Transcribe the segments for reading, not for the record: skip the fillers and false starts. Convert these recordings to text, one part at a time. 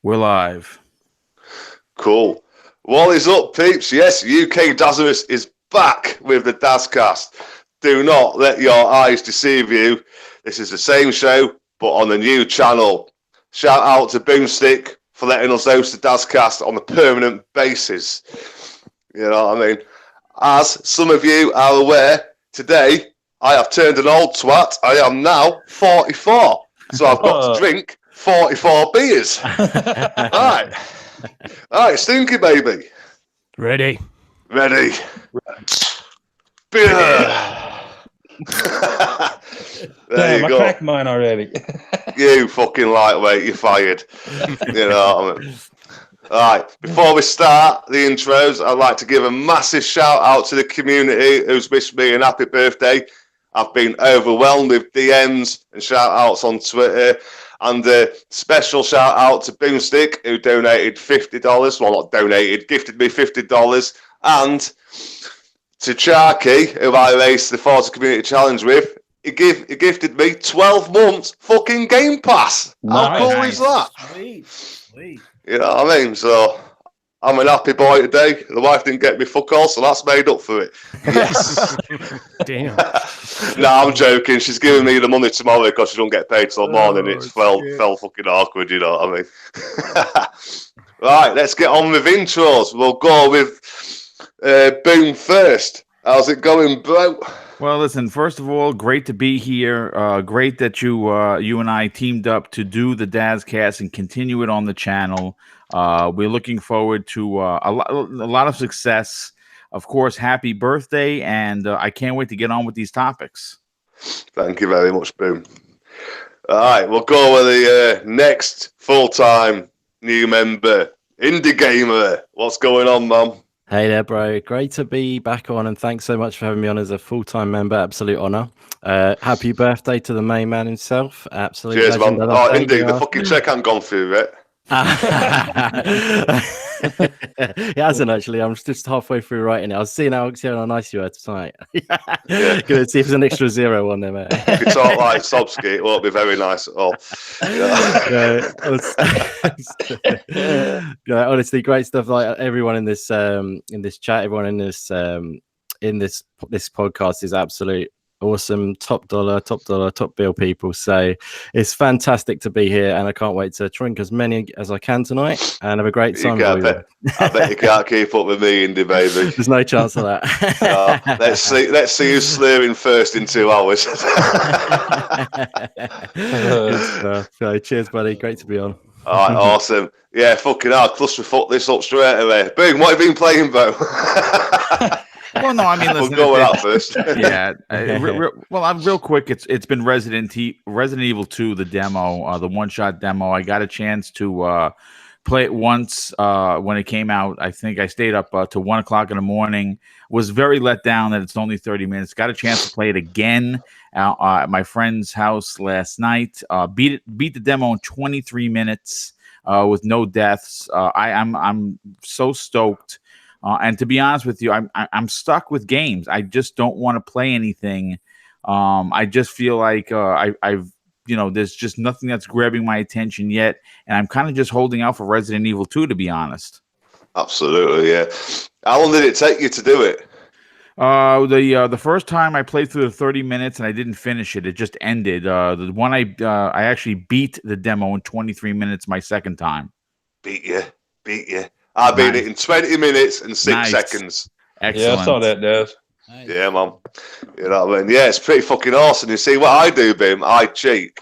We're live. Cool. What is up, peeps? Yes, UK Dazcast is back with the Dazcast. Do not let your eyes deceive you. This is the same show, but on a new channel. Shout out to BoomStick for letting us host the Dazcast on a permanent basis. You know what I mean? As some of you are aware, today I have turned an old twat. I am now 44. So I've got to drink 44 beers. All right, Stinky Baby. Ready. Beer. There you go. I cracked mine already. You fucking lightweight, you're fired. You know what I mean? All right, before we start the intros, I'd like to give a massive shout out to the community who's wished me an happy birthday. I've been overwhelmed with DMs and shout outs on Twitter. And a special shout out to BoomStick, who donated $50. Well, not donated, gifted me $50. And to Charky, who I raced the Forza Community Challenge with, he gifted me 12 months fucking Game Pass. How cool is that? Sweet. You know what I mean? So I'm an happy boy today. The wife didn't get me fuck all, so that's made up for it. Yes. Damn. I'm joking. She's giving me the money tomorrow because she don't get paid till morning. It's fell fucking awkward, you know what I mean? Right, let's get on with intros. We'll go with Boom first. How's it going, bro? Well, listen, first of all, great to be here. Great that you and I teamed up to do the Dazcast and continue it on the channel. We're looking forward to a lot of success. Of course, happy birthday, and I can't wait to get on with these topics. Thank you very much, Boom. All right, we'll go with the next full-time new member, Indie Gamer. What's going on, man? Hey there, bro. Great to be back on, and thanks so much for having me on as a full-time member. Absolute honor. Happy birthday to the main man himself. Absolute cheers, legend. Man. Oh, Indie, the fucking check hasn't gone through yet. It hasn't actually. I'm just halfway through writing it. I was seeing how nice you were tonight. Yeah. Good. See if there's an extra zero on there, mate. If you talk like Sobski, it won't be very nice at all. Yeah, honestly, great stuff. Like everyone in this chat, everyone in this podcast is absolute awesome, top dollar, top bill people. So it's fantastic to be here, and I can't wait to drink as many as I can tonight and have a great time. I bet you can't keep up with me, Indie baby. There's no chance of that. Let's see who's slurring first in 2 hours. So, cheers, buddy. Great to be on. All right, awesome. Yeah, fucking hell, cluster foot this up straight away. Boom, what have you been playing, bro? Well, no, I mean, listen, we'll go with that first. Yeah. Real quick, it's been Resident Evil 2, the demo, the one-shot demo. I got a chance to play it once when it came out. I think I stayed up to 1 o'clock in the morning. Was very let down that it's only 30 minutes. Got a chance to play it again at my friend's house last night. Beat the demo in 23 minutes with no deaths. I'm so stoked. And to be honest with you, I'm stuck with games. I just don't want to play anything. I just feel like I've there's just nothing that's grabbing my attention yet, and I'm kind of just holding out for Resident Evil 2, to be honest. Absolutely, yeah. How long did it take you to do it? The first time I played through the 30 minutes and I didn't finish it. It just ended. The one I actually beat the demo in 23 minutes my second time. Beat you. I beat it in 20 minutes and 6 seconds. Excellent. Yeah, I saw that, Daz. Nice. Yeah, man. You know what I mean? Yeah, it's pretty fucking awesome. You see, what I do, Bim, I cheat.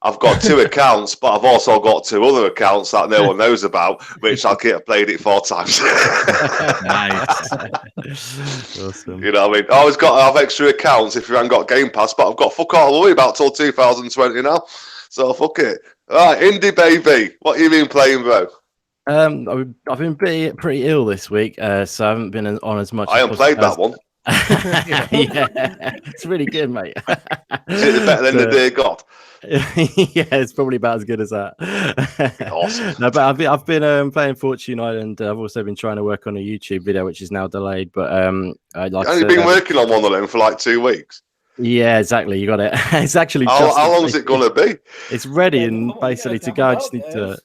I've got 2 accounts, but I've also got 2 other accounts that no one knows about, which I've played it 4 times. Nice. Awesome. You know what I mean? I always got to have extra accounts if you haven't got Game Pass, but I've got fuck all to worry about till 2020 now. So fuck it. All right, Indie baby, what you been playing, bro? I've been pretty ill this week, so I haven't been on as much. I haven't played that one. Yeah, it's really good, mate. Is it better than the Dear God? Yeah, it's probably about as good as that. Awesome. No, but I've been playing Fortune Island. I've also been trying to work on a YouTube video, which is now delayed. But you've been working on one of them for like 2 weeks. Yeah, exactly. You got it. It's actually how long is it gonna be? It's ready and basically to go. I just need to.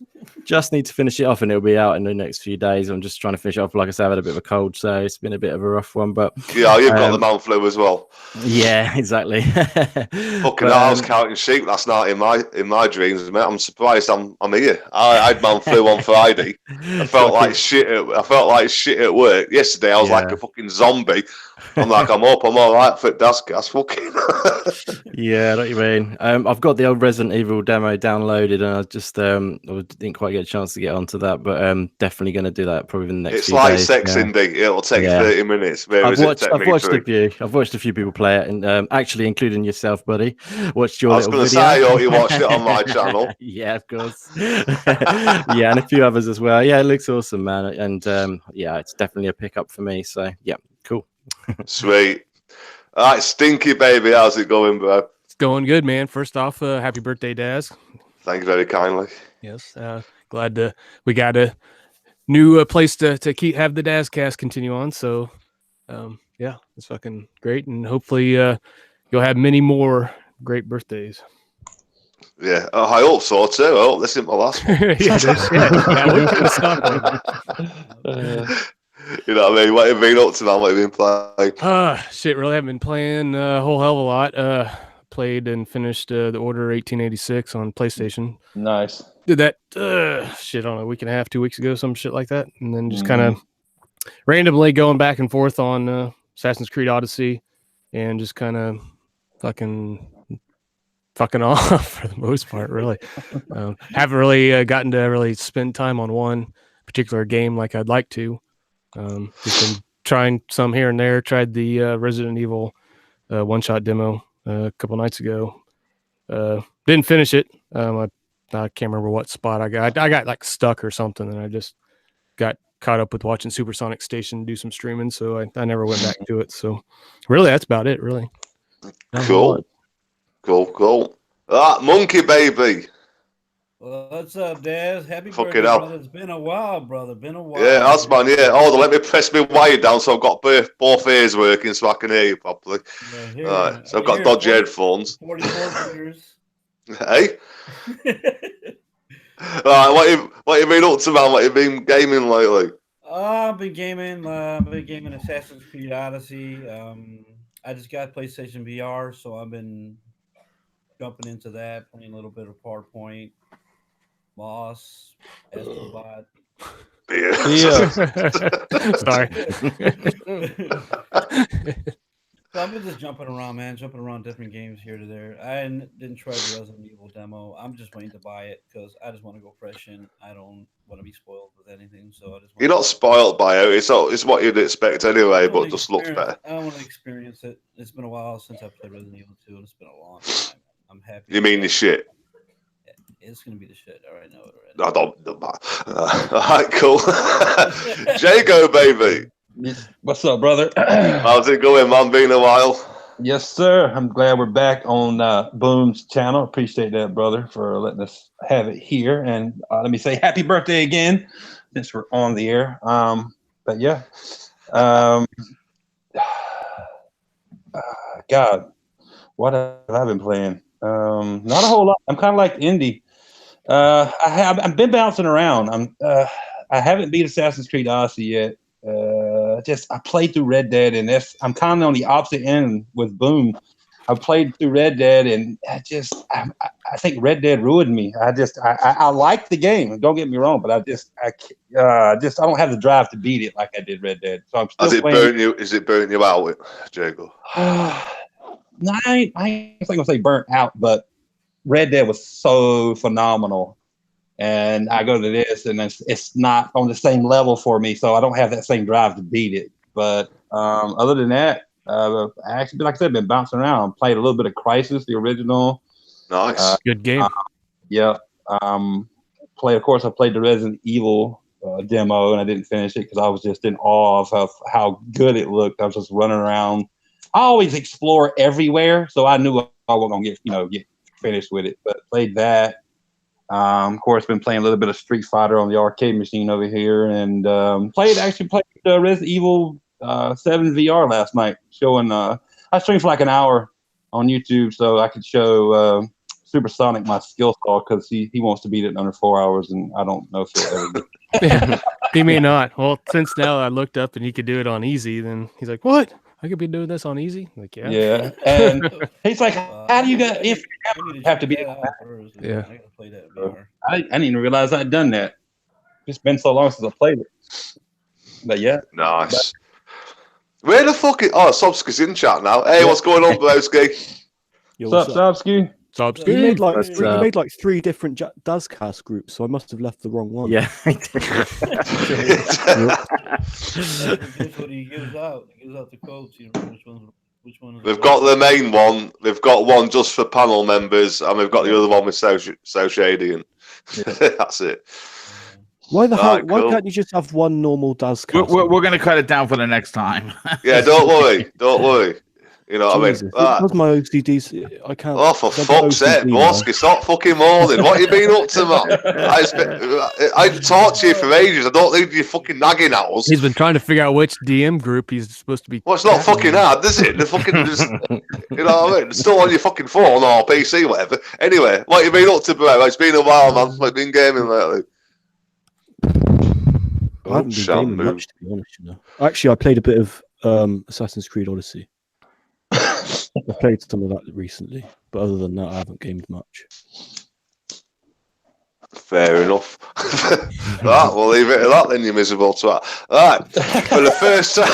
Just need to finish it off, and it'll be out in the next few days. I'm just trying to finish it off. Like I said, I've had a bit of a cold, so it's been a bit of a rough one. But yeah, you've got the man flu as well. Yeah, exactly. Fucking I was counting sheep last night in my dreams, mate. I'm surprised I'm here. I had man flu on Friday. I felt like shit. I felt like shit at work. Yesterday I was like a fucking zombie. I'm like, I'm up, I'm all right for Dazcast. Fucking. Yeah, I know what you mean. I've got the old Resident Evil demo downloaded, and I just I didn't quite get a chance to get onto that, but definitely going to do that probably in the next few days. It's like sex, Indy. It'll take 30 minutes. I've watched a few people play it, and actually including yourself, buddy. Watched your little video. I was going to say, you watched it on my channel. Yeah, of course. Yeah, and a few others as well. Yeah, it looks awesome, man. And yeah, it's definitely a pickup for me. So yeah, cool. Sweet. All right, Stinky baby, how's it going, bro? It's going good, man. First off, happy birthday, Daz. Thank you very kindly. Yes, glad we got a new place to have the Dazcast continue on. So, yeah, it's fucking great, and hopefully you'll have many more great birthdays. Yeah, I hope so too. I hope this isn't my last one. You know what I mean? What have you been up to, man? What have you been playing? Shit, really haven't been playing a whole hell of a lot. Played and finished the Order 1886 on PlayStation. Nice. Did that shit on a week and a half, 2 weeks ago, some shit like that. And then just kind of randomly going back and forth on Assassin's Creed Odyssey and just kind of fucking off for the most part, really. Haven't really gotten to really spend time on one particular game like I'd like to. Just been trying some here and there. Tried the Resident Evil one-shot demo a couple nights ago. Didn't finish it. I can't remember what spot I got. I got like stuck or something, and I just got caught up with watching Supersonic Station do some streaming, so I never went back to it. So really, that's about it, really. Cool. Monkey baby. What's up, Daz? Happy Fuck birthday, it up. brother. It's been a while, brother. Been a while. Yeah, that's man. Yeah. Hold on, let me press my wire down so I've got both ears working so I can hear you properly. Yeah, Alright, so I've got dodgy headphones. 44 years. Hey. Alright, what you been up to, man? What you been gaming lately? I've been gaming. Assassin's Creed Odyssey. I just got PlayStation VR, so I've been jumping into that, playing a little bit of PowerPoint. Moss, Astrobot. Yeah. Sorry. So I've been just jumping around different games here to there. I didn't try the Resident Evil demo. I'm just waiting to buy it because I just want to go fresh in. I don't want to be spoiled with anything, so I just. You're not spoiled by it. It's what you'd expect anyway, but it just looks better. I want to experience it. It's been a while since I played Resident Evil 2, and it's been a long time. I'm happy. You mean the shit? It's gonna be the shit. I already know it already. I don't. All right, cool. Jago, baby. What's up, brother? How's it going, man? Been a while. Yes, sir. I'm glad we're back on Boom's channel. Appreciate that, brother, for letting us have it here. And let me say happy birthday again, since we're on the air. But yeah, God, what have I been playing? Not a whole lot. I'm kind of like Indy. I've been bouncing around. I haven't beat Assassin's Creed Odyssey yet. I played through Red Dead, and I'm kind of on the opposite end with Boom. I played through Red Dead, and I think Red Dead ruined me. I like the game. Don't get me wrong, but I don't have the drive to beat it like I did Red Dead. So I'm still. Is it burning you out, Jago? No, I ain't gonna say burnt out, but Red Dead was so phenomenal, and I go to this, and it's not on the same level for me, so I don't have that same drive to beat it. But other than that, I actually, like I said, been bouncing around. Played a little bit of Crisis, the original. Nice, good game. Yeah. I played the Resident Evil demo, and I didn't finish it because I was just in awe of how good it looked. I was just running around. I always explore everywhere, so I knew I wasn't gonna get finished with it. But played that. Of course, been playing a little bit of Street Fighter on the arcade machine over here, and played Resident Evil 7 VR last night. Showing I streamed for like an hour on YouTube, so I could show supersonic my skill saw because he wants to beat it in under 4 hours, and I don't know if he'll ever do it. He may not. Well, since now I looked up and he could do it on easy, then he's like, "What? I could be doing this on easy?" Like, yeah. Yeah, and he's like, "How do you got if you have to be?" Yeah, I gotta play that VR. I didn't even realize I'd done that. It's been so long since I played it. But yeah, nice. Where the fuck is... Oh, Sobski's in chat now. Hey, what's going on, Broski? What's up, Sobski? You made like 3 different Dazcast groups, so I must have left the wrong one. Yeah. That's what he gives out. He gives out the codes. You know, which one We've got the main one. We've got one just for panel members, and we've got the other one with So Shady. And that's it. Why the hell? Why cool. can't you just have one normal Dazcast? We're going to cut it down for the next time. Yeah, don't worry. Don't worry. You know what I mean? Because my OCD's, I can't. Oh, for fuck's sake, Boski, stop fucking moaning. What have you been up to, man? I talked to you for ages. I don't need you fucking nagging at us. He's been trying to figure out which DM group he's supposed to be. Well, it's not fucking hard, is it? The fucking just, you know what I mean? It's still on your fucking phone or PC, whatever. Anyway, what have you been up to, bro? It's been a while, man. I've been gaming lately. I haven't been gaming much, to be honest. You know. Actually, I played a bit of Assassin's Creed Odyssey. I played some of that recently, but other than that, I haven't gamed much. Fair enough. Right, we'll leave it at that then, you miserable twat. Right, for the first time.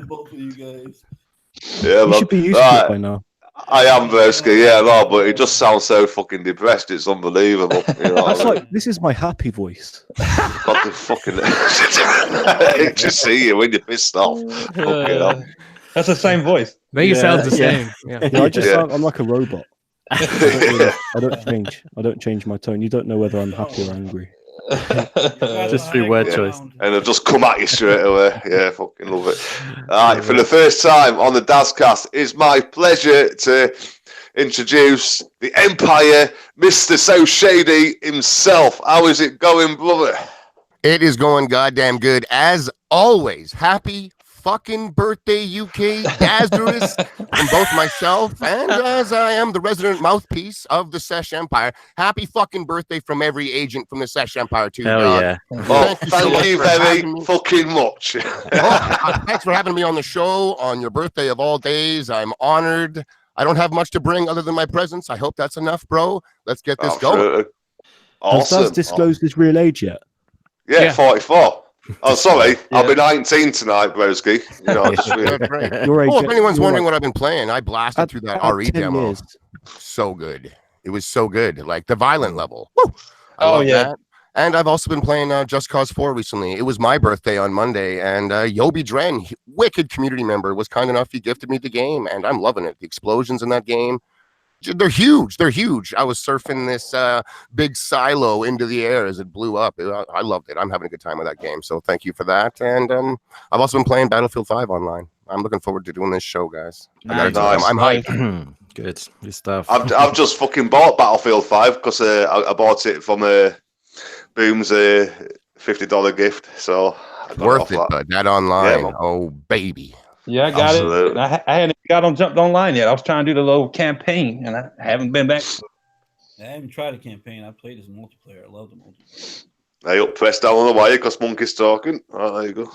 Both of you guys. Yeah, You should be used to it by now. I am, Broski, yeah, no, but it just sounds so fucking depressed. It's unbelievable. You know That's like, this is my happy voice. God, the fucking... I hate to see you when you're pissed off. That's the same voice. I think it sounds the same. Yeah, I just sound, I'm like a robot. I don't change my tone. You don't know whether I'm happy or angry. Just through word choice. And it'll just come at you straight away. Yeah, fucking love it. All right, for the first time on the Dazcast, it's my pleasure to introduce the Empire, Mr. So Shady himself. How is it going, brother? It is going goddamn good. As always, happy fucking birthday, UK Dazderus, from both myself and as I am the resident mouthpiece of the Sesh Empire. Happy fucking birthday from every agent from the Sesh Empire too. Hell dog. yeah. Oh, thank you very fucking much. Thanks for having me on the show on your birthday of all days. I'm honored. I don't have much to bring other than my presence. I hope that's enough, bro. Let's get this going. Awesome. Has Daz disclosed his real age yet? Yeah, 44. Oh, sorry. I'll be 19 tonight, Broski. You know, just really... Well, if anyone's wondering what I've been playing, I blasted through that RE demo. Years. So good. It was so good. Like the violent level. Woo! I love that. And I've also been playing Just Cause 4 recently. It was my birthday on Monday, and Yobi Dren, wicked community member, was kind enough. He gifted me the game, and I'm loving it. The explosions in that game, they're huge. They're huge. I was surfing this big silo into the air as it blew up. I loved it. I'm having a good time with that game. So thank you for that. And I've also been playing Battlefield 5 online. I'm looking forward to doing this show, guys. Nice. I'm hyped. Good stuff. I've just fucking bought Battlefield 5 because I bought it from Boom's $50 gift. So worth it, but that online. Yeah, oh, baby. Yeah, I got it. I hadn't jumped online yet. I was trying to do the little campaign, and I haven't been back. I haven't tried a campaign. I played as a multiplayer. I love the multiplayer. Hey, up, press down on the wire because Monkey's talking. All right, there you go.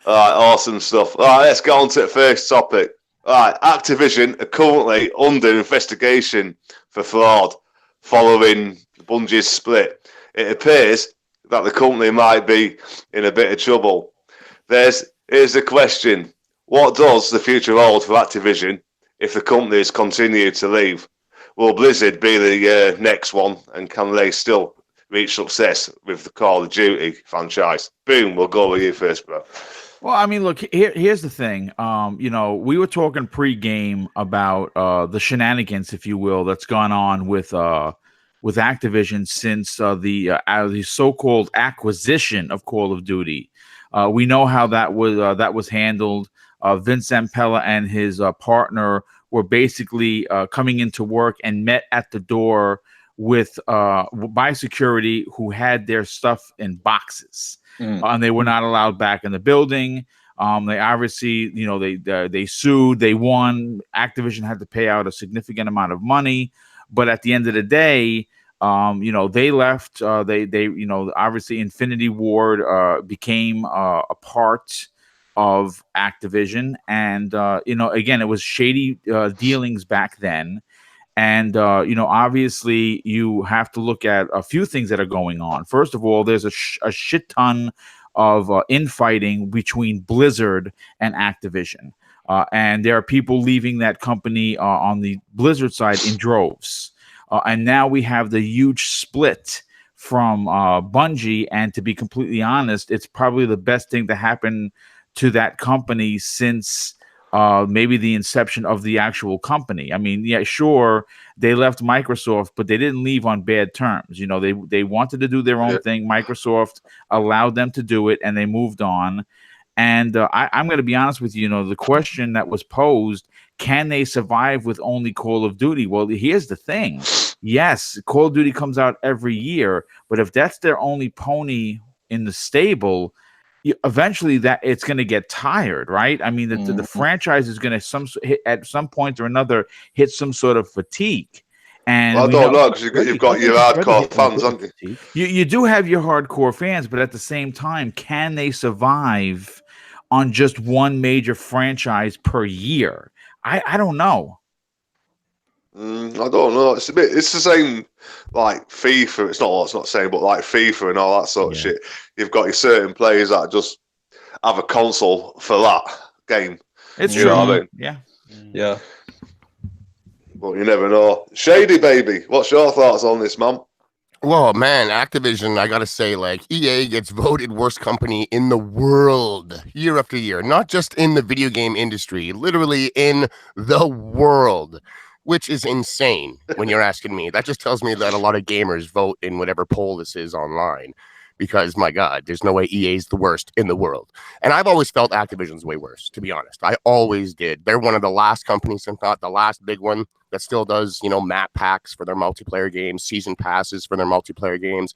All right, awesome stuff. All right, let's get on to the first topic. All right, Activision are currently under investigation for fraud following Bungie's split. It appears that the company might be in a bit of trouble. Here's the question. What does the future hold for Activision if the companies continue to leave? Will Blizzard be the next one, and can they still reach success with the Call of Duty franchise? Boom, we'll go with you first, bro. Well, I mean, look, here's the thing. You know, we were talking pre-game about the shenanigans, if you will, that's gone on with Activision since the so-called acquisition of Call of Duty. We know how that was handled. Vince Zampella and his partner were basically coming into work and met at the door with by security who had their stuff in boxes, and they were not allowed back in the building. They obviously, they sued, they won. Activision had to pay out a significant amount of money, but at the end of the day, they left. Obviously, Infinity Ward became a part of Activision, and again, it was shady dealings back then. And, obviously you have to look at a few things that are going on. First of all, there's a shit ton of infighting between Blizzard and Activision. And there are people leaving that company on the Blizzard side in droves. And now we have the huge split from Bungie. And to be completely honest, it's probably the best thing to happen to that company since maybe the inception of the actual company. I mean, yeah, sure, they left Microsoft, but they didn't leave on bad terms. They wanted to do their own thing. Microsoft allowed them to do it, and they moved on. And I'm going to be honest with you. The question that was posed: can they survive with only Call of Duty? Well, here's the thing: yes, Call of Duty comes out every year, but if that's their only pony in the stable, eventually that it's going to get tired, right? I mean, the franchise is going to at some point or another hit some sort of fatigue. And I don't know, because you've got your hardcore fans, haven't you? You do have your hardcore fans, but at the same time, can they survive on just one major franchise per year? I don't know. I don't know. It's the same like FIFA. It's not the same, but like FIFA and all that sort of shit. You've got your certain players that just have a console for that game. It's you true. Know what I mean? Yeah. But you never know. Shady baby, what's your thoughts on this, man? Well, man, Activision, I gotta say, like, EA gets voted worst company in the world year after year, not just in the video game industry, literally in the world, which is insane when you're asking me. That just tells me that a lot of gamers vote in whatever poll this is online, because, my God, there's no way EA is the worst in the world. And I've always felt Activision's way worse, to be honest. I always did. They're one of the last companies, I thought, the last big one that still does, map packs for their multiplayer games, season passes for their multiplayer games.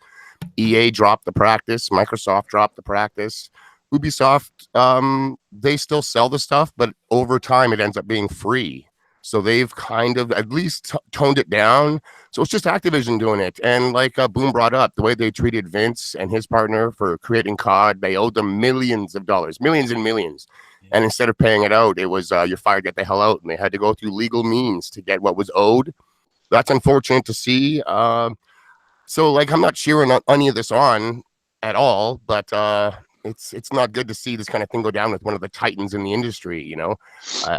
EA dropped the practice. Microsoft dropped the practice. Ubisoft, they still sell the stuff, but over time it ends up being free. So they've kind of at least toned it down. So it's just Activision doing it. And like Boom brought up, the way they treated Vince and his partner for creating COD, they owed them millions of dollars, millions and millions. And instead of paying it out, it was you're fired, get the hell out. And they had to go through legal means to get what was owed. That's unfortunate to see. So like, I'm not cheering any of this on at all, but it's not good to see this kind of thing go down with one of the titans in the industry,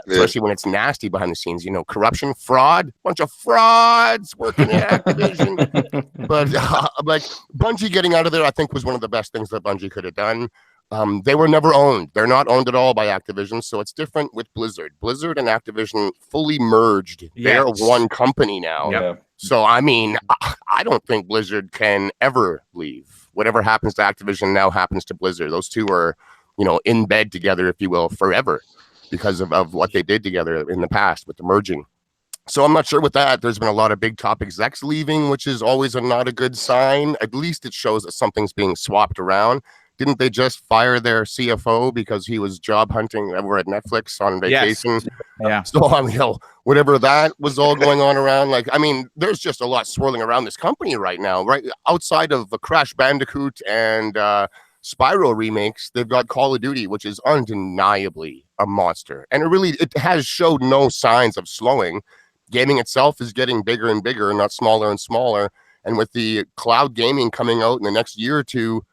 especially when it's nasty behind the scenes, corruption, fraud, bunch of frauds working at Activision. But like Bungie getting out of there, I think was one of the best things that Bungie could have done. They were never owned. They're not owned at all by Activision. So it's different with Blizzard. Blizzard and Activision fully merged. Yes. They're one company now. Yep. So, I mean, I don't think Blizzard can ever leave. Whatever happens to Activision now happens to Blizzard. Those two are, in bed together, if you will, forever because of what they did together in the past with the merging. So I'm not sure with that. There's been a lot of big top execs leaving, which is always not a good sign. At least it shows that something's being swapped around. Didn't they just fire their CFO because he was job hunting over at Netflix on vacation? Yes. Yeah. So, whatever that was all going on around, there's just a lot swirling around this company right now, right? Outside of the Crash Bandicoot and Spyro remakes, they've got Call of Duty, which is undeniably a monster. And it has showed no signs of slowing. Gaming itself is getting bigger and bigger, not smaller and smaller. And with the cloud gaming coming out in the next year or two,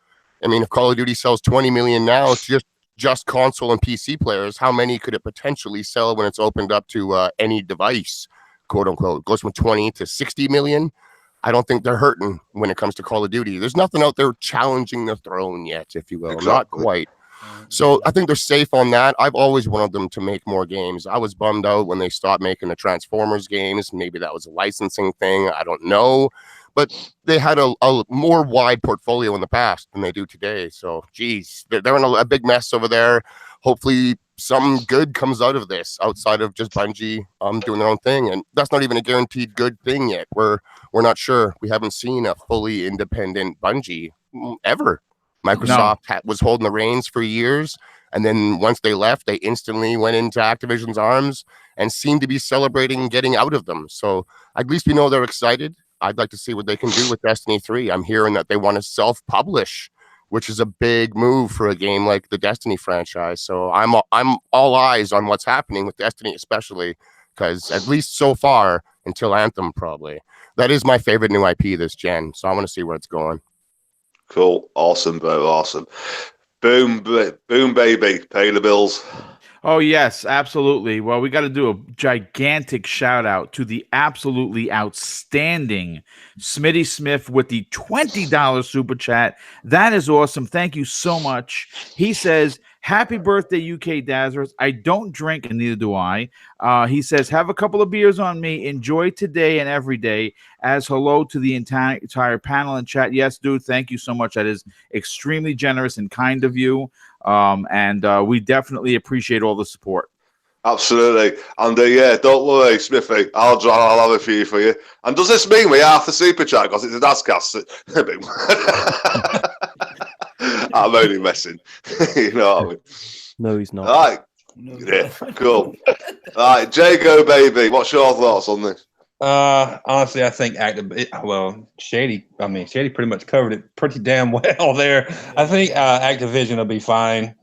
I mean, if Call of Duty sells 20 million now, it's just console and PC players. How many could it potentially sell when it's opened up to any device, quote unquote? It goes from 20 to 60 million. I don't think they're hurting when it comes to Call of Duty. There's nothing out there challenging the throne yet, if you will. Exactly. Not quite. So I think they're safe on that. I've always wanted them to make more games. I was bummed out when they stopped making the Transformers games. Maybe that was a licensing thing. I don't know. But they had a more wide portfolio in the past than they do today. So, geez, they're in a big mess over there. Hopefully something good comes out of this outside of just Bungie doing their own thing. And that's not even a guaranteed good thing yet. We're not sure. We haven't seen a fully independent Bungie ever. Microsoft was holding the reins for years. And then once they left, they instantly went into Activision's arms and seemed to be celebrating getting out of them. So at least we know they're excited. I'd like to see what they can do with Destiny 3. I'm hearing that they want to self-publish, which is a big move for a game like the Destiny franchise. So I'm all eyes on what's happening with Destiny, especially because at least so far, until Anthem probably, that is my favorite new IP this gen. So I want to see where it's going. Cool. Awesome, bro. Awesome. Boom, baby. Pay the bills. Oh, yes, absolutely. Well, we got to do a gigantic shout out to the absolutely outstanding Smitty Smith with the $20 super chat. That is awesome. Thank you so much. He says, happy birthday, UK Dazzers. I don't drink, and neither do I. He says, have a couple of beers on me. Enjoy today and every day. As hello to the entire panel and chat. Yes, dude, thank you so much. That is extremely generous and kind of you. And we definitely appreciate all the support. Absolutely. And yeah, don't worry, Smithy. I'll have a few for you. And does this mean we half the super chat because it's a Dazcast? I'm only messing. You know what I mean? No, he's not. All right. Yeah, cool. All right, Jago, baby. What's your thoughts on this? Honestly, I think Shady pretty much covered it pretty damn well there. I think Activision will be fine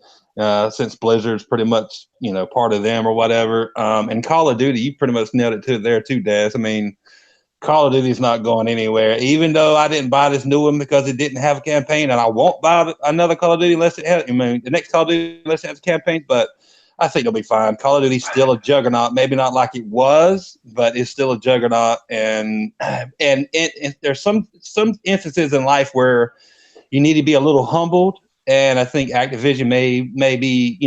since Blizzard's pretty much, part of them or whatever. And Call of Duty, you pretty much nailed it there too, Daz. I mean, Call of Duty's not going anywhere. Even though I didn't buy this new one because it didn't have a campaign, and I won't buy another Call of Duty unless it has. The next Call of Duty unless it has a campaign, but I think they'll be fine. Call of Duty's still a juggernaut. Maybe not like it was, but it's still a juggernaut. And there's some instances in life where you need to be a little humbled. And I think Activision may be,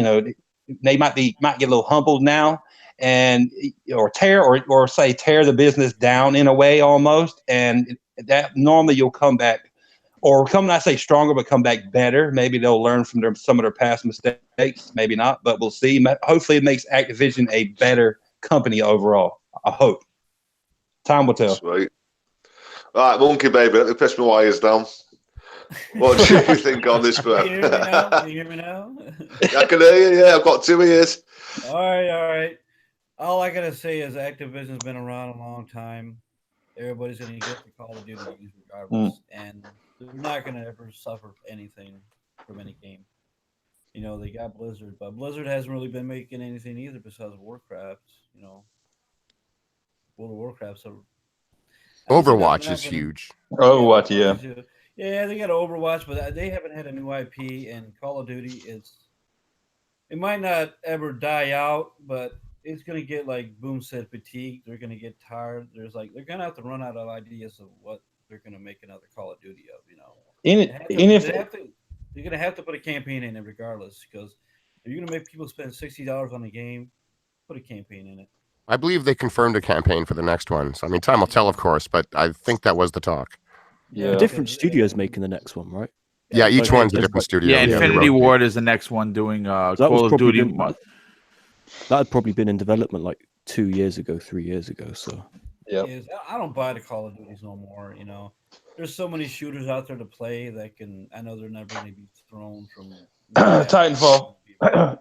they might get a little humbled now, and or tear the business down in a way almost. And that normally you'll come back. Or come, not say stronger, but come back better. Maybe they'll learn from some of their past mistakes. Maybe not, but we'll see. Hopefully, it makes Activision a better company overall. I hope. Time will tell. Sweet. All right, Monkey Baby, let me press my wires down. What do you think on this, bro? Can you hear me now? I can hear you, yeah. I've got 2 ears. All right. All I got to say is Activision's been around a long time. Everybody's going to get the Call of Duty regardless. And they're not going to ever suffer anything from any game. They got Blizzard, but Blizzard hasn't really been making anything either besides Warcraft. World of Warcraft. So Overwatch is huge. Overwatch, yeah. Yeah, they got Overwatch, but they haven't had a new IP. And Call of Duty it might not ever die out, but it's going to get, like Boom said, fatigued. They're going to get tired. They're going to have to run out of ideas of what they're going to make another Call of Duty of, They're going to have to put a campaign in it regardless, because if you're going to make people spend $60 on a game, put a campaign in it. I believe they confirmed a campaign for the next one. So, time will tell, of course, but I think that was the talk. Yeah. A different studio's making the next one, right? Yeah, each one's a different studio. Yeah, Infinity Ward is the next one doing Call of Duty. That had probably been in development like 2 years ago, 3 years ago. So, yeah, I don't buy the Call of Duties no more. There's so many shooters out there to play that can. I know they're never going to be thrown from Titanfall. I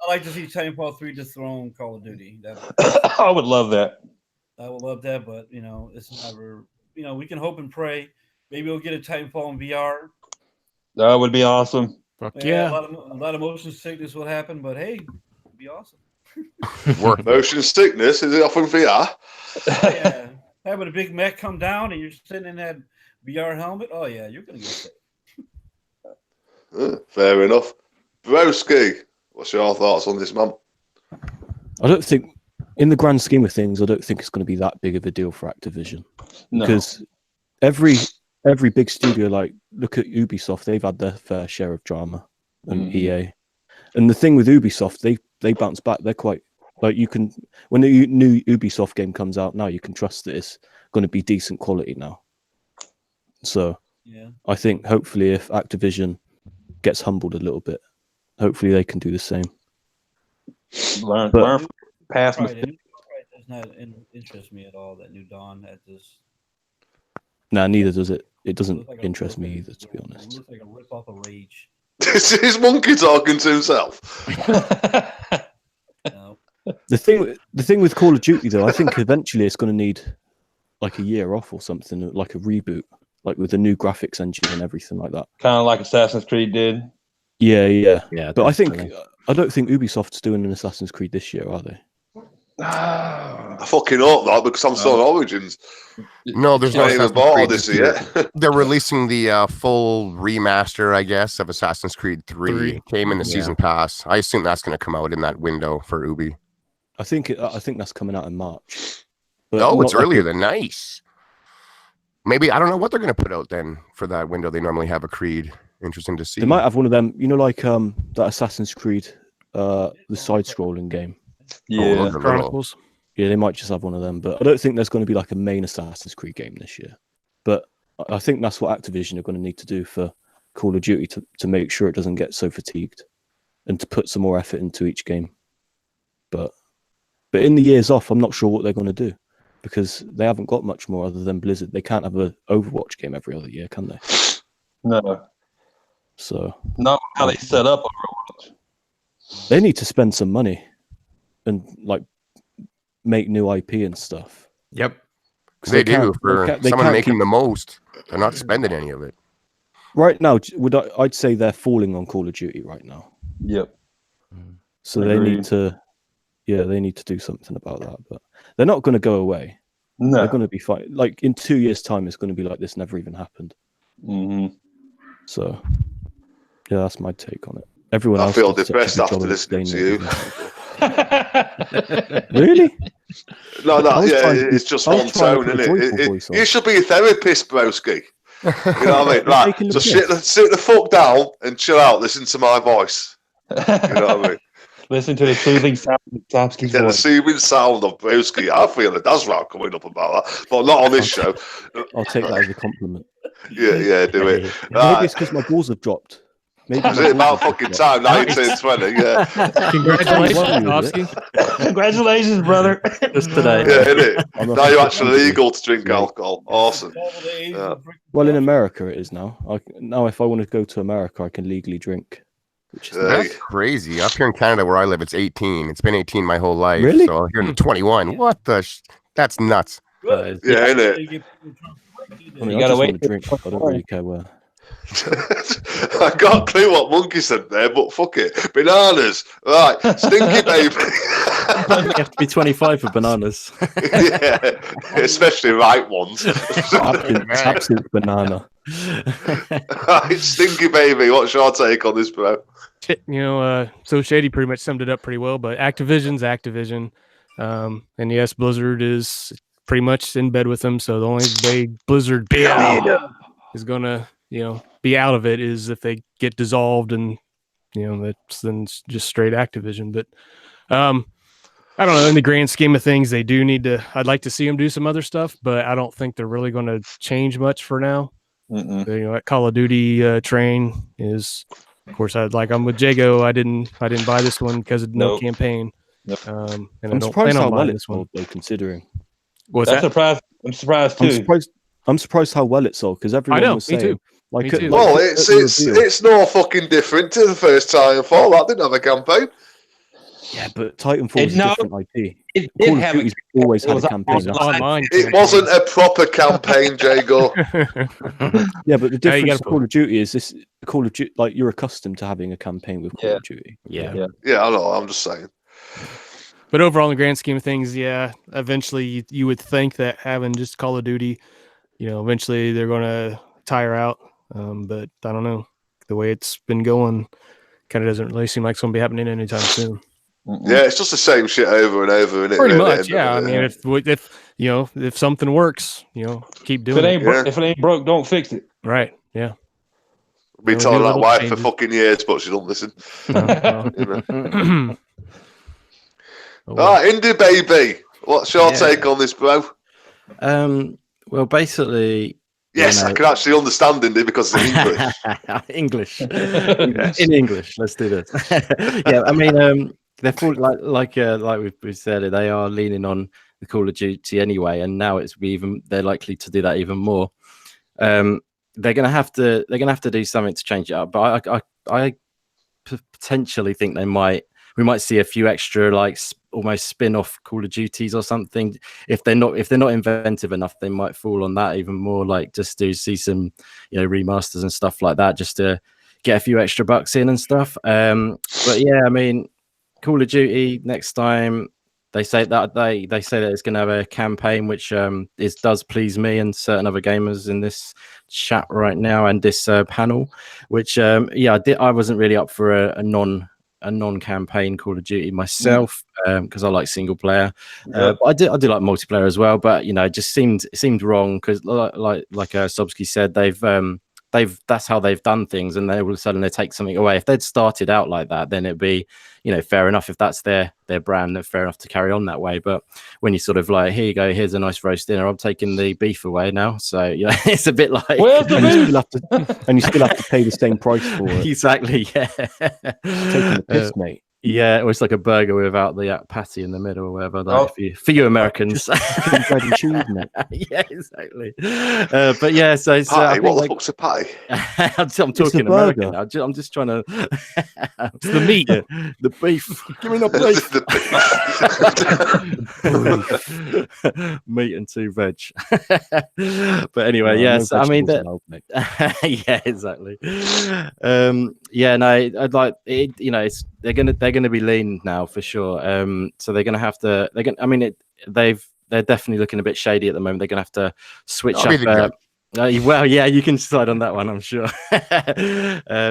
like to see Titanfall 3 dethrone Call of Duty. I would love that. I would love that, but it's never. We can hope and pray. Maybe we'll get a Titanfall in VR. That would be awesome. Yeah. A lot of motion sickness will happen, but hey, it'd be awesome. Motion sickness, is it off in VR? Yeah. Having a big mech come down and you're sitting in that VR helmet. Oh yeah, you're gonna get sick. Fair enough. Broski, what's your thoughts on this, man? I don't think, in the grand scheme of things, I don't think it's going to be that big of a deal for Activision. No. Because every big studio, like look at Ubisoft, they've had their fair share of drama, and EA. And the thing with Ubisoft, they bounce back. They're quite like, you can, when the new Ubisoft game comes out now, you can trust that it's going to be decent quality now. So yeah, I think hopefully if Activision gets humbled a little bit, hopefully they can do the same. Learn past mistakes. Does not interest me at all. That new Dawn at this. Nah, neither does it. it doesn't interest me either, to be honest. It looks like a rip off of Rage. Is Monkey talking to himself? No. The thing with Call of Duty, though, I think eventually it's going to need like a year off or something, like a reboot, like with a new graphics engine and everything like that. Kind of like Assassin's Creed did. Yeah. But definitely. I don't think Ubisoft's doing an Assassin's Creed this year, are they? I fucking hope not, because I'm still on Origins. No, there's no Not even Assassin's bought Creed this this year. They're releasing the full remaster, I guess, of Assassin's Creed 3. Came in the season pass. I assume that's going to come out in that window for Ubi. I think that's coming out in March. But Oh, it's not like earlier than nice. Maybe, I don't know what they're going to put out then for that window. They normally have a Creed. Interesting to see. They might have one of them, like that Assassin's Creed, the side-scrolling game. Yeah, Chronicles. Yeah, they might just have one of them, but I don't think there's going to be like a main Assassin's Creed game this year. But I think that's what Activision are going to need to do for Call of Duty to make sure it doesn't get so fatigued and to put some more effort into each game. But in the years off, I'm not sure what they're going to do because they haven't got much more other than Blizzard. They can't have an Overwatch game every other year, can they? no, So not how they set up Overwatch. they need to spend some money and like make new IP and stuff. Yep. Because they do. can't- For they someone can't making keep- the most, they're not spending any of it. Right now, I'd say they're falling on Call of Duty right now. Yep. So they need to, they need to do something about that. But they're not going to go away. No. They're going to be fine. Like in 2 years' time, it's going to be like this never even happened. Mm-hmm. So, yeah, that's my take on it. Everyone I else feel did such a depressed good after job of listening to explaining you. it. Really? No, I was trying to- it's just I was one trying to tone, put a isn't joyful it? voice on. You should be a therapist, broski. You know what I mean? Right, Taking the so piss. sit the fuck down and chill out. Listen to my voice. You know what I mean? Listen to the soothing sound of Topsky's Get the voice. soothing sound of broski. I feel it. That's right coming up about that, but not on this show. I'll take that as a compliment. Yeah, do it. Maybe Right. it's because my balls have dropped. Maybe Is my it balls about have fucking dropped. time? Now you turn 20, yeah. Congratulations, Well, Topsky. Congratulations, brother. Just today. Yeah, innit? I'm a Now you're fucking actually champion. legal to drink alcohol. Awesome. Yeah. Well, in America it is now. Now if I want to go to America, I can legally drink. Which is Yeah. nice. That's crazy. Up here in Canada where I live, it's 18. It's been 18 my whole life. Really? So here in 21. What the? That's nuts. Yeah, innit? I mean, You I gotta just wait want to drink. I don't really care where. I got a clue what Monkey said there, but fuck it. Bananas. Right. Stinky baby. You have to be 25 for bananas. Yeah. Especially right ones. Absolute banana. Right, Stinky baby. What's your take on this, bro? So Shady pretty much summed it up pretty well, but Activision's Activision. And yes, Blizzard is pretty much in bed with them. So the only way Blizzard is gonna, be out of it is if they get dissolved, and that's then it's just straight Activision. But I don't know. In the grand scheme of things, they do need to. I'd like to see them do some other stuff, but I don't think they're really going to change much for now. That Call of Duty train is, of course, I'm with Jago. I didn't buy this one because of no campaign. And I'm surprised how well it's sold, though, considering. What's that? I'm surprised too. I'm surprised how well it sold because everyone was saying, me too. Like, Me too. Well, it's no fucking different to the first Titanfall. That didn't have a campaign. Yeah, but Titanfall is a different IP. It Call did of have Duty's always had a campaign. Online. It wasn't a proper campaign, Jago. Yeah, but the you difference gotta to Call of Duty is this: Call of Duty, like you're accustomed to having a campaign with Call of Duty. Yeah. Yeah, I know. I'm just saying. But overall, in the grand scheme of things, eventually you would think that having just Call of Duty, eventually they're going to tire out. But I don't know. The way it's been going kind of doesn't really seem like it's going to be happening anytime soon. Yeah, it's just the same shit over and over, isn't it? Pretty really? much, yeah. I mean, if something works, keep If doing it ain't it. if it ain't broke, don't fix it. Right? Yeah. Been Yeah, we telling do that little wife for changes. fucking years, but she don't listen. No, You know? no. Indie baby, what's your take on this, bro? Well, basically, Yes, I can actually understand Indie because it's in English. English. In English, let's do this. Yeah, I mean, they're full, like we've said, they are leaning on the Call of Duty anyway, and now they're likely to do that even more. they're gonna have to do something to change it up. But I potentially think we might see a few extra like almost spin-off Call of Duties or something. If they're not inventive enough, they might fall on that even more, like just to see some remasters and stuff like that, just to get a few extra bucks in and stuff. But yeah, I mean, Call of Duty next time, they say that it's going to have a campaign, which does please me and certain other gamers in this chat right now and this panel. Which I wasn't really up for a non-campaign Call of Duty myself, because I like single player. But I do like multiplayer as well. But it just seemed wrong, because like Sobski said, that's how they've done things, and then all of a sudden they take something away. If they'd started out like that, then it'd be fair enough. If that's their brand, then fair enough to carry on that way. But when you sort of like, here you go, here's a nice roast dinner, I'm taking the beef away now. So it's a bit like, where's the beef? And you still have to pay the same price for it. Exactly, yeah. Taking the piss, mate. Yeah, or it's like a burger without the patty in the middle or whatever. Like for you Americans, bread and cheese, mate. Yeah, exactly. But yeah, so patty. What the fuck's a patty? I'm talking American now. I'm just trying to. It's the meat, the beef. Give me the beef. Meat and 2 veg. But anyway, yes, I mean that. Yeah, exactly. Yeah, no, I'd like it. They're gonna be lean now for sure. So they're gonna have to. They're definitely looking a bit shady at the moment. They're gonna have to switch up. Well, yeah, you can decide on that one, I'm sure.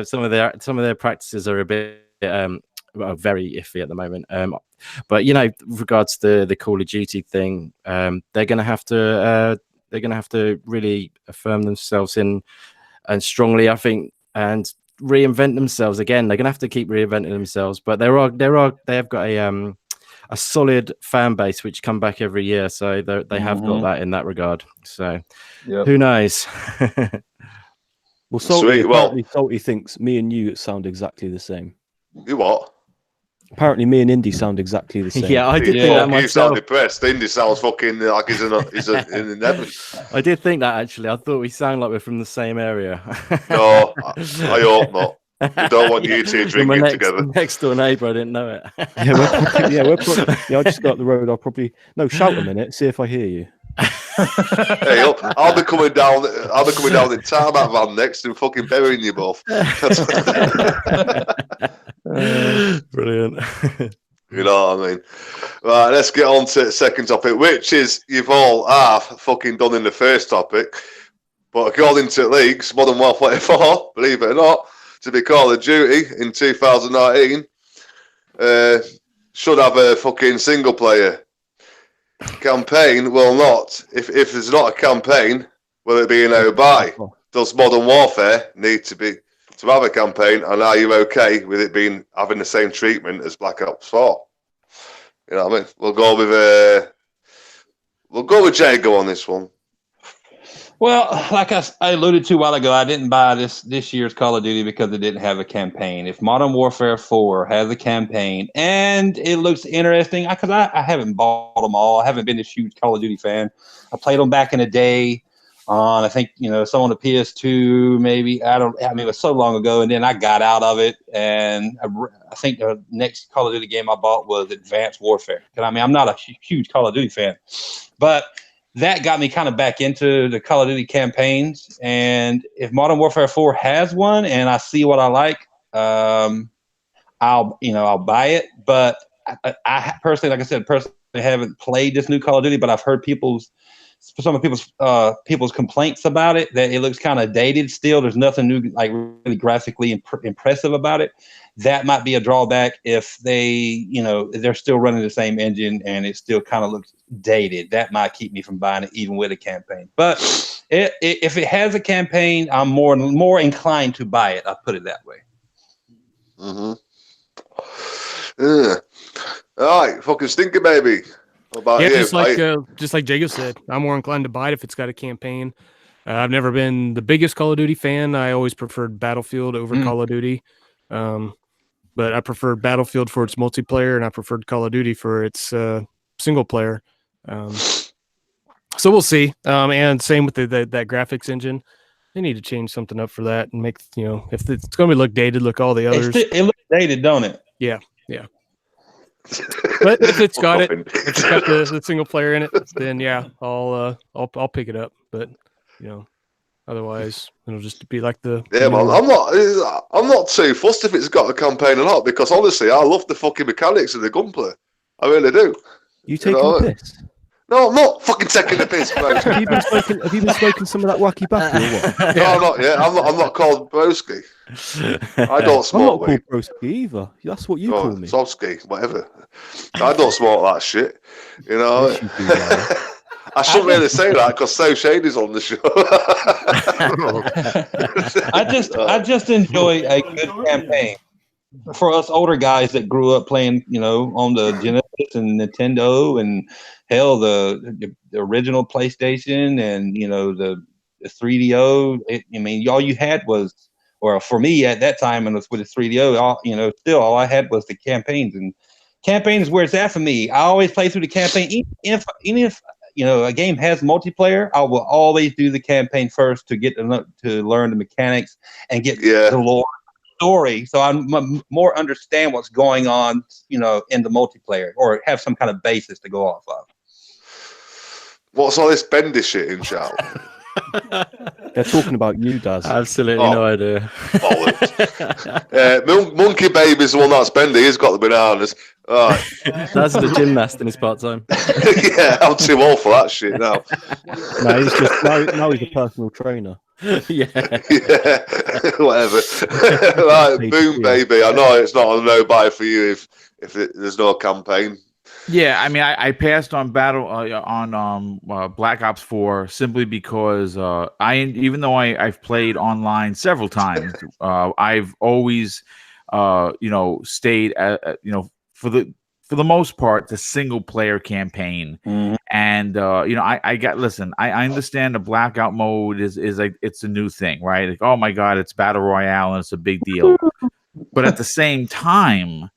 Some of their practices are a bit very iffy at the moment. But with regards to the Call of Duty thing, they're gonna have to really affirm themselves and strongly, I think, and reinvent themselves again. They're gonna have to keep reinventing themselves, but they have got a solid fan base which come back every year, so they have got that in that regard. So who knows? Well, Salty thinks me and you sound exactly the same. You what? Apparently, me and Indy sound exactly the same. Yeah, I did think that myself. You sound depressed. Indy sounds fucking like he's in heaven. I did think that, actually. I thought we sound like we're from the same area. No, I hope not. We don't want you two drinking together. Next door neighbour, I didn't know it. I just got up the road. I'll probably shout a minute, see if I hear you. Hey, I'll be coming down in tarmac van next and fucking burying you both. Brilliant. You know what I mean? Right, let's get on to the second topic, which is you've all half fucking done in the first topic, but according to leaks, Modern Warfare 4, believe it or not, to be Call of Duty in 2019, should have a fucking single player. Campaign will not. If there's not a campaign, will it be an buy? Does Modern Warfare need to have a campaign, and are you okay with it having the same treatment as Black Ops 4? You know what I mean? We'll go with Jago on this one. Well, like I alluded to a while ago, I didn't buy this year's Call of Duty because it didn't have a campaign. If Modern Warfare 4 has a campaign and it looks interesting, because I haven't bought them all. I haven't been this huge Call of Duty fan. I played them back in the day on, I think, some on the PS2, maybe. It was so long ago, and then I got out of it. And I think the next Call of Duty game I bought was Advanced Warfare. Because I'm not a huge Call of Duty fan, but that got me kind of back into the Call of Duty campaigns. And if Modern Warfare 4 has one and I see what I like, I'll buy it. But I personally, like I said, haven't played this new Call of Duty, but I've heard some of people's complaints about it, that it looks kind of dated still. There's nothing new, like really graphically impressive about it. That might be a drawback if they're still running the same engine and it still kind of looks dated. That might keep me from buying it even with a campaign. But if it has a campaign, I'm more inclined to buy it. I'll put it that way. Mm-hmm. Yeah. All right, fucking stinker baby. What about you? Just like Jacob said, I'm more inclined to buy it if it's got a campaign. I've never been the biggest Call of Duty fan. I always preferred Battlefield over Call of Duty. But I preferred Battlefield for its multiplayer, and I preferred Call of Duty for its single player. So we'll see. And same with that graphics engine. They need to change something up for that and make, if it's going to look dated, look all the others. It looks dated, don't it? Yeah. But if it's got if it's got the single player in it, then yeah, I'll pick it up. But otherwise it'll just be like the man. I'm not too fussed if it's got a campaign or not, because honestly, I love the fucking mechanics of the gunplay. I really do. You taking the piss? No, I'm not fucking taking the piss, bro. Have you been smoking some of that wacky back or what? No, not yet. I'm not called Broski. I don't smoke. I'm not called Broski either. That's what you call me. Sobski, whatever. I don't smoke that shit. I shouldn't really say that because So Shady's on the show. I just enjoy a good campaign. For us older guys that grew up playing, on the Genesis and Nintendo and hell, the original PlayStation and the 3DO. All you had was, or for me at that time, and it was with the 3DO. Still all I had was the campaigns, and campaigns where it's at for me. I always play through the campaign, even if a game has multiplayer. I will always do the campaign first to get to learn the mechanics and get the lore. Story, so I more understand what's going on, in the multiplayer, or have some kind of basis to go off of. What's all this bendy shit in chat? They're talking about you, Daz. Absolutely no idea. Monkey Baby's the one that's bendy. He's got the bananas. Right. That's the gymnast in his part time. Yeah, I'm too old for that shit now. No, he's just now he's a personal trainer. Yeah, whatever. Right, Boom Baby. I know it's not a no buy for you if there's no campaign. Yeah, I passed on Black Ops 4 simply because even though I've played online several times, I've always stayed at for the most part the single player campaign. Mm-hmm. And I understand the blackout mode is like it's a new thing, right? Like, oh my god, it's battle royale and it's a big deal. But at the same time,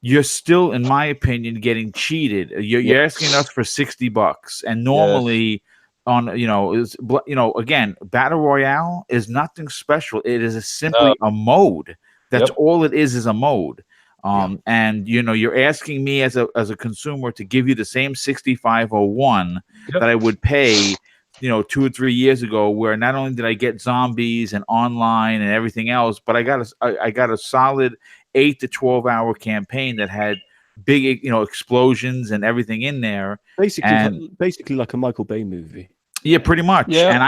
you're still, in my opinion, getting cheated. You're asking us for $60, and normally again, battle royale is nothing special. It is simply a mode. That's all it is a mode. And you're asking me as a consumer to give you the same 6501 that I would pay 2 or 3 years ago, where not only did I get zombies and online and everything else, but I got a solid 8 to 12 hour campaign that had big explosions and everything in there. Basically like a Michael Bay movie. Yeah, pretty much. Yeah, and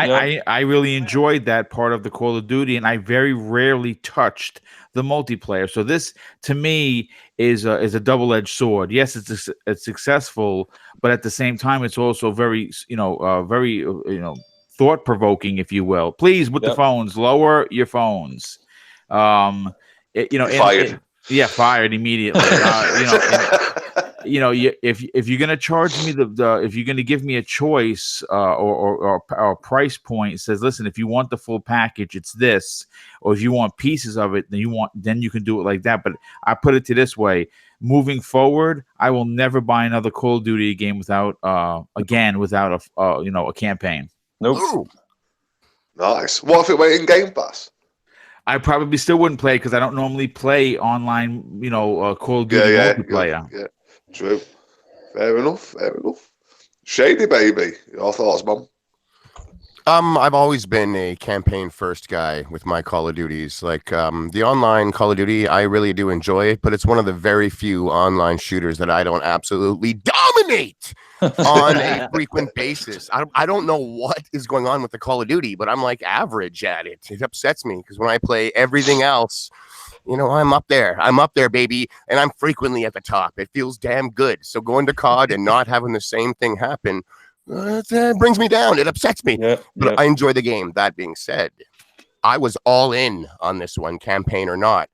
I really enjoyed that part of the Call of Duty, and I very rarely touched the multiplayer. So this, to me, is a double-edged sword. Yes, it's successful, but at the same time, it's also very thought-provoking, if you will. Please, with the phones, lower your phones. Fired. Fired immediately. If you're gonna charge me if you're gonna give me a choice or a price point, it says, listen, if you want the full package, it's this, or if you want pieces of it, then you can do it like that. But I put it to this way: moving forward, I will never buy another Call of Duty game without a campaign. Nope. Ooh. Nice. What if it went in Game Pass? I probably still wouldn't play because I don't normally play online, Call of Duty multiplayer. Yeah. True. Fair enough. Shady Baby, your thoughts, Mom? I've always been a campaign first guy with my Call of Duties. Like the online Call of Duty, I really do enjoy it, but it's one of the very few online shooters that I don't absolutely dominate on a frequent basis. I don't know what is going on with the Call of Duty, but I'm like average at it. It upsets me because when I play everything else, I'm up there. I'm up there, baby, and I'm frequently at the top. It feels damn good. So going to COD and not having the same thing happen, it brings me down. It upsets me. But I enjoy the game. That being said, I was all in on this one, campaign or not.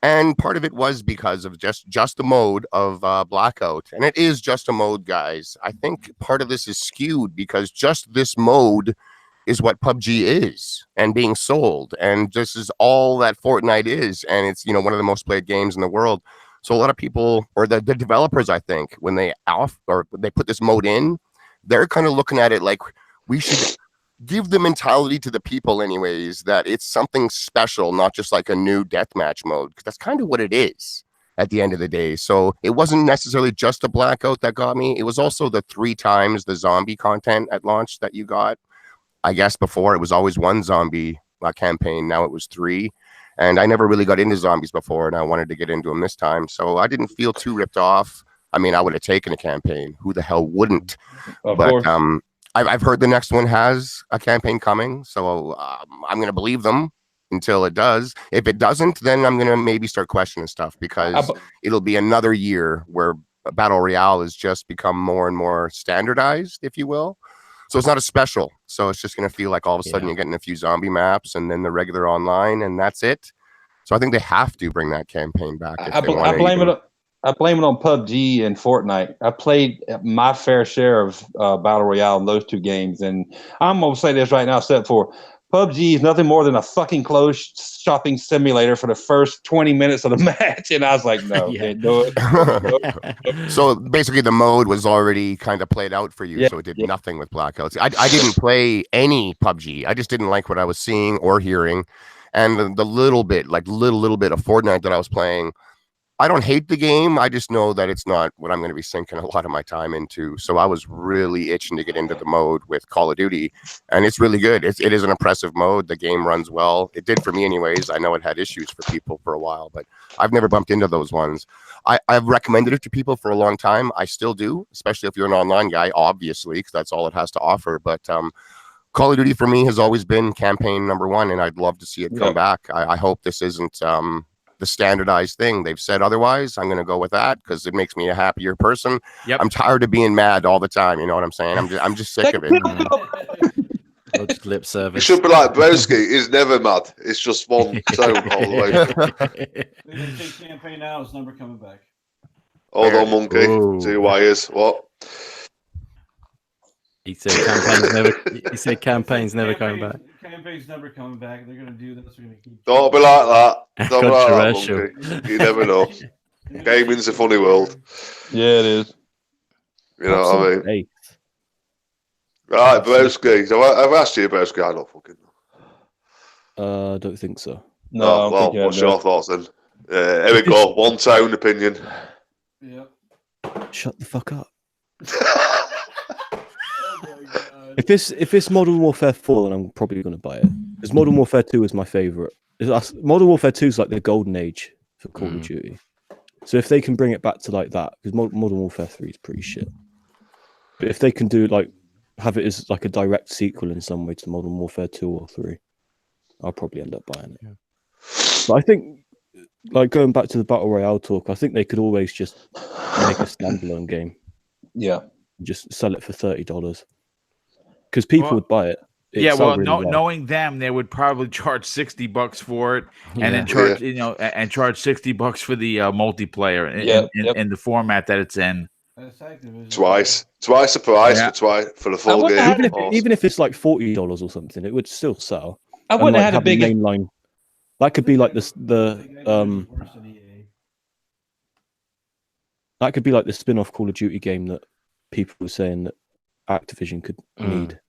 And part of it was because of just the mode of Blackout. And it is just a mode, guys. I think part of this is skewed because just this mode is what PUBG is and being sold. And this is all that Fortnite is. And it's, one of the most played games in the world. So a lot of people, or the developers, I think, when they put this mode in, they're kind of looking at it like we should give the mentality to the people anyways that it's something special, not just like a new deathmatch mode, because that's kind of what it is at the end of the day. So it wasn't necessarily just a blackout that got me. It was also the 3 times the zombie content at launch that you got. I guess before it was always 1 zombie campaign. Now it was 3. And I never really got into zombies before, and I wanted to get into them this time. So I didn't feel too ripped off. I mean, I would have taken a campaign. Who the hell wouldn't? But I've heard the next one has a campaign coming. So I'm going to believe them until it does. If it doesn't, then I'm going to maybe start questioning stuff, because it'll be another year where Battle Royale has just become more and more standardized, if you will. So it's not a special. So it's just going to feel like all of a sudden you're getting a few zombie maps and then the regular online, and that's it. So I think they have to bring that campaign back. I blame it on PUBG and Fortnite. I played my fair share of Battle Royale in those 2 games. And I'm going to say this right now, except for PUBG is nothing more than a fucking closed shopping simulator for the first 20 minutes of the match. And I was like, no, can't do it. So basically the mode was already kind of played out for you. So it did nothing with blackouts. I didn't play any PUBG. I just didn't like what I was seeing or hearing. And the little bit of Fortnite that I was playing, I don't hate the game. I just know that it's not what I'm going to be sinking a lot of my time into. So I was really itching to get into the mode with Call of Duty, and it's really good. It is an impressive mode. The game runs well. It did for me anyways. I know it had issues for people for a while, but I've never bumped into those ones. I've recommended it to people for a long time. I still do, especially if you're an online guy, obviously, because that's all it has to offer. But Call of Duty for me has always been campaign number 1, and I'd love to see it come back. I hope this isn't the standardized thing. They've said otherwise. I'm going to go with that because it makes me a happier person. I'm tired of being mad all the time. You know what I'm saying? I'm just sick of it. Lip service. It should be like Broski. He's never mad. It's just one tone all the way. They take campaign out. It's never coming back. Hold on, monkey. Ooh. See why is what? He said campaigns never coming back. Campaigns never coming back. They're gonna do this. We're gonna keep. Don't be like that. Don't be like that, monkey. You never know. Gaming's a funny world. Yeah, it is. You know what I mean? Hey. Right, Broski. I've asked you, Broski. I don't fucking know. I don't think so. No. Well, what's your thoughts then? Here we go. One tone opinion. Yep. Shut the fuck up. If it's Modern Warfare 4, then I'm probably going to buy it. Because Modern Warfare 2 is my favorite. Modern Warfare 2 is like the golden age for Call of Duty. So if they can bring it back to like that, because Modern Warfare 3 is pretty shit. But if they can do like have it as like a direct sequel in some way to Modern Warfare 2 or 3, I'll probably end up buying it. But I think, like going back to the Battle Royale talk, I think they could always just make a standalone game. Yeah. Just sell it for $30. Because people would buy it. Knowing them, they would probably charge $60 for it, and then charge and charge $60 for the multiplayer in the format that it's in. Twice the price for the full game. Even if it's like $40 or something, it would still sell. I wouldn't have had a big mainline. That could be like the that could be like the spin-off Call of Duty game that people were saying that Activision could need.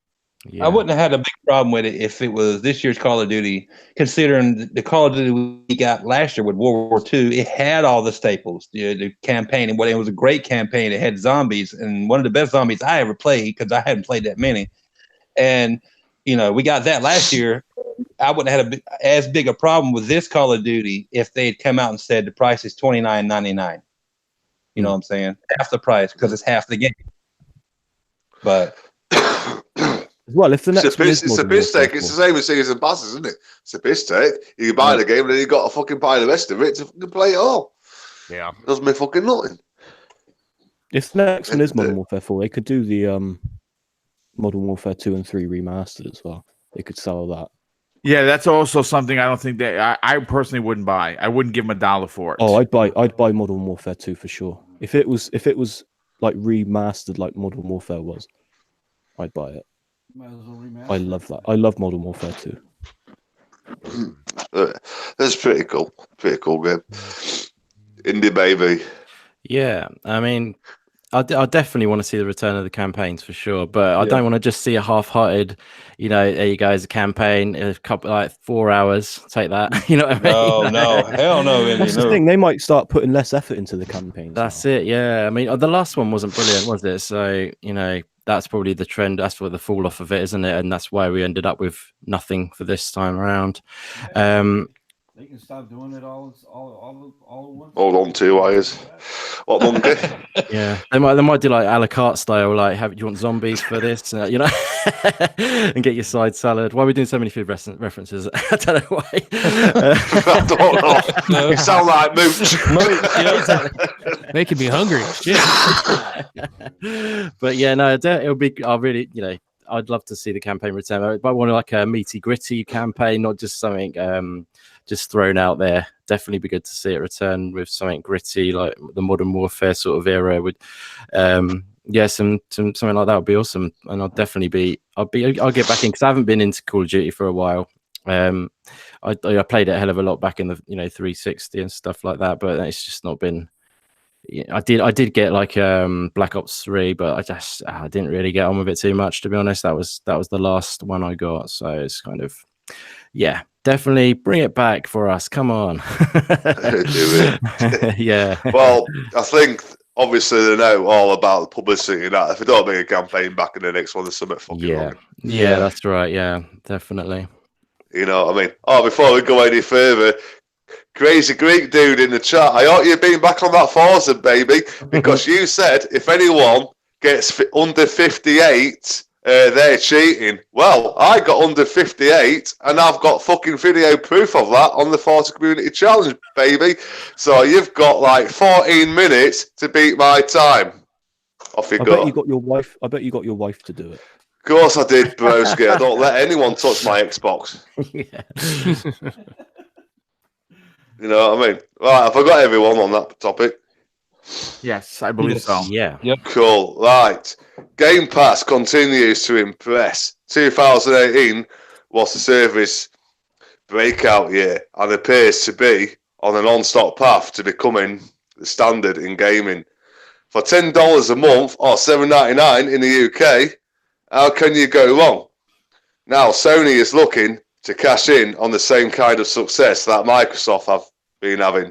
Yeah. I wouldn't have had a big problem with it if it was this year's Call of Duty, considering the Call of Duty we got last year with World War II. It had all the staples, the campaign, and it was a great campaign. It had zombies, and one of the best zombies I ever played because I hadn't played that many. And we got that last year. I wouldn't have had as big a problem with this Call of Duty if they had come out and said the price is $29.99. You know what I'm saying? Half the price because it's half the game. But well, if the next it's a piss take. It's the same as season passes, isn't it? It's a piss take. You can buy the game and then you got to fucking buy the rest of it to fucking play it all. Yeah, doesn't mean fucking nothing. If the next one is Modern Warfare 4, they could do the Modern Warfare 2 and 3 remastered as well. They could sell that. Yeah, that's also something I don't think that I personally wouldn't buy. I wouldn't give them $1 for it. Oh, I'd buy Modern Warfare 2 for sure. If it was like remastered like Modern Warfare was, I'd buy it. I love that. I love Modern Warfare 2. That's pretty cool. Pretty cool game. Indie baby. Yeah, I mean, I definitely want to see the return of the campaigns for sure, but I don't want to just see a half-hearted, there you go, as a campaign, a couple, like 4 hours, take that. You know what I mean? No, hell no. That's the thing. They might start putting less effort into the campaigns. That's it. Yeah. I mean, the last one wasn't brilliant, was it? So, that's probably the trend. That's what the fall off of it, isn't it? And that's why we ended up with nothing for this time around. They can stop doing it all at once. Hold on, 2 wires. What monkey? Yeah, they might do like a la carte style, like, do you want zombies for this? And get your side salad. Why are we doing so many food references? I don't know why. I don't know. You sound like Mooch. Making me hungry. Shit. But yeah, no, it'll be. I'd love to see the campaign return. But I want like a meaty, gritty campaign, not just something just thrown out there. Definitely be good to see it return with something gritty, like the Modern Warfare sort of era. With something like that would be awesome. And I'll definitely I'll get back in because I haven't been into Call of Duty for a while. I played it a hell of a lot back in the 360 and stuff like that, but it's just not been. I did get like Black Ops 3, but I didn't really get on with it too much, to be honest. That was the last one I got, so it's kind of definitely bring it back for us. Come on. Do it. Yeah. Well, I think obviously they know all about the publicity and that. If we don't make a campaign back in the next one, there's something fucking wrong. Yeah, that's right. Yeah, definitely. You know what I mean? Oh, before we go any further, Crazy Greek dude in the chat, I ought you been back on that Forza, baby, because you said if anyone gets under 58, they're cheating. Well, I got under 58, and I've got fucking video proof of that on the Forza Community Challenge, baby. So you've got like 14 minutes to beat my time. Off you go. I bet you got your wife to do it. Of course I did, broski. I don't let anyone touch my Xbox. You know what I mean? Right, have I got everyone on that topic? Yes, I believe so. Yeah. Yep. Cool. Right. Game Pass continues to impress. 2018 was the service breakout year and appears to be on a non-stop path to becoming the standard in gaming. For $10 a month or $7.99 in the UK, how can you go wrong? Now, Sony is looking to cash in on the same kind of success that Microsoft have been having.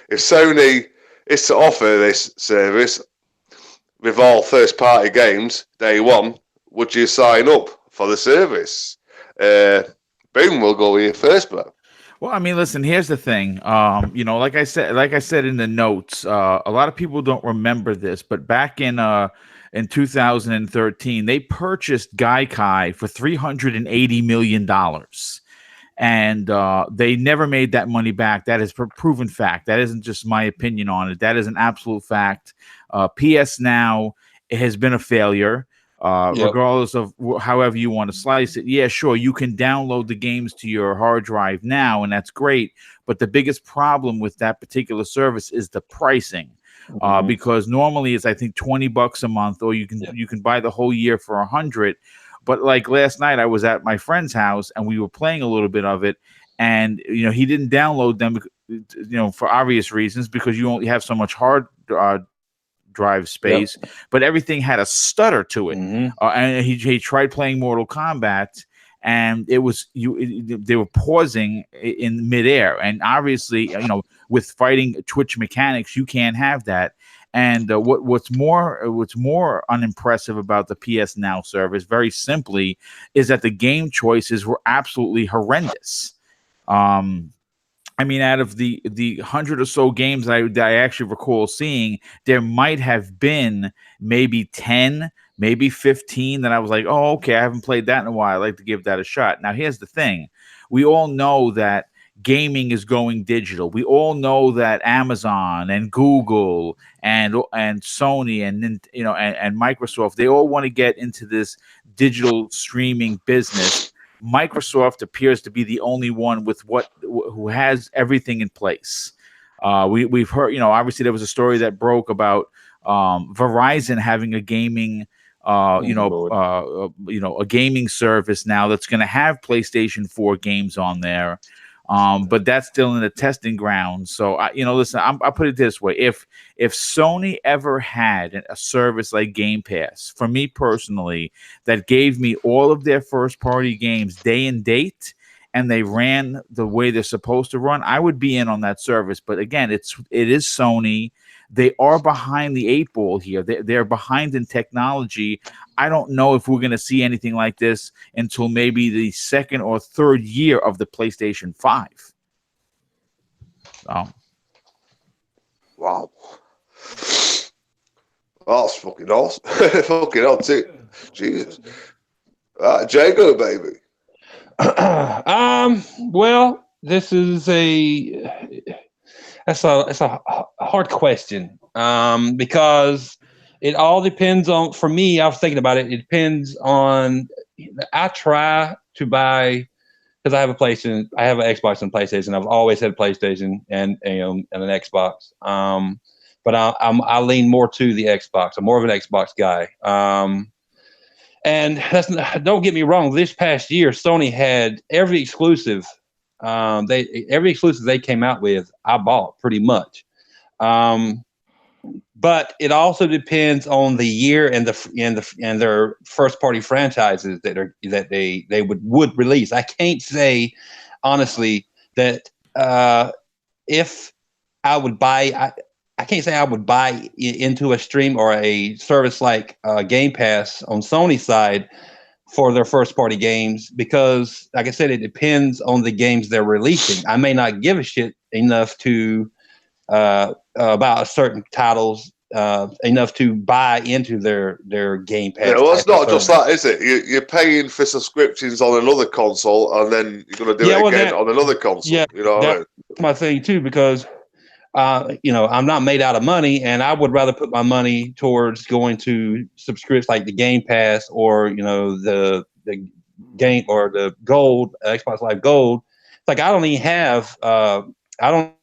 If Sony is to offer this service with all first-party games day one, would you sign up for the service? Boom, we'll go with you first, bro. Well, I mean, listen, here's the thing. Like I said in the notes, a lot of people don't remember this, but back in 2013, they purchased Gaikai for $380 million. And they never made that money back. That is proven fact. That isn't just my opinion on it. That is an absolute fact. PS Now has been a failure, regardless of however you want to slice it. Yeah, sure, you can download the games to your hard drive now, and that's great. But the biggest problem with that particular service is the pricing. Because normally it's, I think, $20 a month, or you can buy the whole year for $100. But like last night, I was at my friend's house and we were playing a little bit of it, and he didn't download them, for obvious reasons, because you only have so much hard drive space. But everything had a stutter to it, and he tried playing Mortal Kombat, and they were pausing in midair, and obviously, with fighting Twitch mechanics, you can't have that. And what's more unimpressive about the PS Now service, very simply, is that the game choices were absolutely horrendous. I mean, out of the 100 or so games that I actually recall seeing, there might have been maybe 10, maybe 15 that I was like, oh, okay, I haven't played that in a while. I'd like to give that a shot. Now, here's the thing. We all know that gaming is going digital. We all know that Amazon and Google and Sony and Microsoft, they all want to get into this digital streaming business. Microsoft appears to be the only one who has everything in place. We've heard, obviously there was a story that broke about Verizon having a gaming a gaming service now that's going to have PlayStation 4 games on there. But that's still in the testing ground. So listen, I'll put it this way: if Sony ever had a service like Game Pass, for me personally, that gave me all of their first party games day and date, and they ran the way they're supposed to run, I would be in on that service. But again, it is Sony. They are behind the 8 ball here. They're behind in technology. I don't know if we're going to see anything like this until maybe the 2nd or 3rd year of the PlayStation 5. So. Wow. That's fucking awesome. Fucking hell, too. Jesus. Jago, baby. Well, this is it's a hard question because it all depends on. For me, I was thinking about it. It depends on. I try to buy because I have a PlayStation. I have an Xbox and PlayStation. I've always had a PlayStation and an Xbox. But I lean more to the Xbox. I'm more of an Xbox guy. And don't get me wrong. This past year, Sony had every exclusive. Every exclusive they came out with, I bought pretty much. But it also depends on the year and their first party franchises that they would release. I can't say honestly that if I would buy. I can't say I would buy into a stream or a service like Game Pass on Sony's side for their first party games because, like I said, it depends on the games they're releasing. I may not give a shit enough to about certain titles enough to buy into their Game Pass. Yeah, well, it's not just that, is it? You're paying for subscriptions on another console, and then you're going to do it again on another console. Yeah, you know what I mean? That's my thing too, because I'm not made out of money, and I would rather put my money towards going to subscriptions like the Game Pass or the game or the Gold Xbox Live Gold. It's like I don't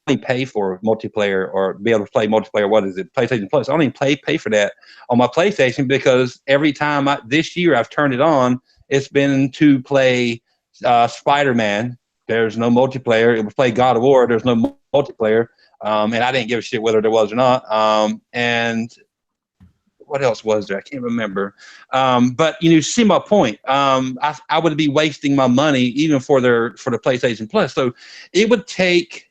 even pay for multiplayer or be able to play multiplayer. What is it? PlayStation Plus. I don't even pay for that on my PlayStation because every time this year I've turned it on, it's been to play Spider-Man. There's no multiplayer. It was play God of War. There's no multiplayer. And I didn't give a shit whether there was or not. And what else was there? I can't remember. But you see my point. I would be wasting my money even for the PlayStation Plus. So it would take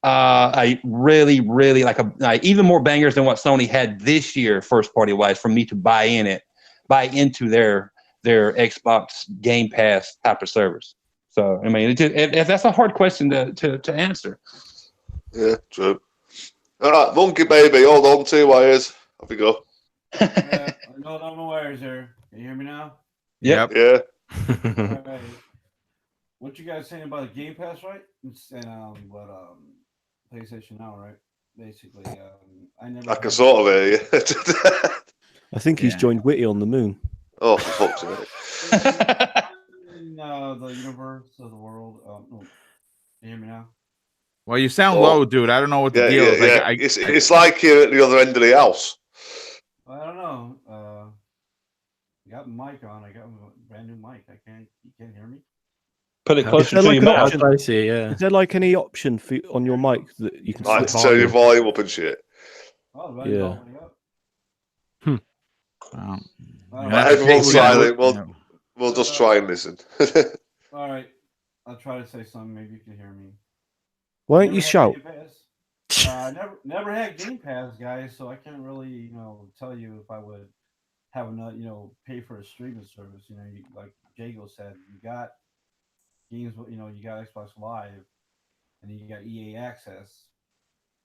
a really, really like even more bangers than what Sony had this year, first party wise, for me to buy into their Xbox Game Pass type of service. So I mean, that's a hard question to answer. Yeah, true. All right, Monkey Baby, hold on, 2 wires. Off you go. Yeah, hold on the wires here. Can you hear me now? Yep. Yeah. All right. What you guys saying about the Game Pass, right? And PlayStation Now, right? Basically, I can sort of hear you. I think he's joined Witty on the moon. Oh, for fuck's sake. No, the universe of the world. No. Can you hear me now? Well, you sound low, dude. I don't know what the deal is. Yeah. It's like you're at the other end of the house. I don't know. I got my mic on. I got a brand new mic. You can't hear me? Put it closer to your mouth. Is there like any option on your mic that you can turn your volume up and shit? Oh, yeah. My headphones silent. We'll just try and listen. All right. I'll try to say something. Maybe you can hear me. Why don't you shout? Never had Game Pass, guys, so I can't really, tell you if I would have enough, pay for a streaming service. Like Jago said, you got games, you got Xbox Live, and then you got EA Access.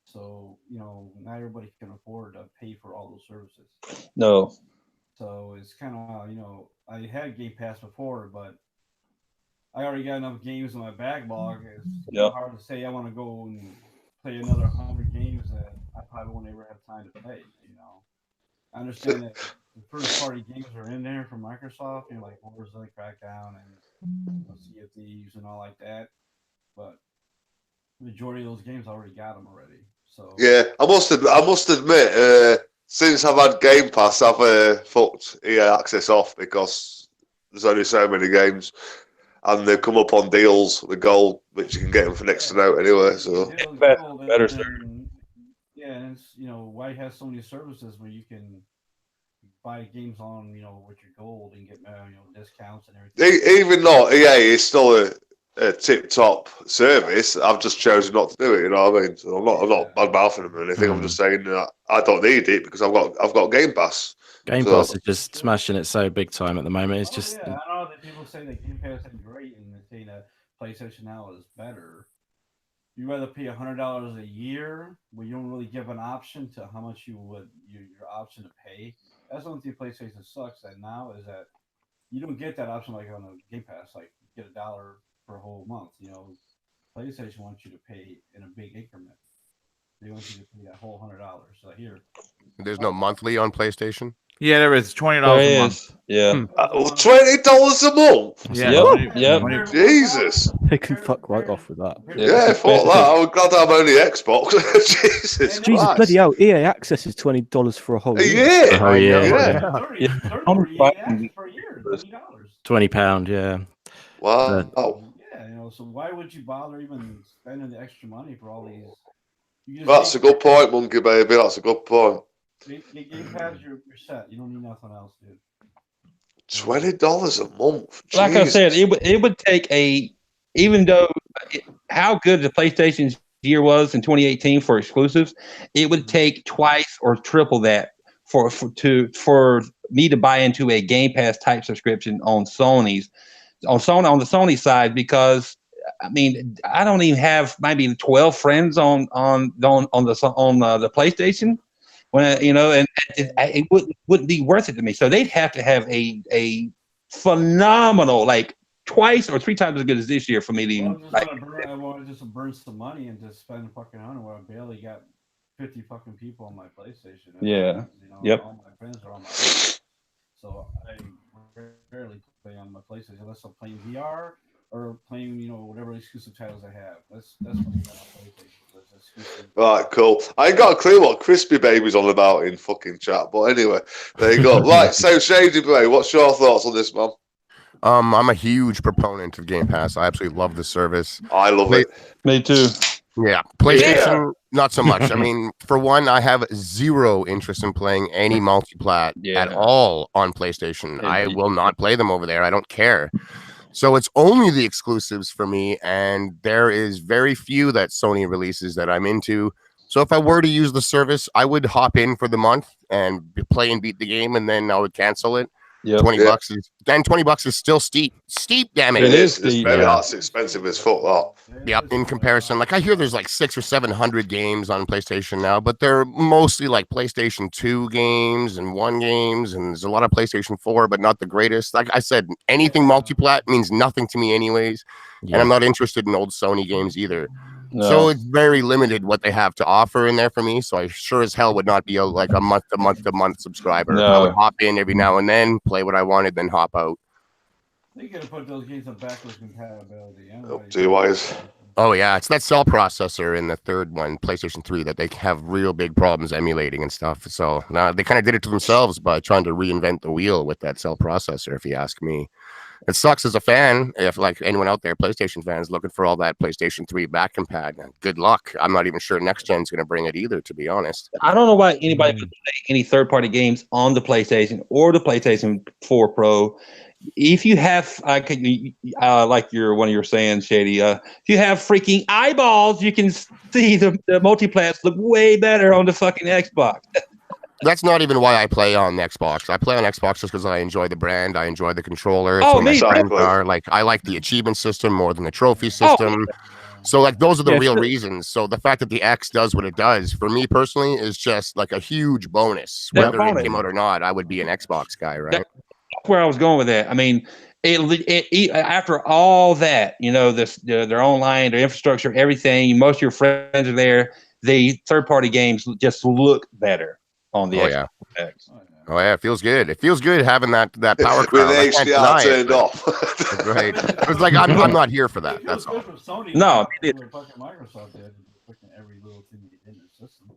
So, not everybody can afford to pay for all those services. No. So it's kind of, I had Game Pass before, but I already got enough games in my backlog. It's hard to say I want to go and play another 100 games that I probably won't ever have time to play. I understand that the first party games are in there from Microsoft, like Warzone, Crackdown, and Sea of Thieves and all like that. But the majority of those games I already got them already. So yeah, I must admit, since I've had Game Pass, I've fucked EA Access off because there's only so many games. and they come up on deals with gold, which you can get them for next to no anyway. So better. Yeah, and it's, why it has so many services where you can buy games on, with your gold and get discounts and everything. Even though EA is still a tip-top service, I've just chosen not to do it. You know what I mean? So I'm not bad-mouthing them or anything. I'm just saying that I don't need it because I've got Game Pass. Game Pass is just smashing it so big time at the moment. It's just. Yeah, I know that people say that Game Pass is great and they say that PlayStation Now is better. You rather pay $100 a year when you don't really give an option to how much your option to pay. That's one thing PlayStation sucks at now is that you don't get that option like on a Game Pass, like you get $1 per whole month. PlayStation wants you to pay in a big increment. They want you to pay that whole $100. So here, there's no monthly on PlayStation. Yeah, there is $20 a month. Yeah, $20 a month. Yeah, yep. Jesus, they can fuck right off with that. Yeah, fuck that. I'm glad I'm only Xbox. Jesus Christ. Bloody hell! EA Access is $20 for a whole year. Yeah. Oh yeah. £20. Yeah. Wow. Yeah, so why would you bother even spending the extra money for all these? That's a good point, Monkey Baby. That's a good point. Game Pass, you're set. You don't need nothing else, dude. $20 a month. Like I said, it would take even though how good the PlayStation's year was in 2018 for exclusives, it would take twice or triple that for me to buy into a Game Pass type subscription on the Sony side, because I mean I don't even have maybe 12 friends on the PlayStation. When and it wouldn't be worth it to me. So they'd have to have a phenomenal, like twice or three times as good as this year for me to even. I want to just burn some money and just spend fucking $100 where I barely got 50 fucking people on my PlayStation. Yeah. Yep. All my friends are on my. So I rarely play on my PlayStation unless I'm playing VR or playing, whatever exclusive titles I have. That's what I got on PlayStation. Right, cool. I ain't got a clue what Crispy Baby's on about in fucking chat, but anyway, there you go. Right, so Shady Boy, what's your thoughts on this, man? I'm a huge proponent of Game Pass. I absolutely love the service. I love it. Me too. Yeah, PlayStation, not so much. I mean, for one, I have zero interest in playing any multiplat at all on PlayStation. I will not play them over there. I don't care. So it's only the exclusives for me, and there is very few that Sony releases that I'm into. So if I were to use the service, I would hop in for the month and play and beat the game, and then I would cancel it. Yep. $20 is still steep. Steep, damn it. It is. That's expensive as fuck. That. Yep. In comparison, like I hear there's like 600 or 700 games on PlayStation now, but they're mostly like PlayStation 2 games and 1 games, and there's a lot of PlayStation 4, but not the greatest. Like I said, anything multiplat means nothing to me anyways, and I'm not interested in old Sony games either. No. So it's very limited what they have to offer in there for me. So I sure as hell would not be a month-to-month subscriber. No. I would hop in every now and then, play what I wanted, then hop out. They gotta put those games on backwards compatibility. Oh yeah, it's that cell processor in the third one, PlayStation 3, that they have real big problems emulating and stuff. So they kind of did it to themselves by trying to reinvent the wheel with that cell processor, if you ask me. It sucks as a fan, if like anyone out there, PlayStation fans, looking for all that PlayStation 3 back compat. Good luck. I'm not even sure next gen's going to bring it either, to be honest. I don't know why anybody would play any third-party games on the PlayStation or the PlayStation 4 Pro. If you have, like one of your saying, Shady, if you have freaking eyeballs, you can see the multiplats look way better on the fucking Xbox. That's not even why I play on Xbox. I play on Xbox just because I enjoy the brand. I enjoy the controller. Like I like the achievement system more than the trophy system. So like those are the real reasons. So the fact that the X does what it does for me personally is just like a huge bonus. Whether it came out or not, I would be an Xbox guy, right? That's where I was going with that. I mean, it after all that, their online, their infrastructure, everything, most of your friends are there. The third-party games just look better on the X. Oh yeah, it feels good. It feels good having that power with the HDR turned off. Right. It's like I'm not here for that. That's all. No, Microsoft did every little thing they did in the system.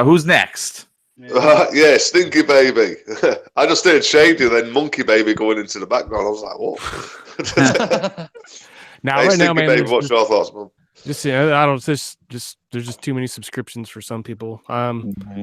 Who's next? Yeah, Stinky Baby. I just heard Shady, then Monkey Baby going into the background. I was like, what? Now, Hey, right Stinky now, man, Baby, what's your thoughts, man? just I don't just there's just too many subscriptions for some people.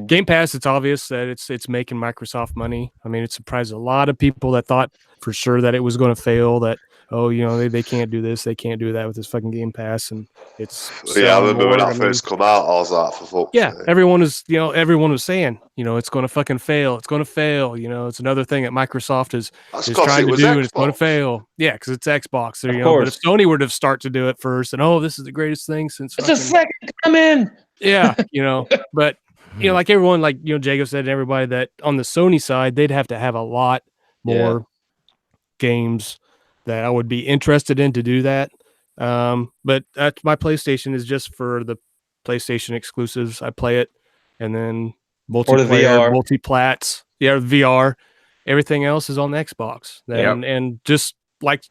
Game Pass, it's obvious that it's making Microsoft money. I mean, it surprised a lot of people that thought for sure that it was going to fail. That they can't do this, they can't do that with this fucking Game Pass, and it's I remember when that first come out. I was like, for fuck's sake. everyone was saying it's going to fucking fail. It's going to fail. It's another thing that Microsoft is trying to do, and it's going to fail. Yeah, because it's Xbox. But if Sony were to start to do it first, and this is the greatest thing since it's a second coming. Yeah, but like everyone, like Jago said, and everybody that on the Sony side, they'd have to have a lot more games that I would be interested in to do that. But my PlayStation is just for the PlayStation exclusives. I play it, and then multiplayer, multiplats, VR. Everything else is on the Xbox. And just like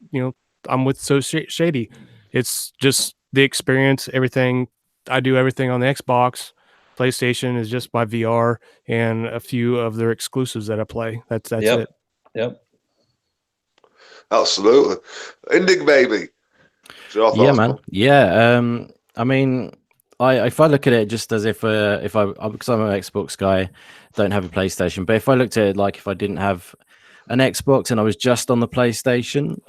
I'm with Shady. It's just the experience. Everything I do, everything on the Xbox. PlayStation is just my VR and a few of their exclusives that I play. That's it. Yep. Absolutely. Indig Baby. Yeah, man. Yeah. I mean, if I look at it just as if because I'm an Xbox guy, don't have a PlayStation, but if I looked at it like if I didn't have an Xbox and I was just on the PlayStation,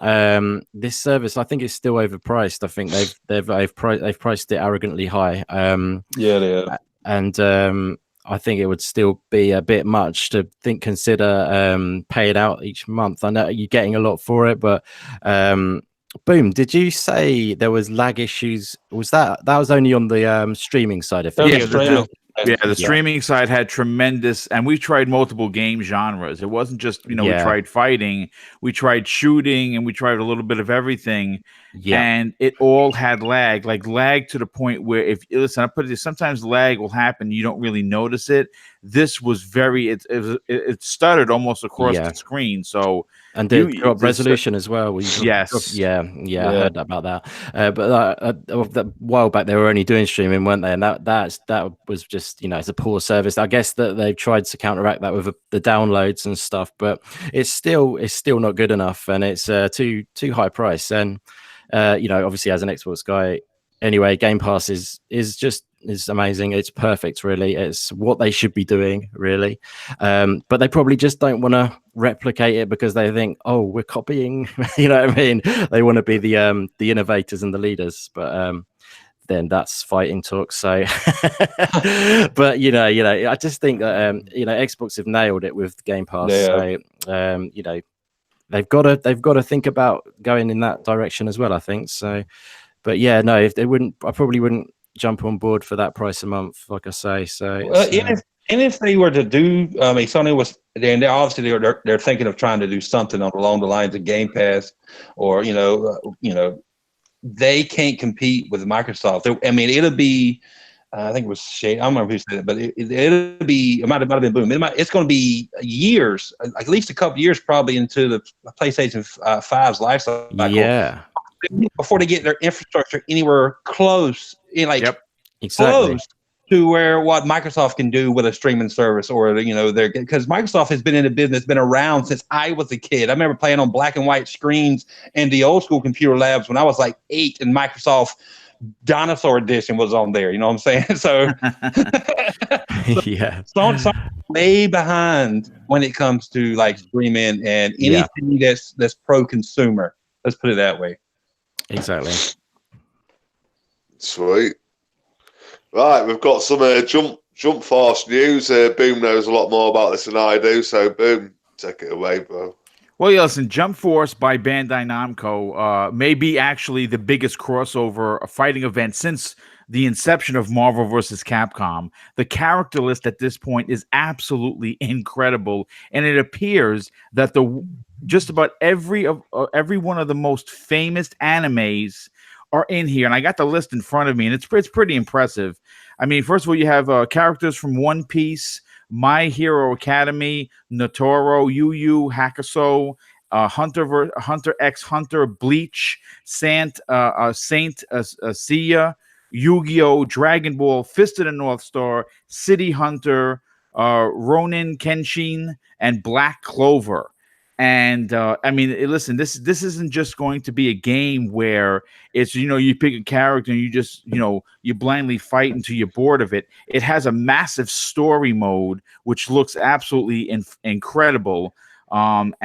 this service I think is still overpriced. I think they've priced it arrogantly high. They have. And I think it would still be a bit much to consider paying out each month. I know you're getting a lot for it, but Boom, did you say there was lag issues? Was that was only on the streaming side of things? The streaming side had tremendous, and we tried multiple game genres. It wasn't just, we tried fighting, we tried shooting, and we tried a little bit of everything. Yeah. And it all had lag to the point where I put it this, sometimes lag will happen, you don't really notice it. This was it stuttered almost across the screen. So and they got resolution as well. Yes. Yeah, I heard about that. But a while back they were only doing streaming, weren't they? And that was just it's a poor service. I guess that they've tried to counteract that with the downloads and stuff, but it's still not good enough, and it's too high price. And obviously as an Xbox guy, anyway, Game Pass is amazing. It's perfect, really. It's what they should be doing, really. But they probably just don't want to replicate it because they think, oh, we're copying. You know what I mean? They want to be the innovators and the leaders, but then that's fighting talk. So, but I just think that Xbox have nailed it with Game Pass. So, they've got to think about going in that direction as well, I think. So, but if they wouldn't, I probably wouldn't jump on board for that price a month, like I say. So, if they were to do, Sony was, and they're thinking of trying to do something along the lines of Game Pass, or they can't compete with Microsoft. It'll be, I think it was Shane. I don't remember who said it, but it'll be. It might have been Boom. It's going to be years, at least a couple years, probably into the PlayStation 5's life cycle. Yeah. Before they get their infrastructure anywhere close, exactly. Close to where what Microsoft can do with a streaming service, or because Microsoft has been in the business, been around since I was a kid. I remember playing on black and white screens in the old school computer labs when I was like 8, and Microsoft Dinosaur Edition was on there. You know what I'm saying? So, Sony's way behind when it comes to like streaming and anything that's pro consumer. Let's put it that way. Exactly. Sweet. Right, we've got some Jump Force news. Boom knows a lot more about this than I do, so Boom, take it away, bro. Well, listen, Jump Force by Bandai Namco may be actually the biggest crossover fighting event since the inception of Marvel vs. Capcom. The character list at this point is absolutely incredible, and it appears that just about every one of the most famous animes are in here, and I got the list in front of me, and it's pretty impressive. I mean, first of all, you have characters from One Piece, My Hero Academy, Naruto, Yu Yu Hakusho, Hunter x Hunter, Bleach, Saint Seiya, Yu-Gi-Oh, Dragon Ball, Fist of the North Star, City Hunter, Ronin Kenshin and Black Clover. And I mean, listen, this isn't just going to be a game where it's, you pick a character and you just, you blindly fight until you're bored of it. It has a massive story mode, which looks absolutely incredible. First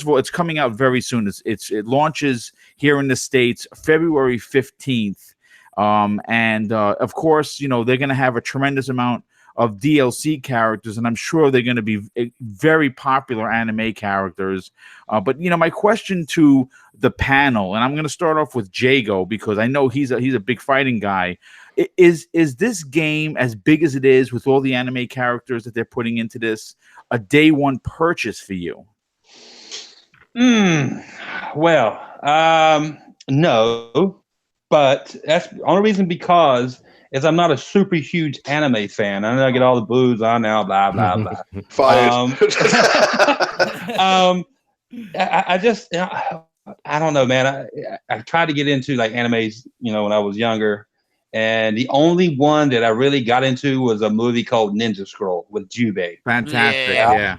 of all, it's coming out very soon. It launches here in the States February 15th. Of course, they're going to have a tremendous amount of DLC characters, and I'm sure they're going to be very popular anime characters. But my question to the panel, and I'm going to start off with Jago because I know he's a big fighting guy. Is this game, as big as it is with all the anime characters that they're putting into this, a day one purchase for you? Well, no, but that's the only reason because is I'm not a super huge anime fan. I know I get all the boos on now, blah, blah, blah. Fired. I just, I don't know, man. I tried to get into like animes, when I was younger. And the only one that I really got into was a movie called Ninja Scroll with Jubei. Fantastic, yeah.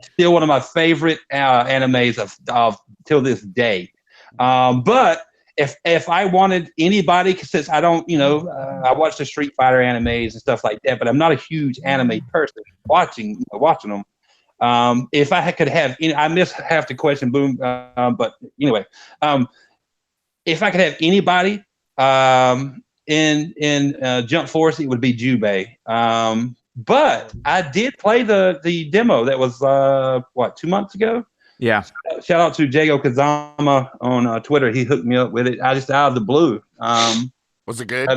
Still one of my favorite animes of till this day. But if I wanted anybody, since I don't, I watch the Street Fighter animes and stuff like that, but I'm not a huge anime person watching them. If I could have, I missed half the question, Boom. But anyway, if I could have anybody in Jump Force, it would be Jubei. But I did play the demo that was 2 months ago. Yeah. Shout out to Jago Kazama on Twitter. He hooked me up with it. I just out of the blue. Was it good?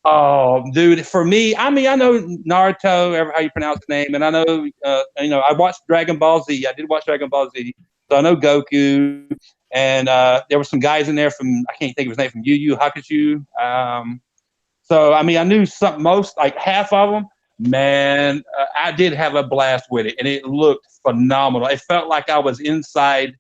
Oh, dude, for me, I know Naruto, how you pronounce the name, and I know, I watched Dragon Ball Z. I did watch Dragon Ball Z, so I know Goku, and there were some guys in there from, I can't think of his name, from Yu Yu Hakusho. So, I knew like half of them. Man, I did have a blast with it, and it looked phenomenal. It felt like I was inside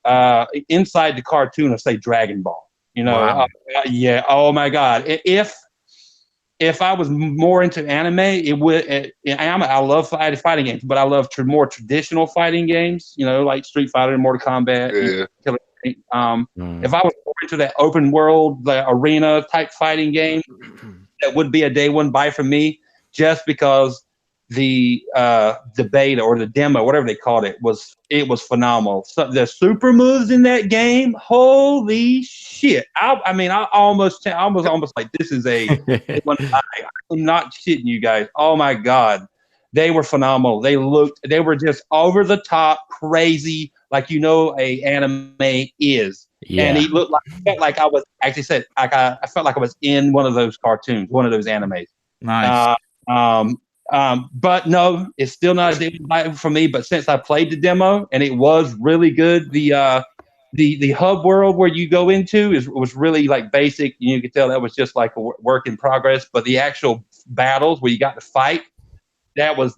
the cartoon of, say, Dragon Ball. Wow. Yeah. Oh my God. If I was more into anime, it would. I love fighting games, but I love more traditional fighting games. Like Street Fighter, Mortal Kombat. Yeah. If I was more into that open world, the arena type fighting game, that would be a day one buy for me. Just because the beta or the demo, whatever they called it, was phenomenal. So the super moves in that game, holy shit! I almost like this is a one. I'm not shitting you guys. Oh my God, they were phenomenal. They were just over the top, crazy, like a anime is. Yeah. And he felt like I was I felt like I was in one of those cartoons, one of those animes. Nice. But no, it's still not a demo for me. But since I played the demo and it was really good, the hub world where you go into was really like basic. You could tell that was just like a work in progress. But the actual battles where you got to fight, it was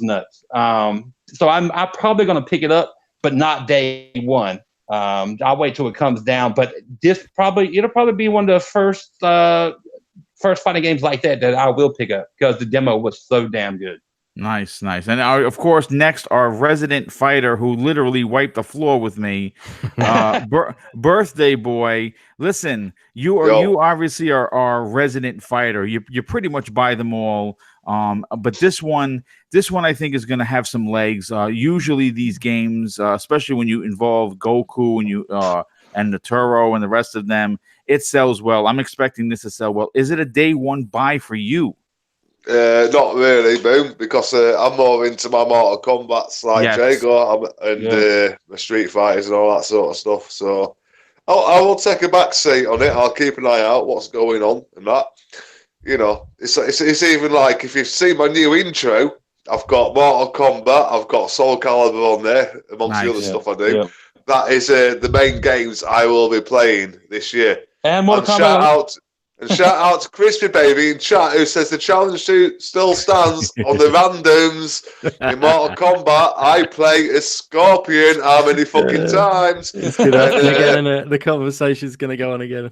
nuts. So I'm probably gonna pick it up, but not day one. I'll wait till it comes down. But it'll probably be one of the first fighting games like that I will pick up because the demo was so damn good. Nice. And of course, next, our resident fighter who literally wiped the floor with me, Birthday Boy. Listen, you obviously are our resident fighter. You pretty much buy them all. But this one I think is going to have some legs. Usually these games, especially when you involve Goku and Naturo and the rest of them, it sells well. I'm expecting this to sell well. Is it a day one buy for you? Not really, Boom, because I'm more into my Mortal Kombat's like Jago and the Street Fighters and all that sort of stuff. So I will take a back seat on it. I'll keep an eye out what's going on and that. It's even like if you've seen my new intro, I've got Mortal Kombat, I've got Soul Calibur on there, amongst the other stuff I do. Yeah. That is the main games I will be playing this year. And Mortal Kombat. And shout out to Crispy Baby in chat who says the challenge still stands on the randoms in Mortal Kombat. I play as Scorpion how many fucking times? It's gonna happen again, and the conversation's gonna go on again.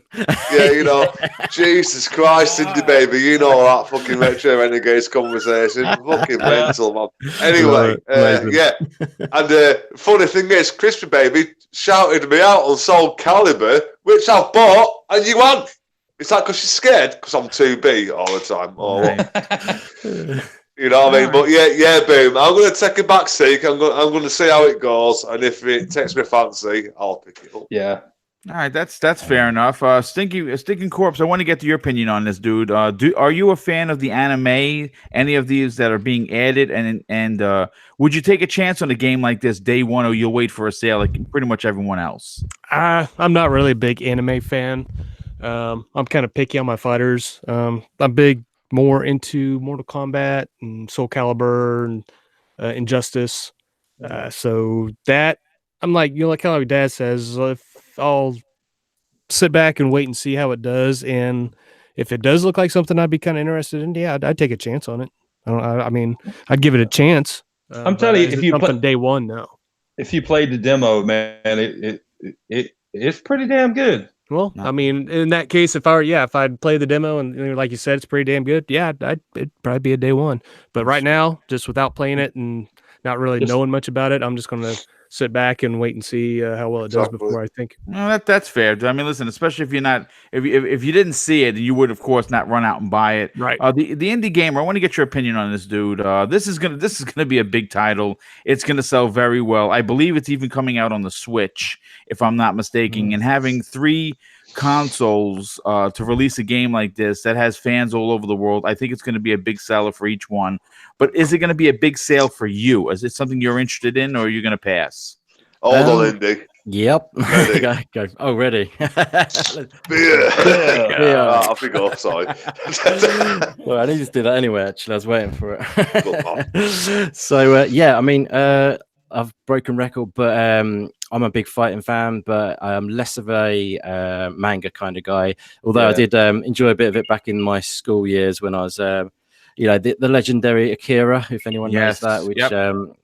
Yeah, you know, Jesus Christ, Cindy Baby, you know that fucking Retro Renegades conversation. Fucking mental, man. Anyway, yeah. And funny thing is, Crispy Baby shouted me out on Soul Calibur, which I've bought, and you won. Is that because she's scared? Because I'm 2B all the time. Or what? You know what I mean? But yeah, Boom. I'm going to take a back seat. I'm going to see how it goes. And if it takes me fancy, I'll pick it up. Yeah. All right, that's fair enough. Stinking Corpse, I want to get your opinion on this, dude. Are you a fan of the anime? Any of these that are being added? And would you take a chance on a game like this day one, or you'll wait for a sale like pretty much everyone else? I'm not really a big anime fan. I'm kind of picky on my fighters. I'm more into Mortal Kombat and Soul Calibur and Injustice. So that I'm like, like how Dad says, if I'll sit back and wait and see how it does, and if it does look like something I'd be kind of interested in, yeah, I'd take a chance on it. I mean, I'd give it a chance. I'm telling you, if you play day one, no. If you played the demo, man, it's pretty damn good. Well, I mean, in that case, if I'd play the demo and like you said, it's pretty damn good. Yeah, it'd probably be a day one. But right now, just without playing it and not really knowing much about it, I'm just going to sit back and wait and see how well it does before I think. No, that's fair. I mean, listen, especially if you're not, if you didn't see it, you would of course not run out and buy it. Right. The indie gamer, I want to get your opinion on this, dude. This is gonna be a big title. It's gonna sell very well. I believe it's even coming out on the Switch, if I'm not mistaken. And having 3 consoles to release a game like this that has fans all over the world, I think it's going to be a big seller for each one. But is it going to be a big sale for you? Is it something you're interested in, or are you going to pass? Hold on, Indy. Yep. Ready. Go. Oh, ready. Yeah. Off we go. Sorry. Well, I need to do that anyway. Actually, I was waiting for it. So I mean, I've broken record, but I'm a big fighting fan, but I'm less of a manga kind of guy. Although I did enjoy a bit of it back in my school years when I was, the legendary Akira, if anyone knows that, which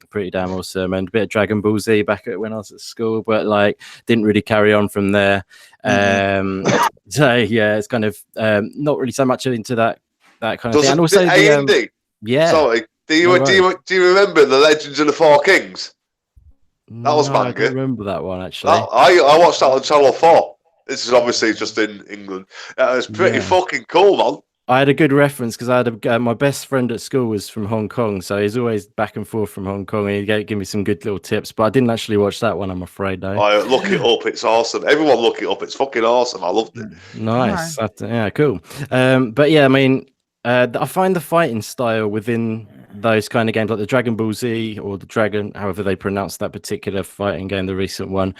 pretty damn awesome, and a bit of Dragon Ball Z back when I was at school, but like didn't really carry on from there. So yeah, it's kind of not really so much into that kind of thing. And also, Sorry, do you remember the Legends of the Four Kings? That was manga. I don't remember that one actually. I watched that on Channel 4. This is obviously just in England. It was pretty fucking cool, man. I had a good reference because I had my best friend at school was from Hong Kong, so he's always back and forth from Hong Kong, and he'd give me some good little tips. But I didn't actually watch that one, I'm afraid. Though. Look it up; it's awesome. Everyone, look it up; it's fucking awesome. I loved it. Nice, yeah, cool. But yeah, I mean, I find the fighting style within those kind of games, like the Dragon Ball Z or the Dragon, however they pronounce that particular fighting game, the recent one.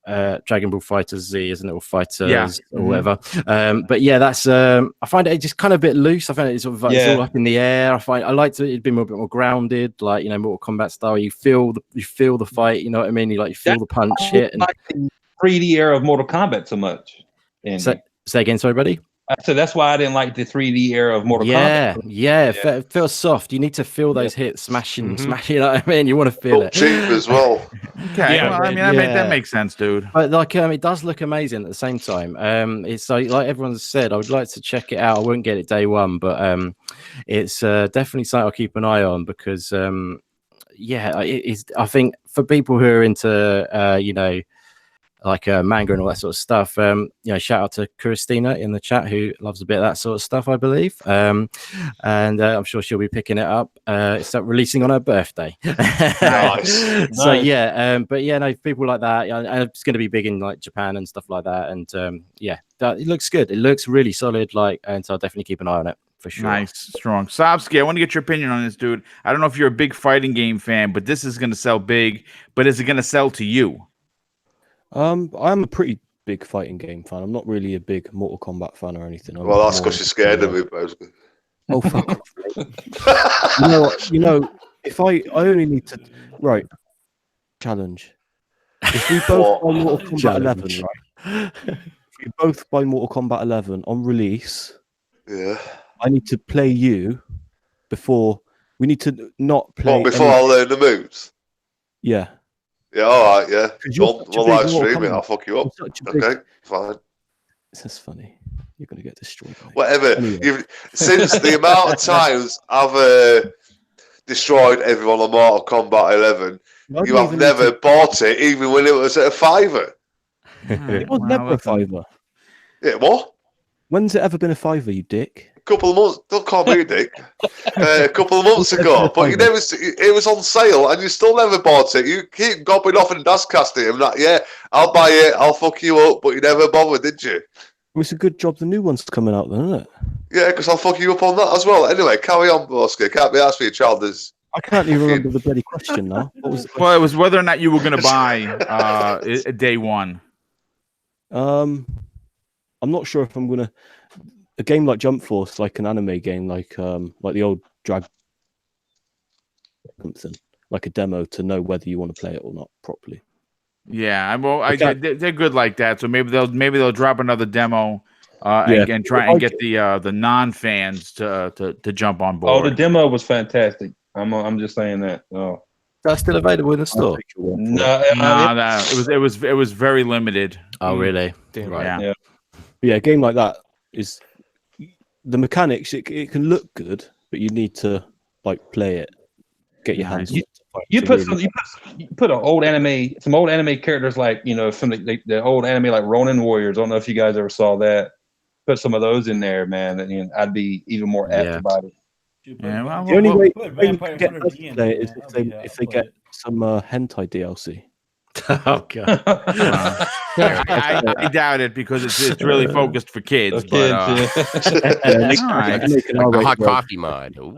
Dragon Ball Fighter Z, isn't it, or Fighters or whatever. But yeah, that's I find it just kind of a bit loose. I find it sort of like, it's all up in the air. I like it be a bit more grounded, like Mortal Kombat style. You feel the fight, you know what I mean? You feel the punch hit. And like the 3D era of Mortal Kombat so much. Say again, sorry, buddy. So that's why I didn't like the 3D era of Mortal Kombat. Yeah, it feels soft. You need to feel those hits smashing. You know what I mean? You want to feel it. Cheap as well. Okay, that makes sense, dude. But it does look amazing at the same time. It's like everyone said, I would like to check it out. I won't get it day one, but it's definitely something I'll keep an eye on because it is. I think for people who are into like manga and all that sort of stuff. Shout out to Christina in the chat who loves a bit of that sort of stuff, I believe. And I'm sure she'll be picking it up. It's releasing on her birthday. Nice. But people like that. It's going to be big in like Japan and stuff like that. And it looks good. It looks really solid. And so I'll definitely keep an eye on it. For sure. Nice, strong. Sobsky, I want to get your opinion on this, dude. I don't know if you're a big fighting game fan, but this is going to sell big. But is it going to sell to you? I'm a pretty big fighting game fan. I'm not really a big Mortal Kombat fan or anything. Well, that's because you're scared of me, basically. Oh, fuck off. You know, if I only need to... Right. Challenge. If we both on Mortal Kombat 11, right? we both buy Mortal Kombat 11 on release, Yeah. I need to play you before. We need to not play. What, before I learn the moves? Yeah. Yeah, all right, yeah. We'll live Mortal stream it. Kombat. I'll fuck you up. Okay, fine. That's funny. You're going to get destroyed. Mate. Whatever. Anyway. Since the amount of times I've destroyed everyone on Mortal Kombat 11, you have never bought it, even when it was at a $5. It was never a $5. Yeah, what? When's it ever been a $5, you dick? A couple of months. Don't call me a dick. A couple of months ago, but you never. It was on sale, and you still never bought it. You keep gobbling off and Dazcasting him. Like, yeah, I'll buy it. I'll fuck you up, but you never bothered, did you? It's a good job the new one's coming out, then, isn't it? Yeah, because I'll fuck you up on that as well. Anyway, carry on, Borski. Can't be asked for your child. I can't even remember the bloody question now. What was well, it was whether or not you were going to buy day one. I'm not sure if I'm going to. A game like Jump Force, like an anime game, like the old Drag, something like a demo to know whether you want to play it or not properly. Yeah, they're good like that. So maybe they'll drop another demo and try and get the non-fans to jump on board. Oh, the demo was fantastic. I'm just saying that. Oh, that's still available in the store. No, it was very limited. Oh, really? Damn, right. Yeah, a game like that is. The mechanics, it can look good, but you need to play it, get your hands. You put an old anime, some old anime characters like from the old anime like Ronin Warriors. I don't know if you guys ever saw that. Put some of those in there, man, and I'd be even more apt about it. Yeah, well, the only way to get us to play it is if they get some hentai DLC. Oh god! I doubt it because it's really focused for kids. But hot coffee mod. All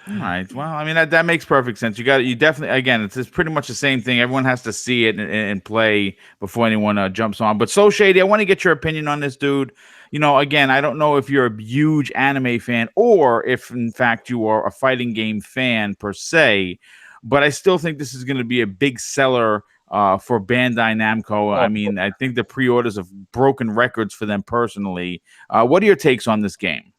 right. Well, I mean that makes perfect sense. You definitely again. It's pretty much the same thing. Everyone has to see it and play before anyone jumps on. But So Shady, I want to get your opinion on this, dude. Again, I don't know if you're a huge anime fan or if in fact you are a fighting game fan per se. But I still think this is going to be a big seller for Bandai Namco. I mean, I think the pre-orders have broken records for them personally. What are your takes on this game?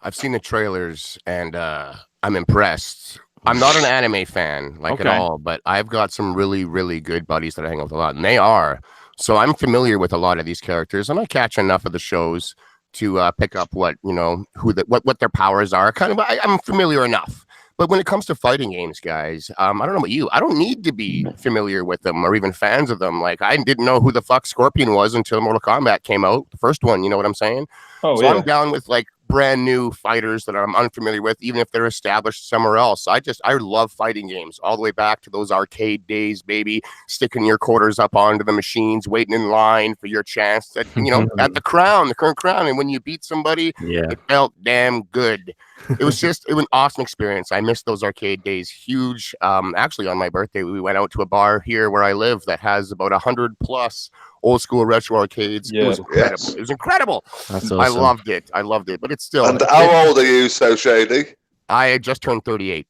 I've seen the trailers and I'm impressed. I'm not an anime fan at all, but I've got some really, really good buddies that I hang out with a lot, and they are. So I'm familiar with a lot of these characters, and I catch enough of the shows to pick up what what their powers are. I'm familiar enough. But when it comes to fighting games, guys, I don't know about you. I don't need to be familiar with them or even fans of them. Like, I didn't know who the fuck Scorpion was until Mortal Kombat came out, the first one. You know what I'm saying? So I'm down with brand new fighters that I'm unfamiliar with, even if they're established somewhere else. I love fighting games all the way back to those arcade days, baby. Sticking your quarters up onto the machines, waiting in line for your chance at the current crown. And when you beat somebody, it felt damn good. It was an awesome experience. I missed those arcade days huge. Actually, on my birthday, we went out to a bar here where I live that has about 100+ old school retro arcades. It was incredible. Yes. It was incredible. That's awesome. I loved it. But it's still. And how old are you, So Shady? I just turned 38.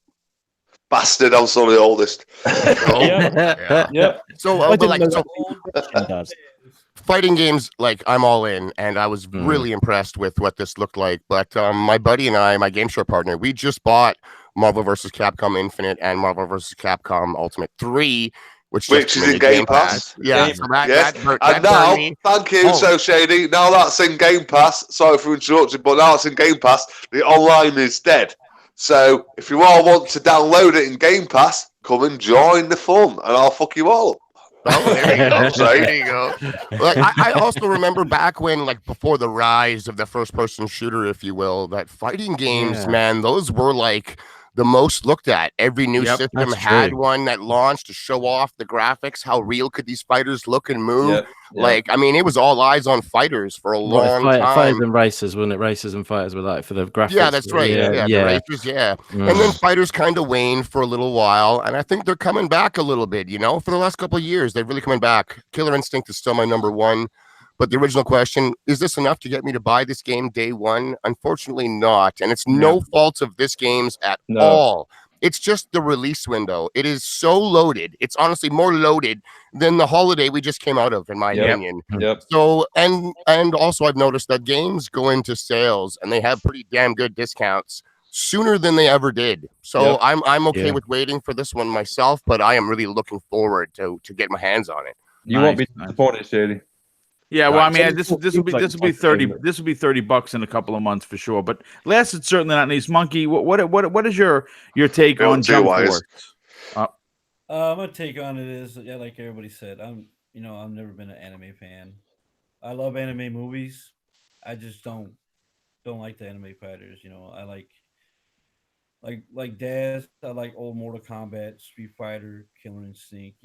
Bastard! I'm still the oldest. Yeah. So, fighting games, I'm all in, and I was really impressed with what this looked like. But my buddy and I, my game show partner, we just bought Marvel vs. Capcom Infinite and Marvel vs. Capcom Ultimate 3, which is in Game Pass. Yeah. So and now, thank you, So Shady. Now that's in Game Pass. Sorry for interrupting, but now it's in Game Pass. The online is dead. So if you all want to download it in Game Pass, come and join the fun, and I'll fuck you all up. Oh, there you go. I also remember back when, before the rise of the first-person shooter, if you will, that fighting games, man, those were the most looked at. Every new system had one that launched to show off the graphics. How real could these fighters look and move? It was all eyes on fighters for a long time. Fighters and racers, wasn't it? Racers and fighters were for the graphics. Yeah, that's right. The racers, And then fighters kind of waned for a little while, and I think they're coming back a little bit. For the last couple of years, they're really coming back. Killer Instinct is still my number one. But the original question, is this enough to get me to buy this game day one? Unfortunately not. And it's no fault of this game's at all. It's just the release window. It is so loaded. It's honestly more loaded than the holiday we just came out of, in my opinion. Yep. So, and also I've noticed that games go into sales and they have pretty damn good discounts sooner than they ever did. So I'm okay with waiting for this one myself, but I am really looking forward to get my hands on it. You won't be disappointed, Shady. Yeah, well, I mean, this will be $30 in a couple of months for sure. But last, it's certainly not least. Monkey, what is your take on Jump Force? My take on it is, like everybody said, I've never been an anime fan. I love anime movies. I just don't like the anime fighters. I like Daz. I like old Mortal Kombat, Street Fighter, Killer Instinct.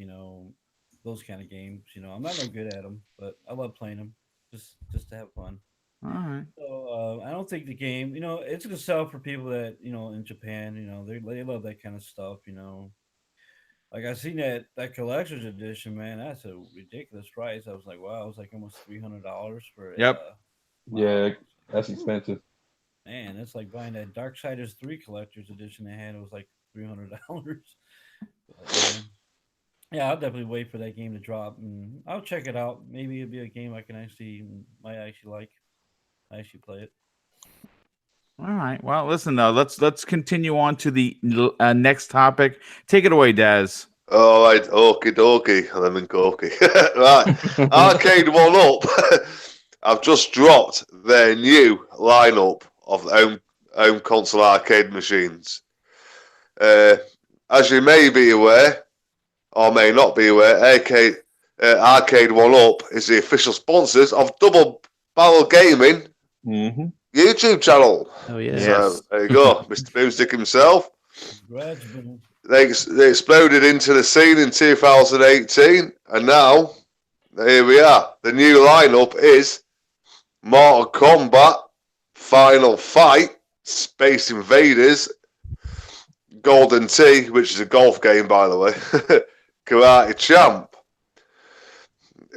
Those kind of games. I'm not no good at them, but I love playing them just to have fun. All right. So I don't think the game, it's gonna sell for people that in Japan, they love that kind of stuff. Like I seen that collector's edition, man. That's a ridiculous price. I was like, wow, it was like almost $300 for it. Yep. Yeah, that's expensive. Man, it's like buying that Darksiders 3 collector's edition they had. It was like $300. Yeah, I'll definitely wait for that game to drop, and I'll check it out. Maybe it'll be a game I can might actually like. I actually play it. All right. Well, listen though. Let's continue on to the next topic. Take it away, Daz. All right, okie dokie, lemon cookie. Right, Arcade One Up. I've just dropped their new lineup of home console arcade machines. As you may be aware, or may not be aware, Arcade One Up is the official sponsors of Double Barrel Gaming YouTube channel. Oh yeah. So there you go, Mr. BoomStick himself. They exploded into the scene in 2018, and now here we are. The new lineup is Mortal Kombat, Final Fight, Space Invaders, Golden Tee, which is a golf game, by the way, Karate Champ.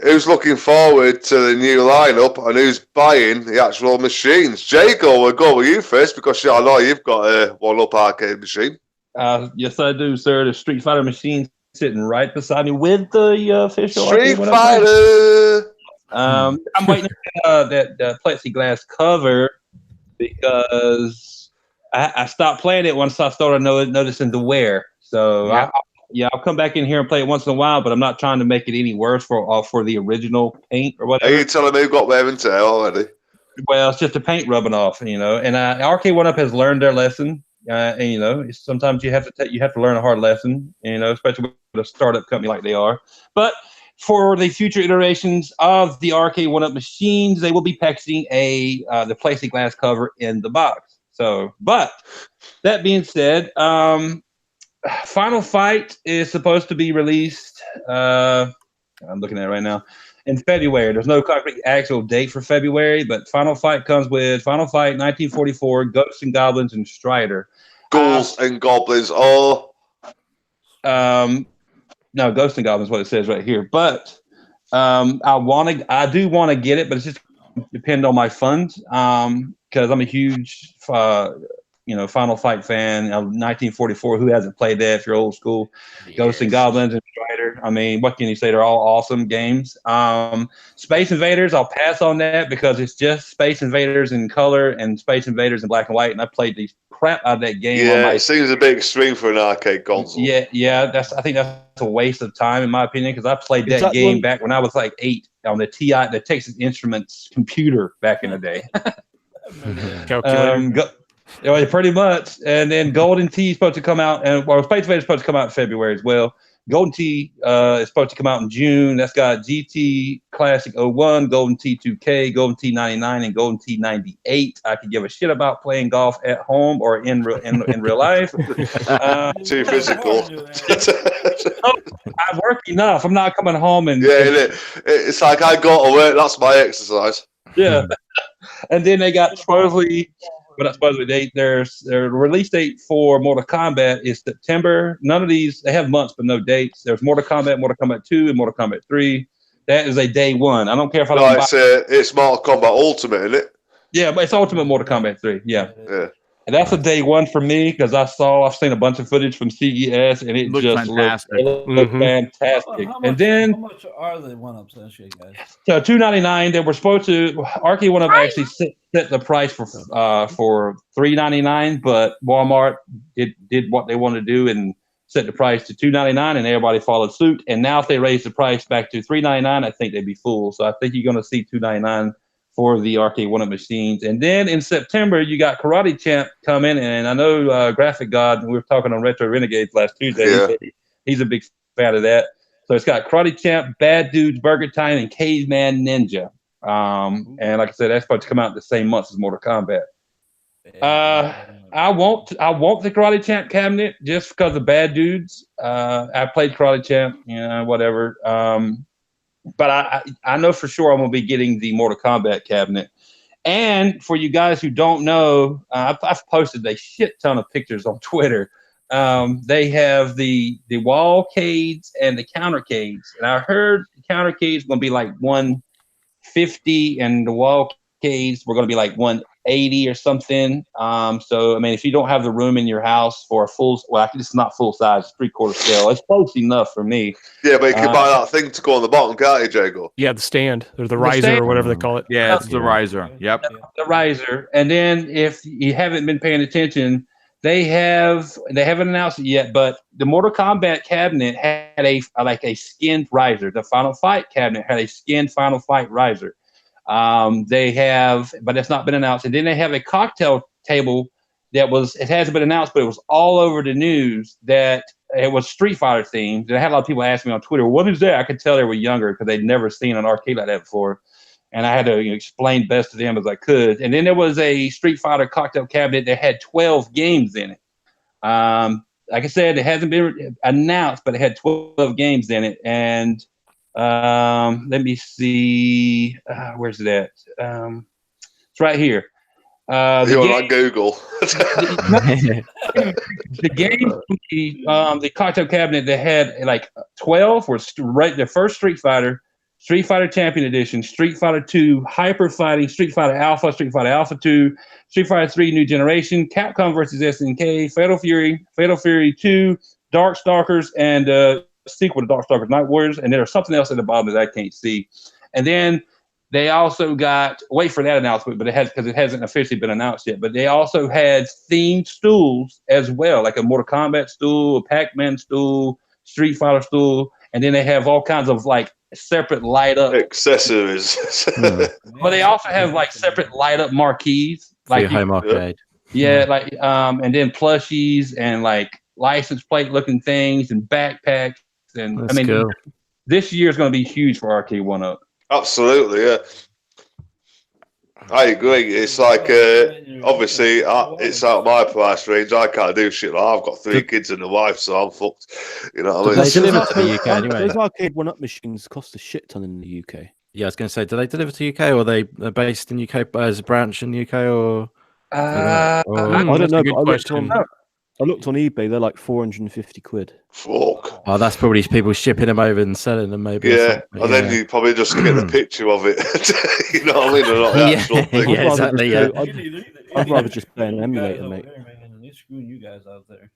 Who's looking forward to the new lineup and who's buying the actual machines? Jago, we'll go with you first because I know you've got a one-up arcade machine. Yes, I do, sir. The Street Fighter machine sitting right beside me with the official Street Fighter. I'm waiting for that plexiglass cover because I stopped playing it once I started noticing the wear. So I'll come back in here and play it once in a while, but I'm not trying to make it any worse for the original paint or whatever. Are you telling me you've got wear and tear already? Well, it's just the paint rubbing off, And Arcade One Up has learned their lesson. And sometimes you have to learn a hard lesson, especially with a startup company like they are. But for the future iterations of the Arcade One Up machines, they will be packaging the plexiglass cover in the box. So, but that being said, Final Fight is supposed to be released. I'm looking at it right now. In February. There's no concrete actual date for February, but Final Fight comes with Final Fight 1944, Ghosts and Goblins, and Strider. Ghouls and Goblins, no, Ghosts and Goblins is what it says right here. But I do want to get it, but it's just depend on my funds. Because I'm a huge Final Fight fan of 1944. Who hasn't played that if you're old school? Yes. Ghosts and Goblins and Strider. I mean, what can you say? They're all awesome games. Space Invaders, I'll pass on that because it's just Space Invaders in color and Space Invaders in black and white, and I played the crap out of that game. Yeah, it seems a bit extreme for an arcade console. Yeah. I think that's a waste of time in my opinion because I played that game back when I was like 8 on the Texas Instruments computer back in the day. Calculator. Pretty much. And then Golden Tee is supposed to come out, and Space Invaders is supposed to come out in February as well. Golden Tee is supposed to come out in June. That's got GT Classic 01, Golden Tee 2K, Golden Tee 99, and Golden Tee 98. I could give a shit about playing golf at home or in real life. Too physical. I work enough. I'm not coming home and it's like I go to work. That's my exercise. Yeah. And then they got supposedly. But not supposedly their release date for Mortal Kombat is September. None of these, they have months but no dates. There's Mortal Kombat 2, and Mortal Kombat 3. That is a day one. I don't care if it's Mortal Kombat Ultimate, isn't it? Yeah, but it's Ultimate Mortal Kombat 3. Yeah. That's a day one for me because I've seen a bunch of footage from CES and it Looked just fantastic. looked fantastic. How much are the one-ups this year, guys? So $299. They were supposed to Arcade One Up actually set the price for $399, but Walmart did what they wanted to do and set the price to $299, and everybody followed suit. And now if they raise the price back to $399, I think they'd be full. So I think you're going to see $299 for the Arcade One Up machines. And then in September, you got Karate Champ coming, and I know Graphic God, we were talking on Retro Renegades last Tuesday. Yeah. He's a big fan of that. So it's got Karate Champ, Bad Dudes, Burger Time, and Caveman Ninja. And like I said, that's supposed to come out the same month as Mortal Kombat. I want the Karate Champ cabinet just because of Bad Dudes. I played Karate Champ, whatever. But I know for sure I'm going to be getting the Mortal Kombat cabinet. And for you guys who don't know, I've posted a shit ton of pictures on Twitter. They have the wallcades and the countercades. And I heard the countercades going to be like $150 and the wallcades were going to be like $180 or something. So, I mean, if you don't have the room in your house for a it's not full size, it's 3/4 scale. It's close enough for me. Yeah, but you can buy that thing to go on the bottom, can't you, Jago? Yeah, the stand or the riser stand. or whatever they call it. Yeah, it's the riser. Yep. The riser. And then if you haven't been paying attention, they haven't announced it yet, but the Mortal Kombat cabinet had a skinned riser. The Final Fight cabinet had a skinned Final Fight riser. They have, but it's not been announced. And then they have a cocktail table it hasn't been announced, but it was all over the news that it was Street Fighter themed. And I had a lot of people ask me on Twitter, what is that? I could tell they were younger because they'd never seen an arcade like that before. And I had to explain best to them as I could. And then there was a Street Fighter cocktail cabinet that had 12 games in it. Like I said, it hasn't been announced, but it had 12 games in it. And let me see. Where's it at? It's right here. You're on Google. The game, the cocktail cabinet that had like 12 was right. The first Street Fighter Champion Edition, Street Fighter 2, Hyper Fighting, Street Fighter Alpha 2, Street Fighter 3 New Generation, Capcom vs. SNK, Fatal Fury 2, Darkstalkers, and sequel to Darkstalkers Night Warriors. And there's something else at the bottom that I can't see. And then they also got, wait for that announcement, but because it hasn't officially been announced yet, but they also had themed stools as well, like a Mortal Kombat stool, a Pac-Man stool, Street Fighter stool, and then they have all kinds of like separate light up accessories. But they also have like separate light up marquees, like your home arcade. Yeah, like and then plushies and like license plate looking things and backpacks, and That's cool. This year is going to be huge for Arcade One Up. Absolutely, yeah. I agree. It's like obviously it's out of my price range. I can't do shit. I've got 3 kids and a wife, so I'm fucked. You know what I mean? They deliver to the UK anyway. Those Arcade One Up machines cost a shit ton in the UK. Yeah, I was going to say, do they deliver to UK, or are they based in UK as a branch in the UK, or? I don't know. But I looked on eBay. They're like 450 quid. Fuck. Oh, that's probably people shipping them over and selling them, maybe. Yeah, and then you probably just get the picture of it. You know what I mean? Or not the actual thing. Yeah, exactly. Yeah. I'd rather just play an emulator, mate. They're screwing you guys out there.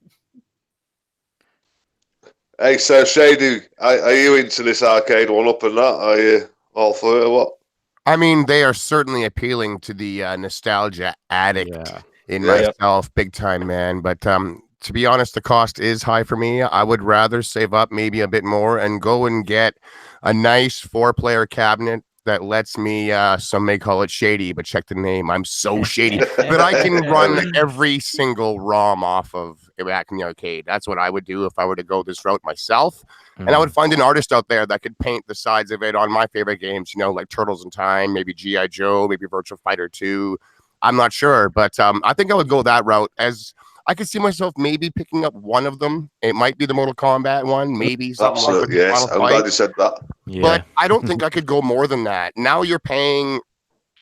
Hey, so Shady, are you into this Arcade One Up and that? Are you all for it or what? I mean, they are certainly appealing to the nostalgia addict in myself, big time, man. But to be honest, the cost is high for me. I would rather save up maybe a bit more and go and get a nice 4-player cabinet that lets me, some may call it shady, but check the name. I'm so shady that I can run every single ROM off of back in the arcade. That's what I would do if I were to go this route myself. And I would find an artist out there that could paint the sides of it on my favorite games, like Turtles in Time, maybe G.I. Joe, maybe Virtua Fighter 2. I'm not sure, but I think I would go that route, as I could see myself maybe picking up one of them. It might be the Mortal Kombat one, maybe something. Absolutely, yes. I'm glad you said that. Yeah. But I don't think I could go more than that. Now you're paying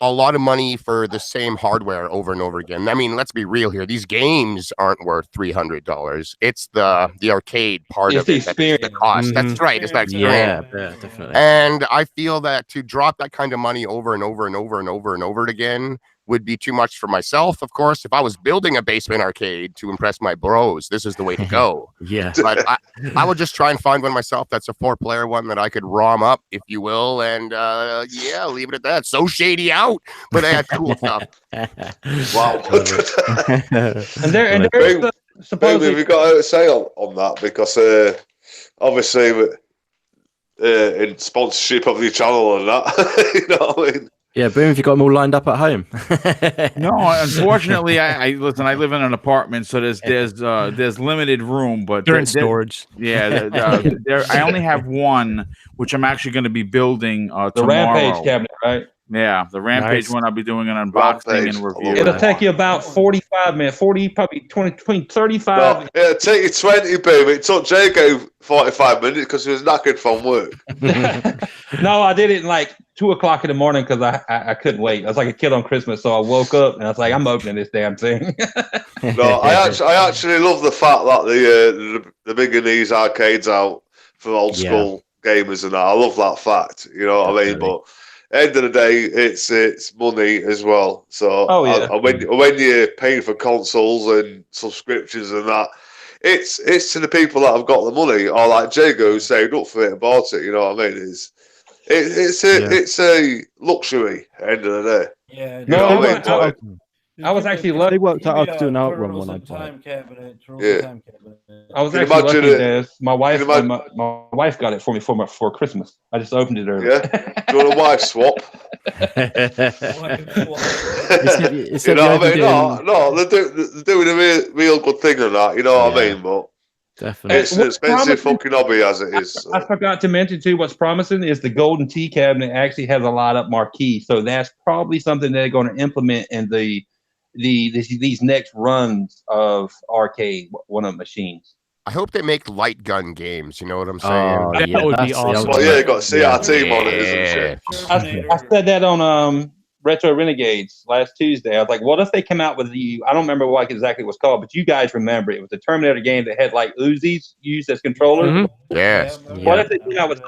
a lot of money for the same hardware over and over again. I mean, let's be real here. These games aren't worth $300. It's the arcade part of it. That's the cost. That's right. It's that experience. Yeah, definitely. And I feel that to drop that kind of money over and over and over and over and over again, would be too much for myself, of course. If I was building a basement arcade to impress my bros, this is the way to go. Yeah. But I would just try and find one myself that's a 4-player one that I could ROM up, if you will, and yeah, leave it at that. So shady out, but I had cool stuff. Wow. And there's supposedly Maybe we've got to say on that, because obviously in sponsorship of your channel and that, you know what I mean? Yeah, Boom, have you got them all lined up at home? No, unfortunately, I listen. I live in an apartment, so there's limited room, but They're in storage. Yeah, I only have one, which I'm actually going to be building the tomorrow. Rampage cabinet, right? Yeah, the Rampage one. I'll be doing an unboxing and review. It'll take you about 45 minutes, 40, probably 20, between 35. No, it'll take you 20, Boom. It took Jago 45 minutes because he was knackered from work. No, I did it in like 2:00 in the morning because I couldn't wait. I was like a kid on Christmas, so I woke up and I was like, I'm opening this damn thing. No, I actually love the fact that the bigger these arcades out for old school gamers and that. I love that fact. You know what I mean? But end of the day, it's money as well. So when you're paying for consoles and subscriptions and that, it's to the people that have got the money, or like Jago saved up for it and bought it. You know what I mean? It's a luxury at the end of the day. Yeah. You know what I mean? I was actually lucky. They worked out how to do an outrun when I bought it. I was actually lucky, Des. My wife got it for me for Christmas. I just opened it early. Yeah. Do you want a wife swap? You know what I mean? No, they're doing a real good thing on that. You know what I mean? But definitely, it's an expensive fucking hobby as it is. So. I forgot to mention too. What's promising is the golden tea cabinet actually has a light up marquee, so that's probably something they're going to implement in these next runs of arcade one-up machines. I hope they make light gun games. You know what I'm saying? Oh, that would be awesome. Well, yeah, you got CRT monitors and shit. I said that on Retro Renegades last Tuesday. I was like, what if they come out with I don't remember what exactly it was called, but you guys remember it. It was a Terminator game that had like Uzis used as controllers. Mm-hmm. Yes. What if they came out with it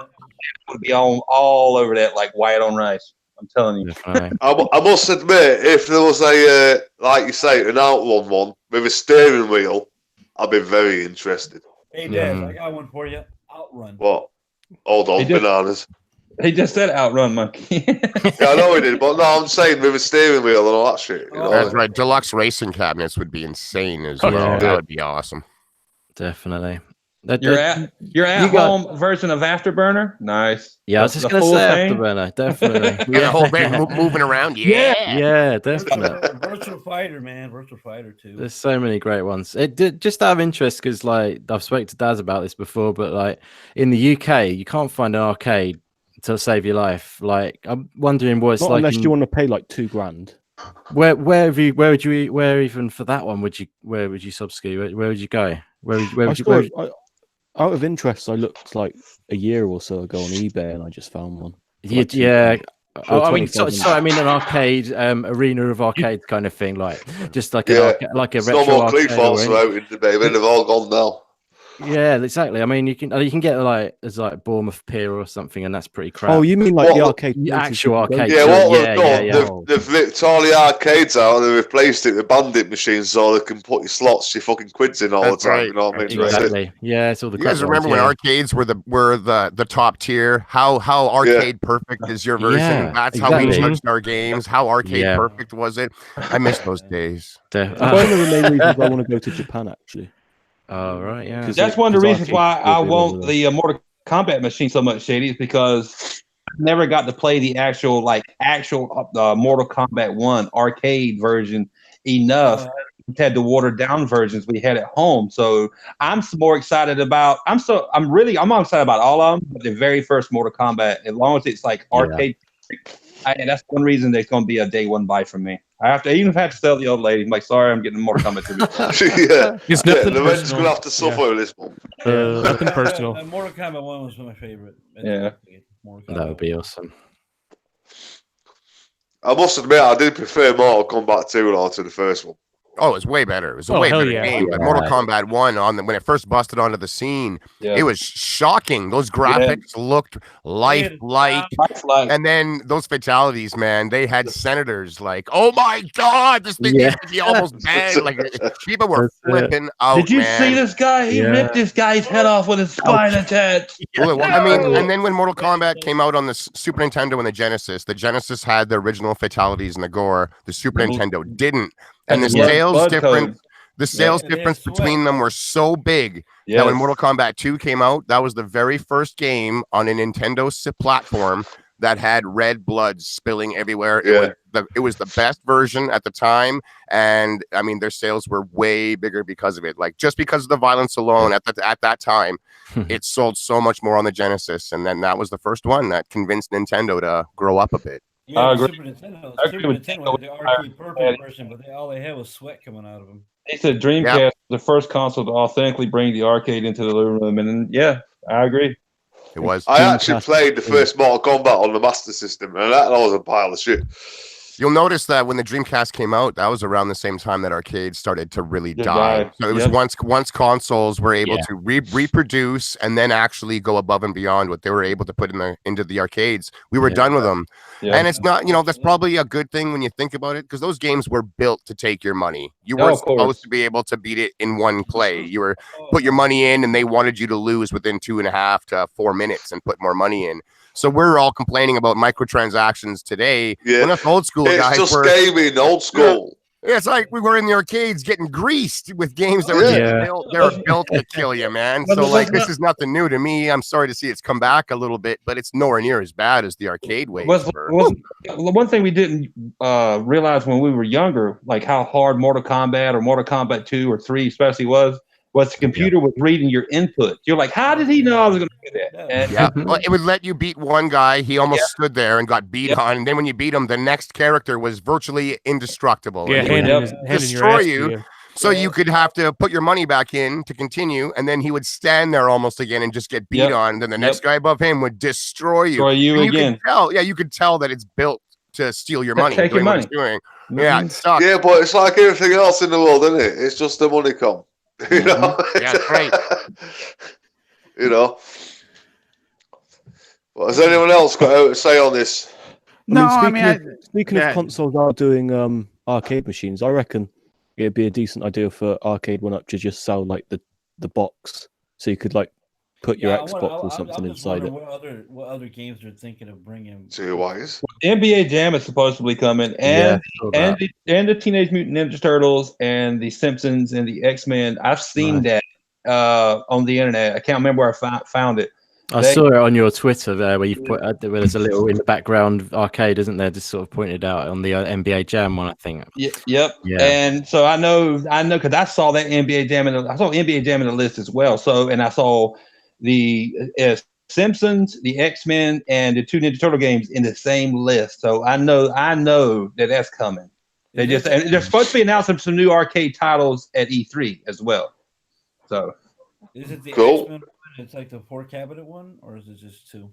would be all over that like white on rice? I'm telling you. I must admit, if there was a like you say, an outrun one with a steering wheel, I'd be very interested. Hey, Dad, I got one for you. Outrun. What? Hold on, bananas. He just said outrun, monkey. Yeah, I know he did, but no, I'm saying with a steering wheel and all that shit. You know? That's right. Deluxe racing cabinets would be insane as well. Yeah. That would be awesome. Definitely. Your at-home version of Afterburner? Nice. Yeah, I was just going to say Afterburner. Definitely. The whole thing moving around. Yeah, definitely. Virtual Fighter, man. Virtual Fighter, too. There's so many great ones. It did just out of interest, because like I've spoken to Daz about this before, but like in the UK, you can't find an arcade to save your life. Like I'm wondering what it's Not like unless you want to pay like $2,000. Where even for that one would you sub-ski? Where would you go? Out of interest, I looked like a year or so ago on eBay and I just found one. Yeah. I mean, I mean an arcade arena of arcades kind of thing, like just like a retro no more arcade. Cleefals out in the baby, they've all gone now. Yeah, exactly. I mean, you can get like as like Bournemouth Pier or something, and that's pretty crap. Oh, you mean like the arcade? The actual arcade? Yeah, they've ripped all the arcades out and they replaced it with bandit machines so they can put your slots, your fucking quids in all the time. Right. You know what I mean? Exactly. Yeah, it's all the. You guys remember when arcades were the top tier? How arcade perfect is your version? Yeah, that's how we judged our games. How arcade perfect was it? I miss those days. One of the main reasons I want to go to Japan, actually. Oh, right, yeah. That's one of the reasons why I want the Mortal Kombat machine so much, Shady, is because I never got to play the actual Mortal Kombat 1 arcade version enough. We had the watered down versions we had at home. So I'm more excited about I'm excited about all of them, but the very first Mortal Kombat, as long as it's like arcade. And that's one reason there's going to be a day one buy from me. I have to even have to tell the old lady, I'm like, sorry, I'm getting more comment to me. It's nothing the rent's going to have to suffer with this one. Nothing personal. Mortal Kombat 1 was my favorite. Yeah. That would be awesome. I must admit, I did prefer Mortal Kombat 2 to the first one. Oh, it was way better. It was a Oh, way hell better yeah. game. But Mortal Kombat 1 when it first busted onto the scene, it was shocking. Those graphics looked lifelike. And then those fatalities, man, they had senators like, oh my God, this thing needs to be almost banned. Like people were flipping out. Did you see this guy? He ripped this guy's head off with his spine attached. Well, I mean, and then when Mortal Kombat came out on the Super Nintendo and the Genesis had the original fatalities and the gore. The Super Nintendo didn't. And the sales difference, difference between them were so big that when Mortal Kombat 2 came out, that was the very first game on a Nintendo platform that had red blood spilling everywhere. It was the best version at the time, and I mean their sales were way bigger because of it. Like just because of the violence alone at that time, it sold so much more on the Genesis, and then that was the first one that convinced Nintendo to grow up a bit. Yeah, Super Nintendo was the arcade perfect version, but all they had was sweat coming out of them. They said Dreamcast was the first console to authentically bring the arcade into the living room, and yeah, I agree. It was. I actually played the first Mortal Kombat on the Master System, and that was a pile of shit. You'll notice that when the Dreamcast came out, that was around the same time that arcades started to really die. So it was once consoles were able to reproduce and then actually go above and beyond what they were able to put into the arcades. We were done with them. And it's not, that's probably a good thing when you think about it, because those games were built to take your money. You weren't supposed to be able to beat it in one play. You were put your money in and they wanted you to lose within 2.5 to 4 minutes and put more money in. So we're all complaining about microtransactions today. When us old school guys just gaming, old school. Yeah, it's like we were in the arcades getting greased with games that were built to kill you, man. So like this is nothing new to me. I'm sorry to see it's come back a little bit, but it's nowhere near as bad as the arcade ways. One thing we didn't realize when we were younger, like how hard Mortal Kombat or Mortal Kombat 2 or 3 especially was the computer was reading your input. You're like, how did he know I was going to do that? And well, it would let you beat one guy. He almost stood there and got beat on. And then when you beat him, the next character was virtually indestructible. Yeah, destroy you. So you could have to put your money back in to continue. And then he would stand there almost again and just get beat on. And then the next guy above him would destroy you. You again. You could tell that it's built to steal your money. Take your money. Yeah, it sucks. Yeah, but it's like everything else in the world, isn't it? It's just the money come. You know, right. You know, well, has anyone else got out to say on this? Speaking of consoles are doing arcade machines, I reckon it'd be a decent idea for Arcade 1UP to just sell like the box, so you could like put your Xbox or something inside it. What other games they're thinking of bringing? NBA Jam is supposedly coming, and the Teenage Mutant Ninja Turtles and the Simpsons and the X-Men. I've seen that on the internet. I can't remember where I found it. I saw it on your Twitter there, where you've put where there's a little in the background arcade, isn't there? Just sort of pointed out on the NBA Jam one, I think. Yep. And so I know because I saw that NBA Jam I saw NBA Jam in the list as well. So and I saw the Simpsons, the X-Men, and the 2 Ninja Turtle games in the same list. So I know that that's coming. And they're supposed to be announcing some new arcade titles at E3 as well. So is it the X-Men? It's like the 4-cabinet one, or is it just 2?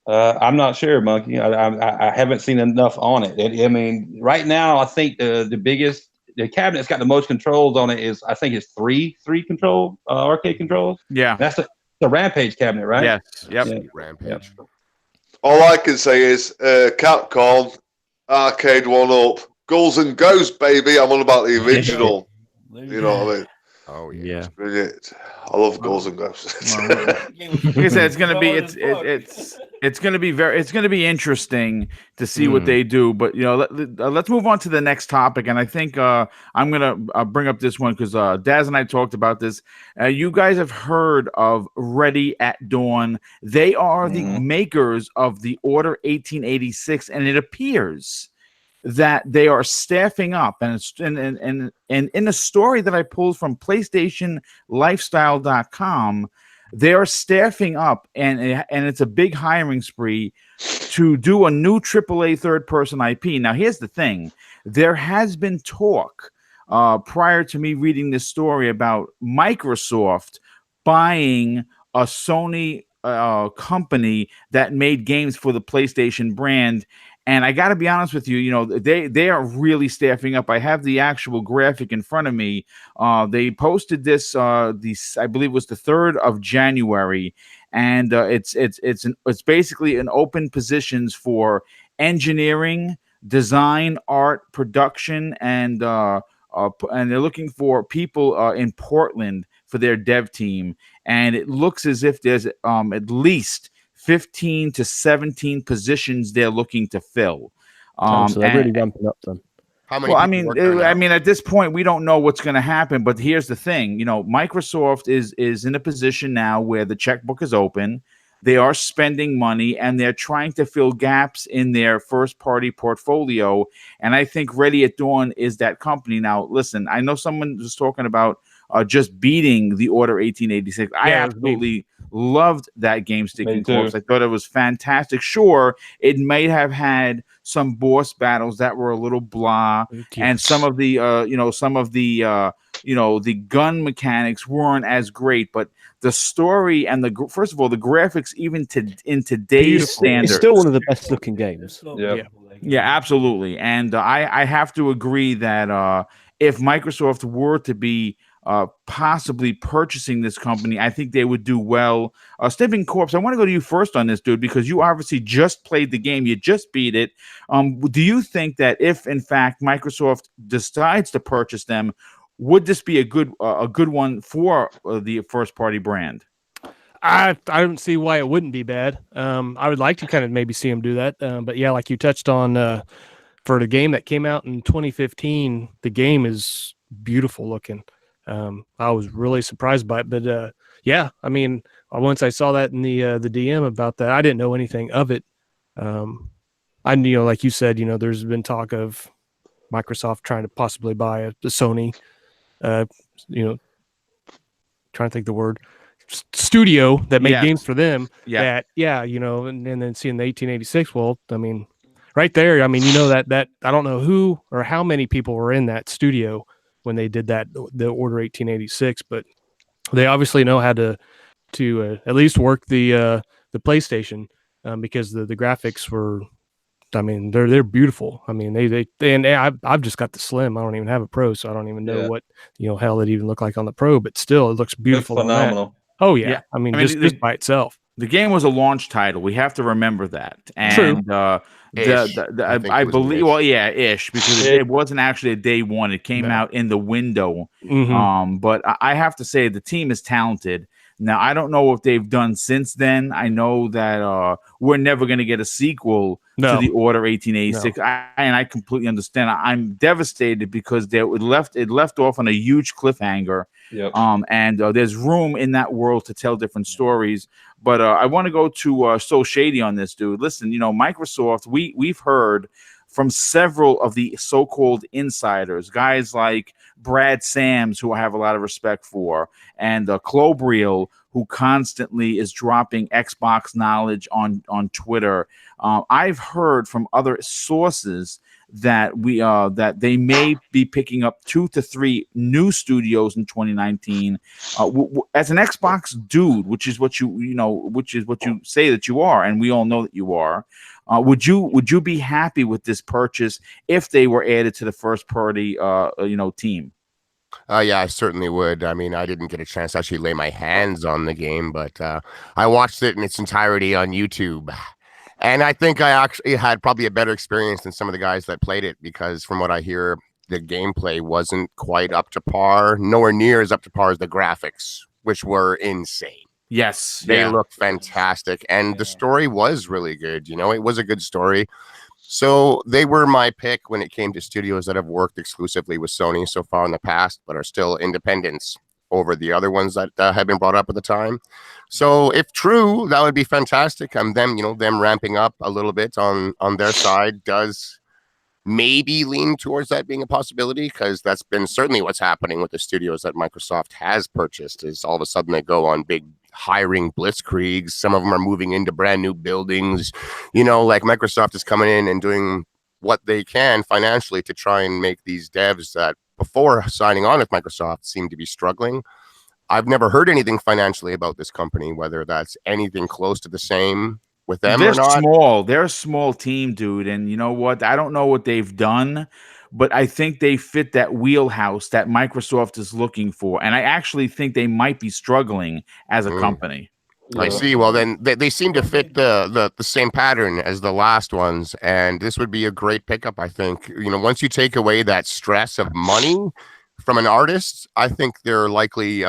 I'm not sure, Monkey. I haven't seen enough on it. I mean, right now I think the biggest cabinet that's got the most controls on it is I think it's three control arcade controls. Yeah, that's the Rampage cabinet, right? Yes. Yep. Yeah. Rampage. All I can say is Capcom, Arcade 1UP, Ghouls and Ghosts, baby. I'm on about the original. You know what I mean? Oh yeah. Brilliant. I love Ghouls and Ghosts. Like I said, it's gonna be interesting to see what they do. But let's move on to the next topic. And I think I'm gonna bring up this one because Daz and I talked about this. You guys have heard of Ready at Dawn. They are the makers of the Order 1886, and it appears that they are staffing up, and in a story that I pulled from PlayStationLifestyle.com, they are staffing up, and it's a big hiring spree to do a new AAA third-person IP. Now, here's the thing: there has been talk prior to me reading this story about Microsoft buying a Sony company that made games for the PlayStation brand. And I got to be honest with you, you know, they are really staffing up. I have the actual graphic in front of me. They posted this, I believe it was the 3rd of January, and it's basically an open positions for engineering, design, art, production, and they're looking for people in Portland for their dev team. And it looks as if there's at least 15 to 17 positions they're looking to fill. So they're really ramping up then. How many? Well, I mean, at this point, we don't know what's going to happen. But here's the thing: you know, Microsoft is in a position now where the checkbook is open. They are spending money, and they're trying to fill gaps in their first-party portfolio. And I think Ready at Dawn is that company. Now, listen, I know someone was talking about just beating the Order 1886. I absolutely loved that game, Sticking Corpse. I thought it was fantastic. Sure, it may have had some boss battles that were a little blah, and some of the the gun mechanics weren't as great, but the story and first of all, the graphics, even in today's standards, it's still one of the best looking games. Yeah, absolutely. And I have to agree that if Microsoft were to be possibly purchasing this company, I think they would do well. Sticking Corpse, I want to go to you first on this, dude, because you obviously just played the game. You just beat it. Do you think that if, in fact, Microsoft decides to purchase them, would this be a good one for the first-party brand? I don't see why it wouldn't be bad. I would like to kind of maybe see them do that. But yeah, like you touched on, for the game that came out in 2015, the game is beautiful looking. I was really surprised by it, but yeah, I mean, once I saw that in the DM about that, I didn't know anything of it. I knew, like you said, there's been talk of Microsoft trying to possibly buy a Sony, trying to think the word, studio that made games for them. And then seeing the 1886. Well, I mean, right there, I mean, that I don't know who or how many people were in that studio when they did that, the Order 1886, but they obviously know how to at least work the PlayStation, because the graphics were, I mean, they're beautiful. I mean, I've just got the Slim. I don't even have a Pro, so I don't even know what hell it even looked like on the Pro. But still, it looks beautiful. It's phenomenal. Oh yeah. I mean, just by itself. The game was a launch title. We have to remember that. And True. I believe, well, yeah, ish, because it wasn't actually a day one. It came out in the window. Mm-hmm. But I have to say the team is talented. Now, I don't know what they've done since then. I know that we're never going to get a sequel to the Order 1886. No. And I completely understand. I'm devastated because it left off on a huge cliffhanger. Yep. And there's room in that world to tell different stories. But I want to go to So Shady on this, dude. Listen, Microsoft, we've heard from several of the so-called insiders, guys like Brad Sams, who I have a lot of respect for, and Clobriel, who constantly is dropping Xbox knowledge on Twitter. I've heard from other sources that that they may be picking up 2 to 3 new studios in 2019. As an Xbox dude, which is what you say that you are, and we all know that you are. Would you be happy with this purchase if they were added to the first party team? Yeah, I certainly would. I mean, I didn't get a chance to actually lay my hands on the game, but I watched it in its entirety on YouTube. And I think I actually had probably a better experience than some of the guys that played it, because from what I hear, the gameplay wasn't quite up to par, nowhere near as up to par as the graphics, which were insane. Yes, they looked fantastic, and the story was really good. It was a good story. So they were my pick when it came to studios that have worked exclusively with Sony so far in the past, but are still independents over the other ones that have been brought up at the time. So if true, that would be fantastic. And them ramping up a little bit on their side does maybe lean towards that being a possibility, because that's been certainly what's happening with the studios that Microsoft has purchased, is all of a sudden they go on big hiring blitzkriegs. Some of them are moving into brand new buildings, like Microsoft is coming in and doing what they can financially to try and make these devs that before signing on with Microsoft seem to be struggling. I've never heard anything financially about this company, whether that's anything close to the same with them They're or not. small. They're a small team, dude. And you know what? I don't know what they've done, but I think they fit that wheelhouse that Microsoft is looking for. And I actually think they might be struggling as a company. I see. Well, then they seem to fit the same pattern as the last ones, and this would be a great pickup. I think, you know, once you take away that stress of money from an artist, I think they're likely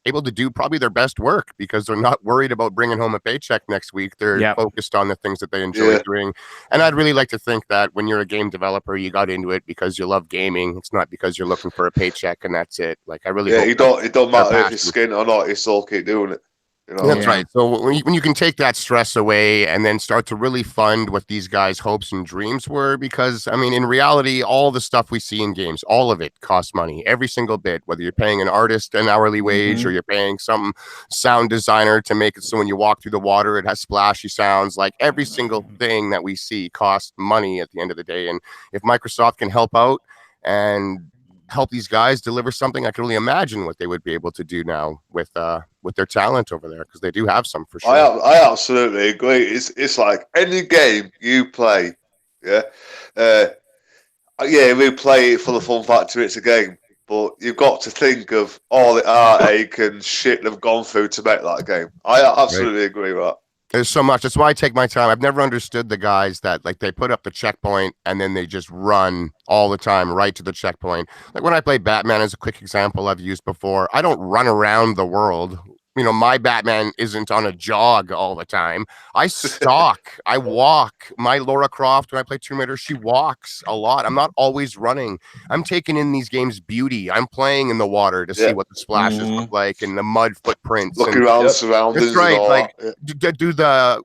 able to do probably their best work because they're not worried about bringing home a paycheck next week. They're focused on the things that they enjoy doing. And I'd really like to think that when you're a game developer, you got into it because you love gaming. It's not because you're looking for a paycheck and that's it. Like, I really hope it don't matter if it's skin or not. You still keep doing it. You know? That's right. So when you can take that stress away and then start to really fund what these guys' hopes and dreams were, because I mean, in reality, all the stuff we see in games, all of it costs money, every single bit, whether you're paying an artist an hourly wage or you're paying some sound designer to make it so when you walk through the water, it has splashy sounds. Like every single thing that we see costs money at the end of the day. And if Microsoft can help out and help these guys deliver something, I can really imagine what they would be able to do now with their talent over there, because they do have some for sure. I absolutely agree. It's like any game you play, we play it for the fun factor. It's a game, but you've got to think of all the heartache and shit they've gone through to make that game. I absolutely agree with that. There's so much. That's why I take my time. I've never understood the guys that like they put up the checkpoint and then they just run all the time right to the checkpoint. Like when I play Batman, as a quick example I've used before, I don't run around the world. You know, my Batman isn't on a jog all the time. I stalk. I walk. My Lara Croft, when I play Tomb Raider, she walks a lot. I'm not always running. I'm taking in these games' beauty. I'm playing in the water to see what the splashes look like and the mud footprints. Looking around surroundings. That's right. Like, do the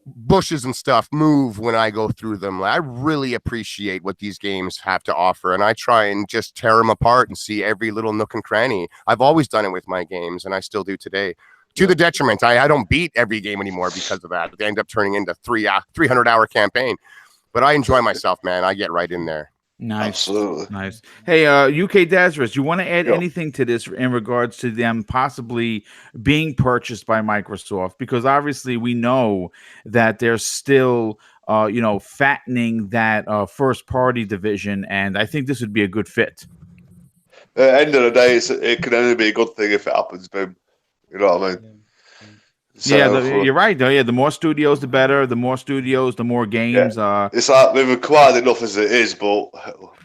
bushes and stuff move when I go through them. Like, I really appreciate what these games have to offer, and I try and just tear them apart and see every little nook and cranny. I've always done it with my games, and I still do today. To the detriment, I don't beat every game anymore because of that. They end up turning into 300-hour campaign, but I enjoy myself, man. I get right in there. Nice. Absolutely. Nice. Hey, UK Dazcast, you want to add anything to this in regards to them possibly being purchased by Microsoft? Because obviously we know that they're still, fattening that first party division, and I think this would be a good fit. At the end of the day, it can only be a good thing if it happens, boom. You know what I mean? So, you're right, though. Yeah, the more studios, the better. The more studios, the more games. It's like they've acquired enough as it is, but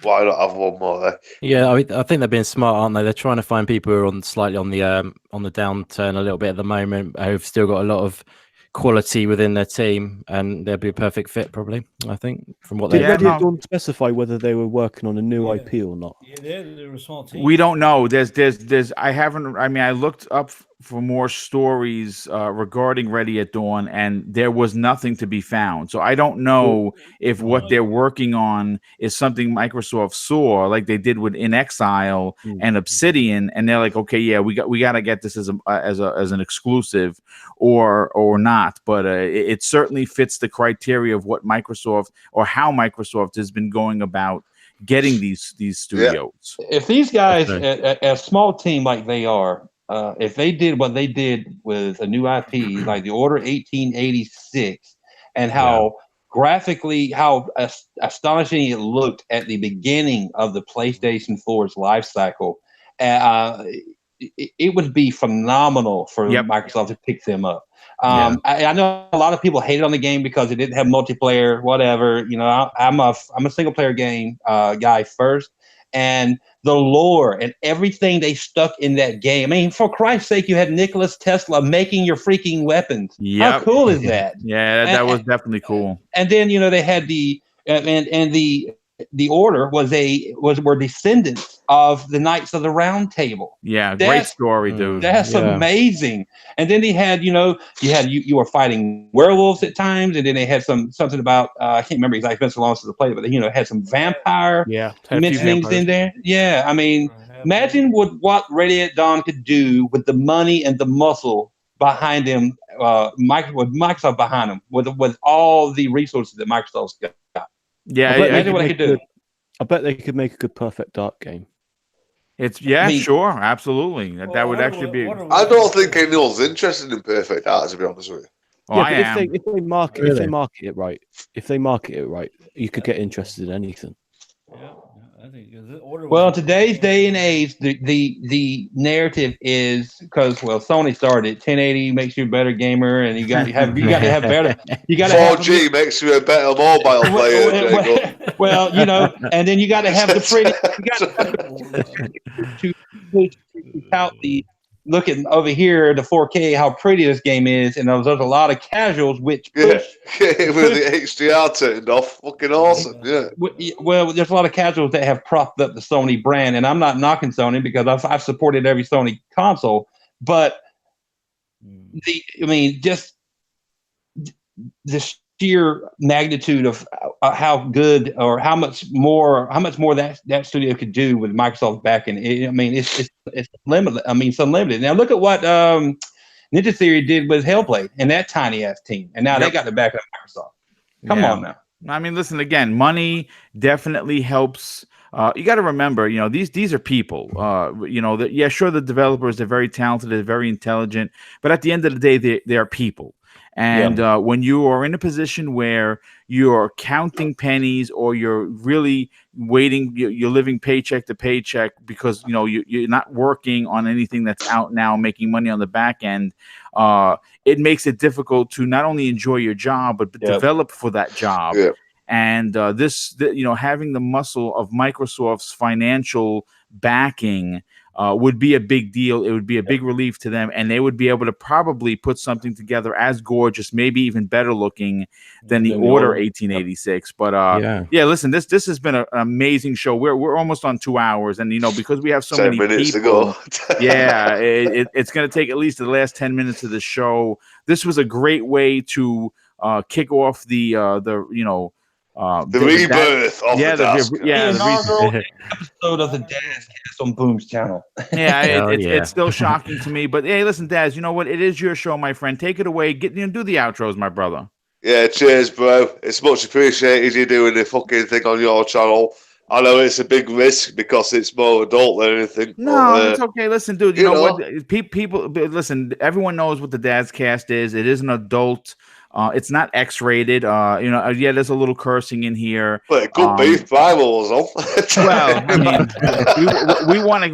why not have one more there? Yeah, I think they're being smart, aren't they? They're trying to find people who are slightly on the downturn a little bit at the moment, who've still got a lot of quality within their team, and they'll be a perfect fit, probably. I think from what they didn't specify whether they were working on a new IP or not. Yeah, they're a small team. We don't know. I looked up for more stories regarding Ready at Dawn, and there was nothing to be found. So I don't know if what they're working on is something Microsoft saw, like they did with In Exile and Obsidian, and they're like, okay, yeah, we got to get this as an exclusive, or not. But it certainly fits the criteria of what Microsoft, or how Microsoft has been going about getting these studios. If these guys, a small team like they are, if they did what they did with a new IP like the Order 1886, and how graphically, how astonishing it looked at the beginning of the PlayStation 4's life cycle, it would be phenomenal for Microsoft to pick them up. I know a lot of people hated on the game because it didn't have multiplayer, whatever. You know, I'm a single player game guy first, and the lore and everything they stuck in that game. I mean, for Christ's sake, you had Nikola Tesla making your freaking weapons. How cool is that? Yeah, that was definitely cool. And then they had the Order were descendants of the Knights of the Round Table. Yeah, great story, dude. That's amazing. And then they had, you were fighting werewolves at times, and then they had something about I can't remember exactly, it's been so long since I played it, but had some vampire mentionings in there. Yeah, I mean, imagine what Ready at Dawn could do with the money and the muscle behind them, with Microsoft behind them, with all the resources that Microsoft's got. Yeah, imagine what I could do. I bet they could make a good Perfect Dark game. Sure, absolutely. That would actually be. I don't think anyone's interested in Perfect Dark, to be honest with you. Oh, I am. If they market it right, you could get interested in anything. Yeah, I think order. Well, in today's day and age, the narrative is because Sony started 1080 makes you a better gamer, and you got to have better. You got to 4G makes you a better mobile player. Well, and then you got to have the pretty. You got to tout the looking over here, the 4K, how pretty this game is, and there's a lot of casuals which push. With the HDR turned off, fucking awesome. Yeah. Well, there's a lot of casuals that have propped up the Sony brand, and I'm not knocking Sony because I've supported every Sony console, but just the sheer magnitude of how good or how much more that studio could do with Microsoft backing. It's limited. It's unlimited. Now look at what Ninja Theory did with Hellblade and that tiny ass team, and now they got the backing of Microsoft. Come on now. I mean, listen, again, money definitely helps. You got to remember, these are people. Sure, the developers, they're very talented, they're very intelligent, but at the end of the day, they are people. And when you are in a position where you're counting pennies or you're really waiting, you're living paycheck to paycheck because you're not working on anything that's out now, making money on the back end, it makes it difficult to not only enjoy your job but develop for that job. Yeah. And having the muscle of Microsoft's financial backing would be a big deal. It would be a big relief to them, and they would be able to probably put something together as gorgeous, maybe even better looking than the Order 1886. But listen, this has been an amazing show. We're almost on 2 hours, and because we have so many minutes people, to go. It's going to take at least the last 10 minutes of the show. This was a great way to kick off the rebirth of the inaugural episode of the Dazcast on Boom's channel. It's still shocking to me, but hey, listen, Daz, you know what? It is your show, my friend. Take it away. Do the outros, my brother. Yeah, cheers, bro. It's much appreciated you doing the fucking thing on your channel. I know it's a big risk because it's more adult than anything. No, it's okay. Listen, dude, you know what? People, listen, everyone knows what the Dazcast is. It is an adult. It's not X-rated. There's a little cursing in here. But it could be Bibles. Well, I mean, we want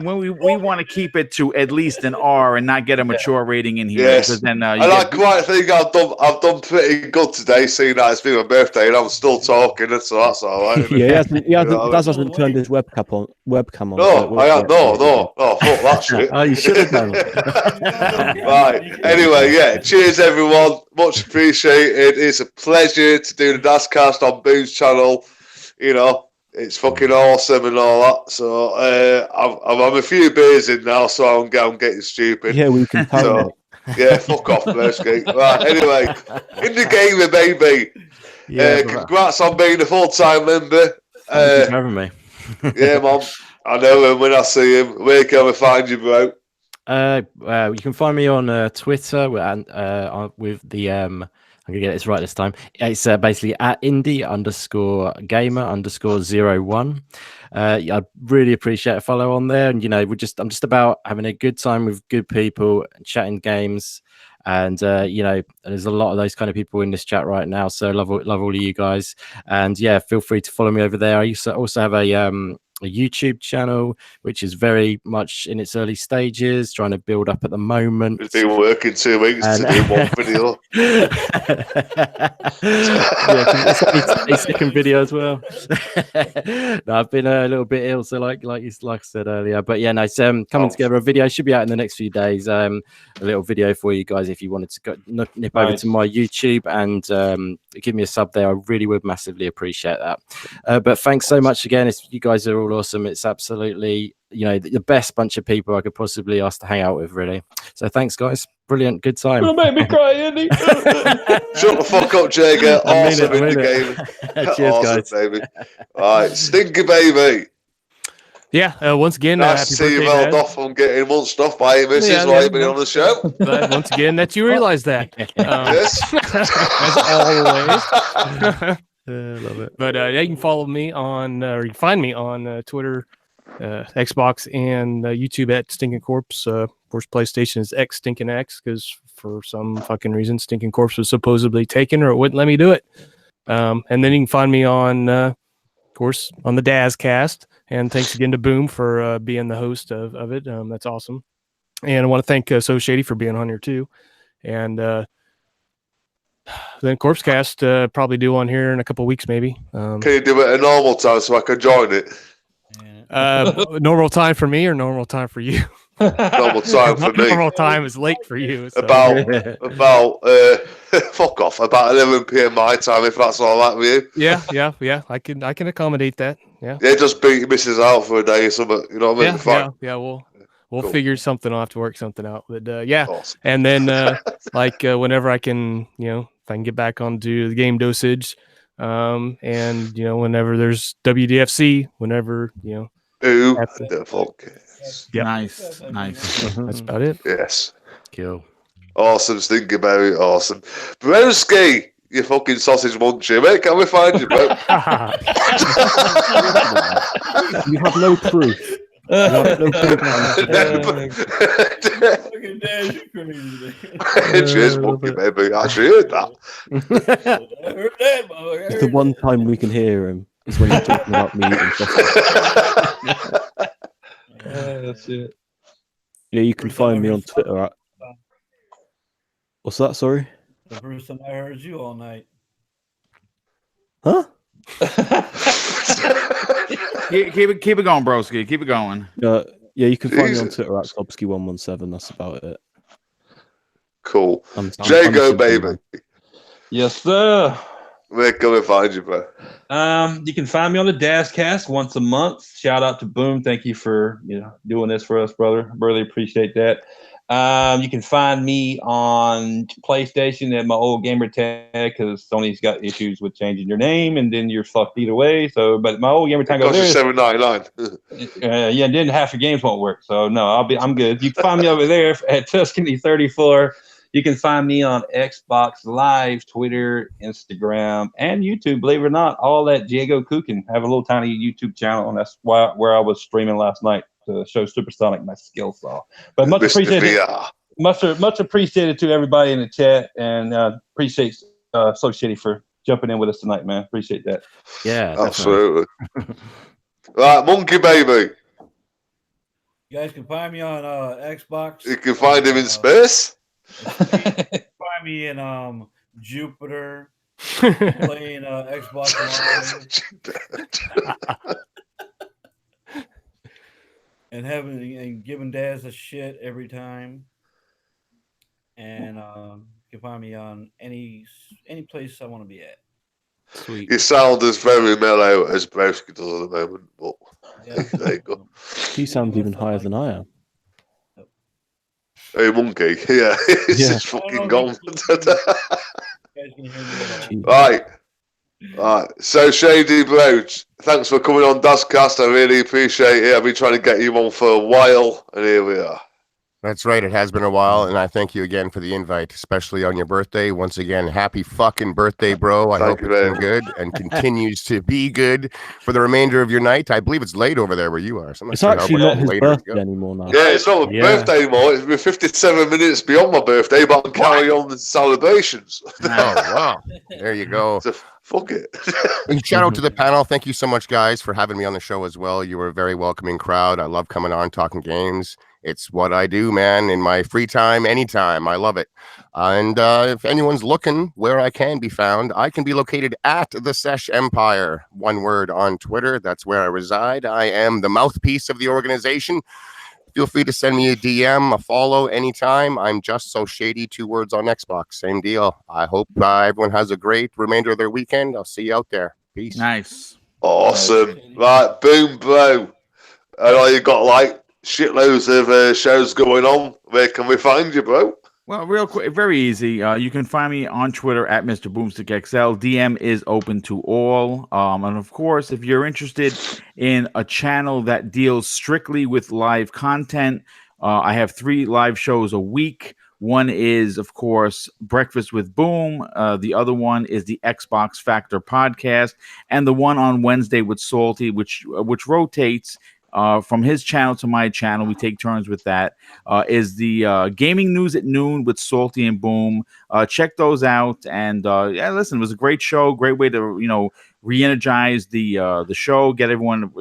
to keep it to at least an R and not get a mature rating in here. Yes. Then, I quite think I've done pretty good today, seeing that it's been my birthday and I'm still talking, so that's all right. Daz hasn't turned his webcam on. No, I have no. Oh, fuck that shit. Oh, you should have done. Right. Anyway, cheers, everyone. Much appreciated. It's a pleasure to do the Dazcast on Boom's channel. It's fucking awesome and all that. So I'm a few beers in now, so I'm getting stupid. Yeah, we can tell. Fuck off, Burskate. Right, anyway, in the gamer, baby. Congrats on being a full-time member. Thank you for having me. Yeah, Mom. I know him when I see him. Where can we find you, bro? You can find me on Twitter with the I'm gonna get this right this time. It's basically at indie_gamer_01. I really appreciate a follow on there, and I'm just about having a good time with good people and chatting games, and there's a lot of those kind of people in this chat right now. So love all of you guys, and feel free to follow me over there. I also have a YouTube channel, which is very much in its early stages, trying to build up at the moment. It's been working 2 weeks to do one video. A second video as well. No, I've been a little bit ill, so like I said earlier, but it's coming together. A video should be out in the next few days. A little video for you guys if you wanted to nip over to my YouTube and give me a sub there. I really would massively appreciate that. But thanks so much again. You guys are all awesome. It's absolutely the best bunch of people I could possibly ask to hang out with, really. So thanks, guys. Brilliant, good time. Don't make me cry, Andy. Shut the fuck up, Jager. Awesome in the game. Cheers, awesome, guys. Baby. All right, Stinky baby. Yeah, once again, nice happy to see you birthday, well off on getting munched off by your missus while you've been on the show. But once again, that you realize that. Yes. As always. Love it. But you can follow me on, or you can find me on Twitter, Xbox, and YouTube at Stinking Corpse. Of course, PlayStation is X Stinking X because for some fucking reason, Stinking Corpse was supposedly taken or it wouldn't let me do it. And then you can find me on, of course, on the Dazcast. And thanks again to Boom for being the host of it. That's awesome. And I want to thank So Shady for being on here too. And then Corpsecast probably do one here in a couple of weeks, maybe. Can you do it at normal time so I can join it? Normal time for me or normal time for you? Normal time for me. Normal time is late for you. So. About fuck off. About 11 p.m. my time, if that's all right with you. Yeah. I can accommodate that. Yeah. Yeah, just beat your missus out for a day or something. You know what I mean? Yeah. We'll cool. Figure something. I'll have to work something out. But yeah. Awesome. And then whenever I can, if I can get back onto the game dosage, and whenever there's WDFC, whenever Ooh, the fuck. Yep. Nice. That's about it. Yes. Cool. Awesome. Think about it. Awesome. Broski, you fucking sausage muncher, mate. Can we find you, bro? You have no proof. Cheers, monkey baby. I heard that. It's the one time we can hear him. Is when he's talking about me eating sausage. That's it. Yeah, you can find me on Twitter at. What's that? Sorry. The first time I heard you all night. Huh? keep it going, broski. Keep it going. Yeah, you can find me on Twitter at Skobsky117. That's about it. Cool. Jago, baby. Yes, sir. Where can we find you, bro? You can find me on the Dazcast once a month. Shout out to Boom. Thank you for doing this for us, brother. Really appreciate that. You can find me on PlayStation at my old gamer tag because Sony's got issues with changing your name, and then you're fucked either way. So, but my old gamer tag goes there. $7.99. Yeah, and then half your games won't work. So no, I'm good. You can find me over there at Tuscany34. You can find me on Xbox Live, Twitter, Instagram, and YouTube. Believe it or not, all at Diego Kukin. I have a little tiny YouTube channel, and that's where I was streaming last night to show Supersonic my skill saw. But much appreciated. Much appreciated to everybody in the chat, and appreciate So Shitty for jumping in with us tonight, man. Appreciate that. Yeah, absolutely. Right, Monkey Baby. You guys can find me on Xbox. You can find him in space. Find me in Jupiter playing Xbox Live and giving Daz a shit every time. And you can find me on any place I want to be at. Sweet. You sound as very mellow as Broski does at the moment, but there you go. He sounds even higher than I am. Hey, Monkey. Yeah, he's just fucking gone. Right. So, Shady Bro, thanks for coming on Dazcast. I really appreciate it. I've been trying to get you on for a while, and here we are. That's right. It has been a while, and I thank you again for the invite, especially on your birthday. Once again, happy fucking birthday, bro. I hope it's been good and continues to be good for the remainder of your night. I believe it's late over there where you are. So it's actually not his birthday anymore now. Yeah, it's not my birthday anymore. It's been 57 minutes beyond my birthday, but I can carry on the celebrations. Oh, wow. There you go. So, fuck it. And shout out to the panel. Thank you so much, guys, for having me on the show as well. You were a very welcoming crowd. I love coming on, talking games. It's what I do, man, in my free time, anytime. I love it. And if anyone's looking where I can be found, I can be located at the Sesh Empire. One word on Twitter. That's where I reside. I am the mouthpiece of the organization. Feel free to send me a DM, a follow anytime. I'm just So Shady. 2 words on Xbox. Same deal. I hope everyone has a great remainder of their weekend. I'll see you out there. Peace. Nice. Awesome. Right, Boom, bro. I know you got like shitloads of shows going on. Where can we find you, bro? Well, real quick, very easy. You can find me on Twitter at MrBooMStickXL. DM is open to all. And of course, if you're interested in a channel that deals strictly with live content, I have 3 live shows a week. One is, of course, Breakfast with Boom. The other one is the Xbox Factor podcast, and the one on Wednesday with Salty, which rotates from his channel to my channel. We take turns with that. Is the Gaming News at Noon with Salty and Boom. Check those out. And yeah, listen, it was a great show. Great way to re-energize the show. Get everyone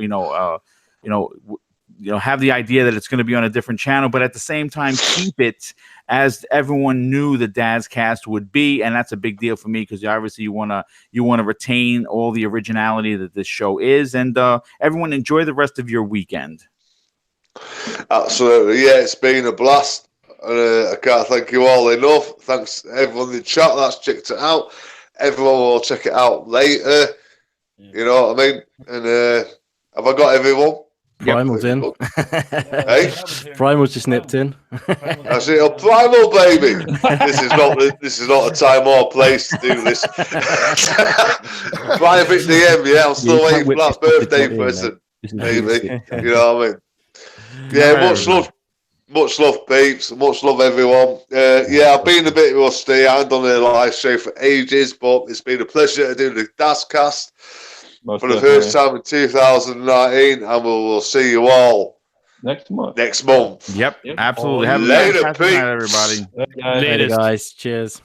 have the idea that it's going to be on a different channel, but at the same time keep it as everyone knew the Dazcast would be, and that's a big deal for me because obviously you want to retain all the originality that this show is, and everyone enjoy the rest of your weekend. Absolutely, yeah, it's been a blast. I can't thank you all enough. Thanks to everyone in the chat that's checked it out. Everyone will check it out later. You know what I mean? And have I got everyone? Primal's in. Hey? Primal's just nipped in. That's it, a Primal, baby. This is not a time or place to do this. Private DM, yeah. I'm still waiting for that birthday present, maybe. You know what I mean? Yeah, much love, peeps. Much love, everyone. Yeah, I've been a bit rusty. I haven't done a live show for ages, but it's been a pleasure to do the Dazcast for the first time in 2019, and we'll see you all next month. Next month. Yep, absolutely. Have a later, fantastic night, everybody. Later, guys. Cheers.